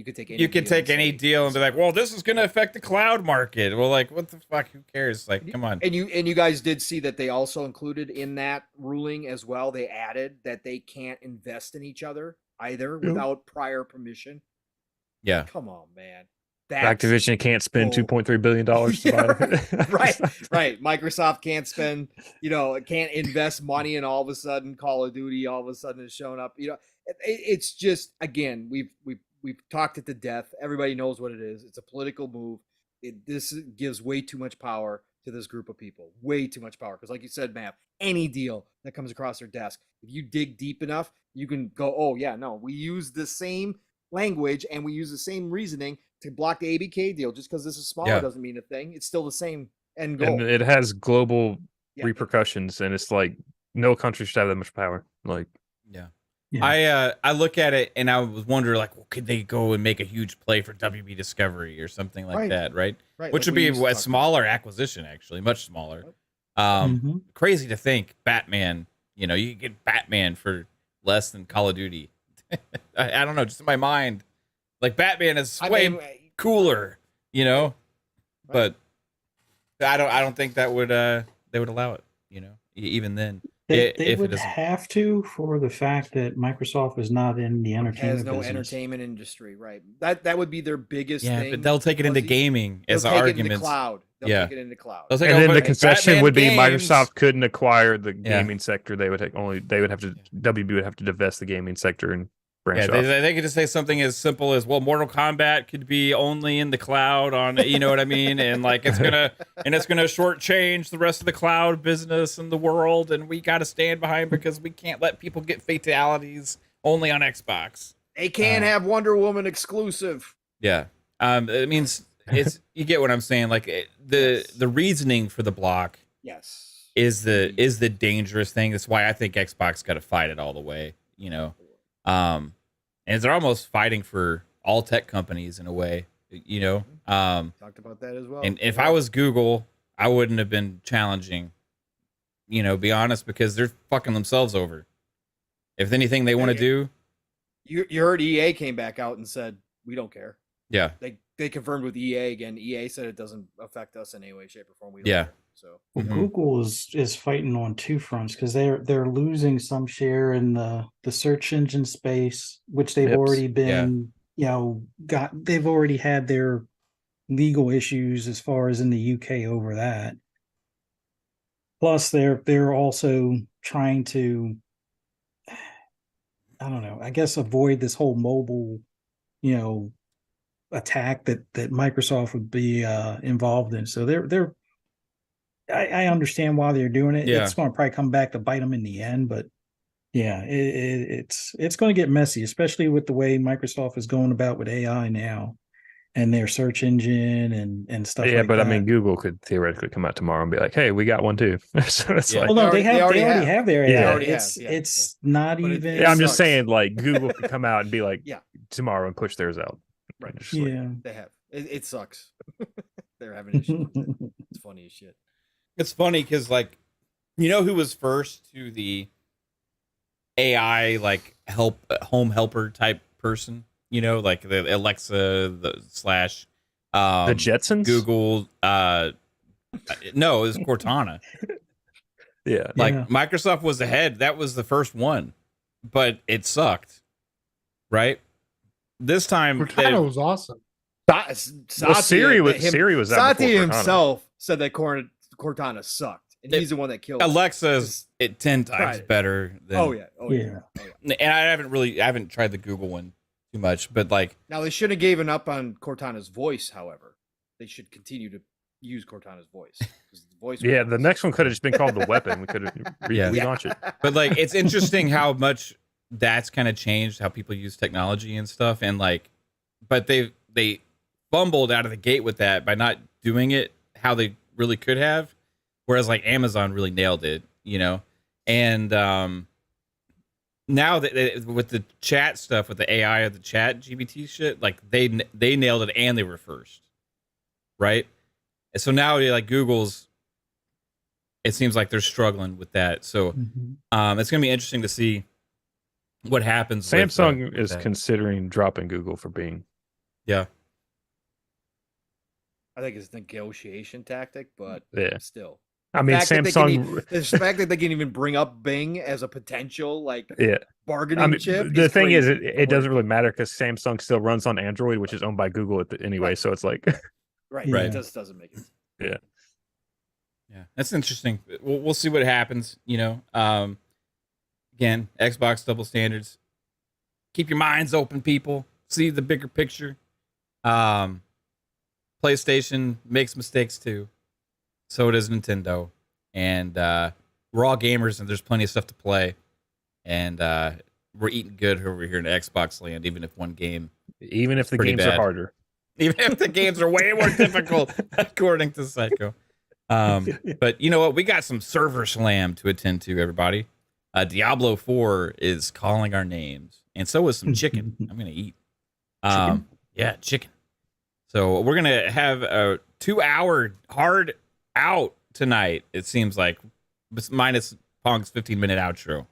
S5: could take any.
S1: You could take any deal and be like, well, this is going to affect the cloud market. Well, like, what the fuck? Who cares? Like, come on.
S5: And you guys did see that they also included in that ruling as well. They added that they can't invest in each other either without prior permission.
S1: Yeah.
S5: Come on, man.
S4: Activision can't spend $2.3 billion to buy it.
S5: Right. Microsoft can't spend, can't invest money, and all of a sudden Call of Duty all of a sudden is showing up. It's just, again, we've talked it to death. Everybody knows what it is. It's a political move. This gives way too much power to this group of people. Way too much power. Because like you said, Matt, any deal that comes across their desk, if you dig deep enough, you can go, oh yeah, no, we use the same language and we use the same reasoning to block the ABK deal. Just because this is smaller doesn't mean a thing. It's still the same end goal.
S4: And it has global repercussions, and it's like no country should have that much power. Like,
S1: I look at it and I was wondering, like, well, could they go and make a huge play for WB Discovery or something like that, right? Which would be a smaller acquisition, actually, much smaller. Crazy to think, Batman. You get Batman for less than Call of Duty. I don't know, just in my mind. Like, Batman is way cooler, but I don't think that would they would allow it, even then.
S2: They would have to, for the fact that Microsoft is not in the entertainment business.
S5: Entertainment industry, right? That would be their biggest thing.
S1: But they'll take it into gaming as an argument.
S5: They'll take it into cloud.
S4: And then the concession would be Microsoft couldn't acquire the gaming sector. They would WB would have to divest the gaming sector and branch off.
S1: They could just say something as simple as, well, Mortal Kombat could be only in the cloud on, you know what I mean? And like, it's gonna shortchange the rest of the cloud business in the world, and we got to stand behind because we can't let people get fatalities only on Xbox.
S5: They can't have Wonder Woman exclusive.
S1: Yeah. It means you get what I'm saying. Like, the reasoning for the block is the dangerous thing. That's why I think Xbox got to fight it all the way, and they're almost fighting for all tech companies in a way,
S5: Talked about that as well.
S1: And if I was Google, I wouldn't have been challenging be honest, because they're fucking themselves over. If anything they want to do.
S5: You heard EA came back out and said, we don't care.
S1: Yeah.
S5: They confirmed with EA again. EA said it doesn't affect us in any way, shape, or form. We don't care. So
S2: Google is fighting on two fronts because they're losing some share in the search engine space, which they've already been, they've already had their legal issues as far as in the UK over that. Plus, they're also trying to, I don't know, I guess avoid this whole mobile, attack that Microsoft would be involved in. So I understand why they're doing it.
S1: Yeah.
S2: It's going to probably come back to bite them in the end, but yeah, it's going to get messy, especially with the way Microsoft is going about with AI now and their search engine and stuff.
S4: Yeah,
S2: like
S4: but
S2: that.
S4: I mean, Google could theoretically come out tomorrow and be like, "Hey, we got one too." So it's like,
S2: well, no, they already have their AI.
S4: Yeah.
S2: It's not
S5: But
S2: even.
S4: Yeah, I'm just saying, like Google could come out and be like, tomorrow and push theirs out.
S5: Right.
S4: Just like,
S5: They have. It sucks. They're having issues with it. It's funny as shit.
S1: It's funny because, like, who was first to the AI, like, home helper type person? Like the Alexa, the slash...
S4: the Jetsons?
S1: Google... no, it was Cortana.
S4: Yeah.
S1: Like, Microsoft was ahead. That was the first one. But it sucked. Right? This time...
S3: Cortana was awesome.
S4: Siri was out
S5: Satya
S4: before
S5: himself said that Cortana sucked, and he's the one that killed
S1: Alexa's 10 times better than...
S5: Oh yeah.
S1: And I haven't tried the Google one too much, but like...
S5: Now, they shouldn't have given up on Cortana's voice, however. They should continue to use Cortana's voice. The
S4: next one could have just been called The Weapon. We could have relaunched it.
S1: But like, it's interesting how much that's kind of changed how people use technology and stuff. And like, but they fumbled out of the gate with that by not doing it how they really could have. Whereas like Amazon really nailed it, and now that with the chat stuff, with the AI of the chat GBT shit, like they nailed it and they were first, right? And so now like Google's, it seems like they're struggling with that. So it's gonna be interesting to see what happens.
S4: Samsung is considering dropping Google for Bing.
S1: Yeah.
S5: I think it's a negotiation tactic, but still.
S4: I mean, Samsung.
S5: The fact that they can even bring up Bing as a potential bargaining chip.
S4: The thing is, it doesn't really matter because Samsung still runs on Android, which is owned by Google anyway. Right. So it's like,
S5: right. It just doesn't make it.
S4: Yeah.
S1: That's interesting. We'll see what happens. Again, Xbox double standards. Keep your minds open, people. See the bigger picture. PlayStation makes mistakes too. So does Nintendo. And we're all gamers and there's plenty of stuff to play. And we're eating good over here in Xbox land, even if one game...
S4: Even if the games are harder.
S1: Even if the games are way more difficult, according to Psycho. But you know what? We got some server slam to attend to, everybody. Diablo 4 is calling our names. And so is some chicken. I'm going to eat.
S2: Chicken?
S1: Yeah, chicken. So we're going to have a 2-hour hard out tonight, it seems like, minus Pong's 15-minute outro.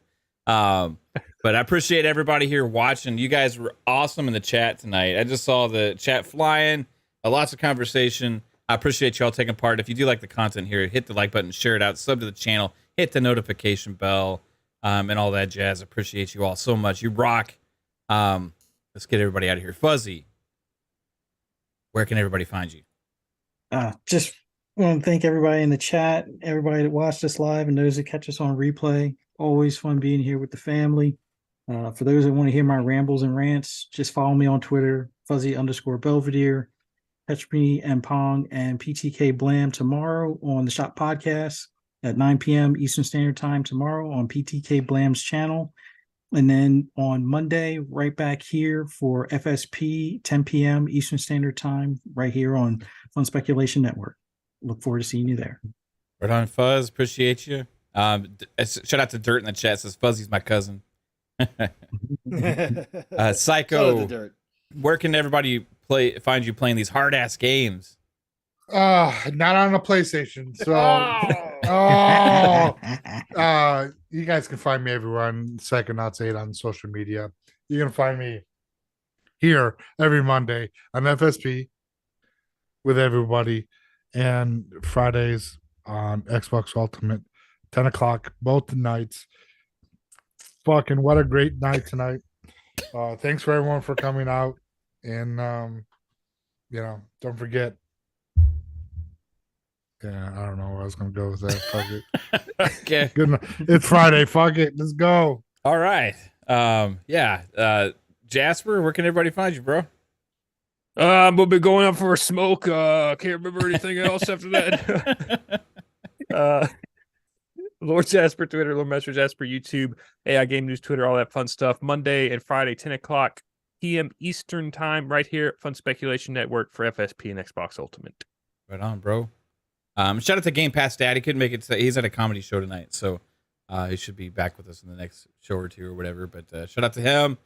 S1: But I appreciate everybody here watching. You guys were awesome in the chat tonight. I just saw the chat flying, lots of conversation. I appreciate y'all taking part. If you do like the content here, hit the like button, share it out, sub to the channel, hit the notification bell, and all that jazz. I appreciate you all so much. You rock. Let's get everybody out of here. Fuzzy, where can everybody find you?
S2: Just want to thank everybody in the chat, everybody that watched us live, and those that catch us on replay. Always fun being here with the family. For those that want to hear my rambles and rants, just follow me on Twitter, Fuzzy_Belvedere. Catch me and Pong and PTK Blam tomorrow on the Shop Podcast at 9 p.m. Eastern Standard Time tomorrow on PTK Blam's channel. And then on Monday, right back here for FSP, 10 p.m. Eastern Standard Time, right here on Fun Speculation Network. Look forward to seeing you there.
S1: Right on, Fuzz. Appreciate you. Shout out to Dirt in the chat. Says Fuzzy's my cousin. Psycho, where can everybody find you playing these hard ass games?
S3: Not on a PlayStation. So You guys can find me everywhere on Psychonauts 8 on social media. You can find me here every Monday on FSP with everybody, and Fridays on Xbox Ultimate, 10 o'clock, both nights. Fucking what a great night tonight. Thanks for everyone for coming out. And, don't forget. Yeah, I don't know where I was going to go with that. Fuck it.
S1: Okay.
S3: Good night. It's Friday. Fuck it. Let's go.
S1: All right. Jasper, where can everybody find you, bro?
S4: We'll be going up for a smoke. Can't remember anything else after that. Lord Jasper Twitter, Lord Master Jasper YouTube, AI Game News Twitter, all that fun stuff. Monday and Friday, 10 o'clock p.m. Eastern Time, right here at Fun Speculation Network for FSP and Xbox Ultimate.
S1: Right on, bro. Shout out to GamePassDad. He couldn't make it. He's at a comedy show tonight, so he should be back with us in the next show or two or whatever. But shout out to him.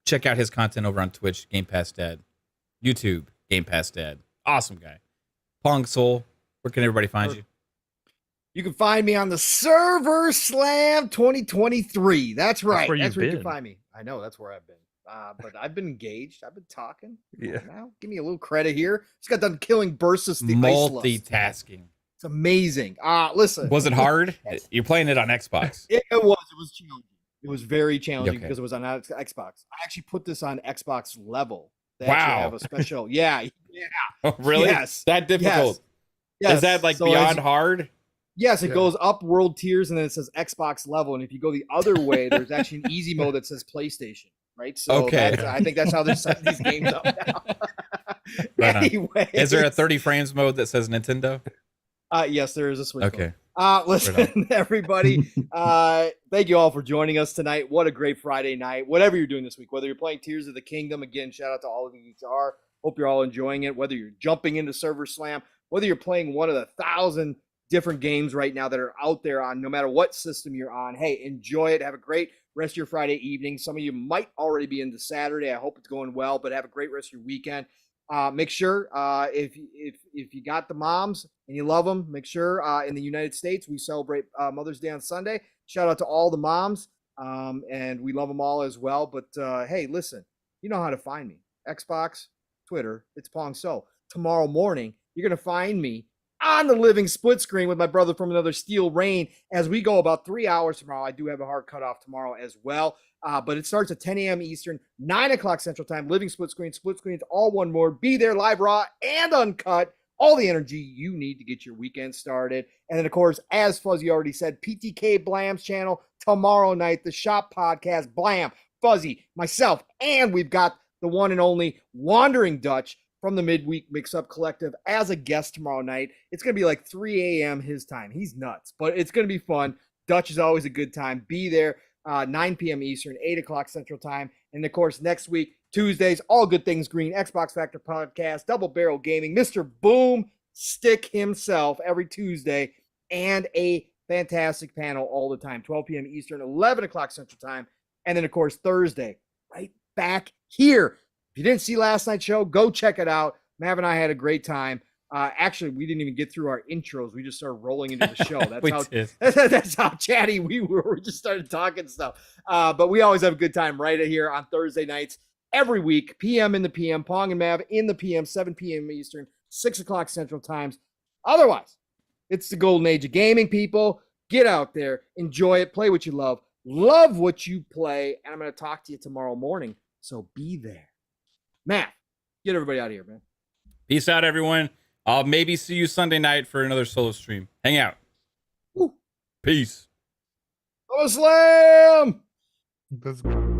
S1: Check out his content over on Twitch, GamePassDad. YouTube, GamePassDad. Awesome guy. Pong Soul, where can everybody find you?
S5: You can find me on the Server Slam 2023. That's right. That's where you can find me. I know that's where I've been. But I've been engaged. I've been talking.
S4: Yeah.
S5: Now, give me a little credit here. Just got done killing Bursus the
S1: Multitasking.
S5: It's amazing. Listen.
S1: Was it hard? You're playing it on Xbox.
S5: It was. It was challenging. It was very challenging because it was on Xbox. I actually put this on Xbox level. They actually have a special. Yeah.
S1: Oh, really?
S5: Yes.
S1: That difficult?
S5: Yes.
S1: Is that like beyond hard?
S5: Yes, it goes up world tiers and then it says Xbox level. And if you go the other way, there's actually an easy mode that says PlayStation. Right. So I think that's how they're setting these games up now.
S1: Right anyway. Is there a 30 frames mode that says Nintendo?
S5: Yes, there is a Switch.
S1: Okay.
S5: Listen, everybody. Thank you all for joining us tonight. What a great Friday night. Whatever you're doing this week, whether you're playing Tears of the Kingdom, again, shout out to all of you who are. Hope you're all enjoying it. Whether you're jumping into Server Slam, whether you're playing one of the 1,000 different games right now that are out there on no matter what system you're on. Hey, enjoy it. Have a great rest of your Friday evening. Some of you might already be into Saturday. I hope it's going well, but have a great rest of your weekend. Make sure if you got the moms and you love them, make sure in the United States we celebrate Mother's Day on Sunday. Shout out to all the moms, and we love them all as well. But hey, listen, you know how to find me. Xbox, Twitter, it's Pong Soul. Tomorrow morning, you're going to find me on the living split screen with my brother from another Steel Rain as we go about 3 hours tomorrow. I do have a hard cutoff tomorrow as well. But it starts at 10 a.m. Eastern, 9 o'clock Central Time, living split screens, all one more. Be there live, raw, and uncut. All the energy you need to get your weekend started. And then, of course, as Fuzzy already said, PTK Blam's channel tomorrow night, the Shop Podcast, Blam, Fuzzy, myself, and we've got the one and only Wandering Dutch from the Midweek Mix-Up Collective as a guest tomorrow night. It's going to be like 3 a.m. his time. He's nuts, but it's going to be fun. Dutch is always a good time. Be there. 9 p.m. Eastern, 8 o'clock Central Time. And of course, next week, Tuesdays, All Good Things Green, Xbox Factor Podcast, Double Barrel Gaming, Mr. Boom Stick himself every Tuesday, and a fantastic panel all the time, 12 p.m. Eastern, 11 o'clock Central Time. And then, of course, Thursday, right back here. If you didn't see last night's show, go check it out. Mav and I had a great time. Actually, we didn't even get through our intros. We just started rolling into the show. That's how chatty we were. We just started talking stuff. But we always have a good time right here on Thursday nights every week, PM in the PM, Pong and Mav in the PM, 7 p.m. Eastern, 6 o'clock Central Times. Otherwise, it's the golden age of gaming, people. Get out there, enjoy it, play what you love what you play, and I'm going to talk to you tomorrow morning, so be there. Mav, get everybody out of here, man.
S1: Peace out, everyone. I'll maybe see you Sunday night for another solo stream. Hang out.
S5: Woo.
S1: Peace.
S5: Slam!
S3: Let's go.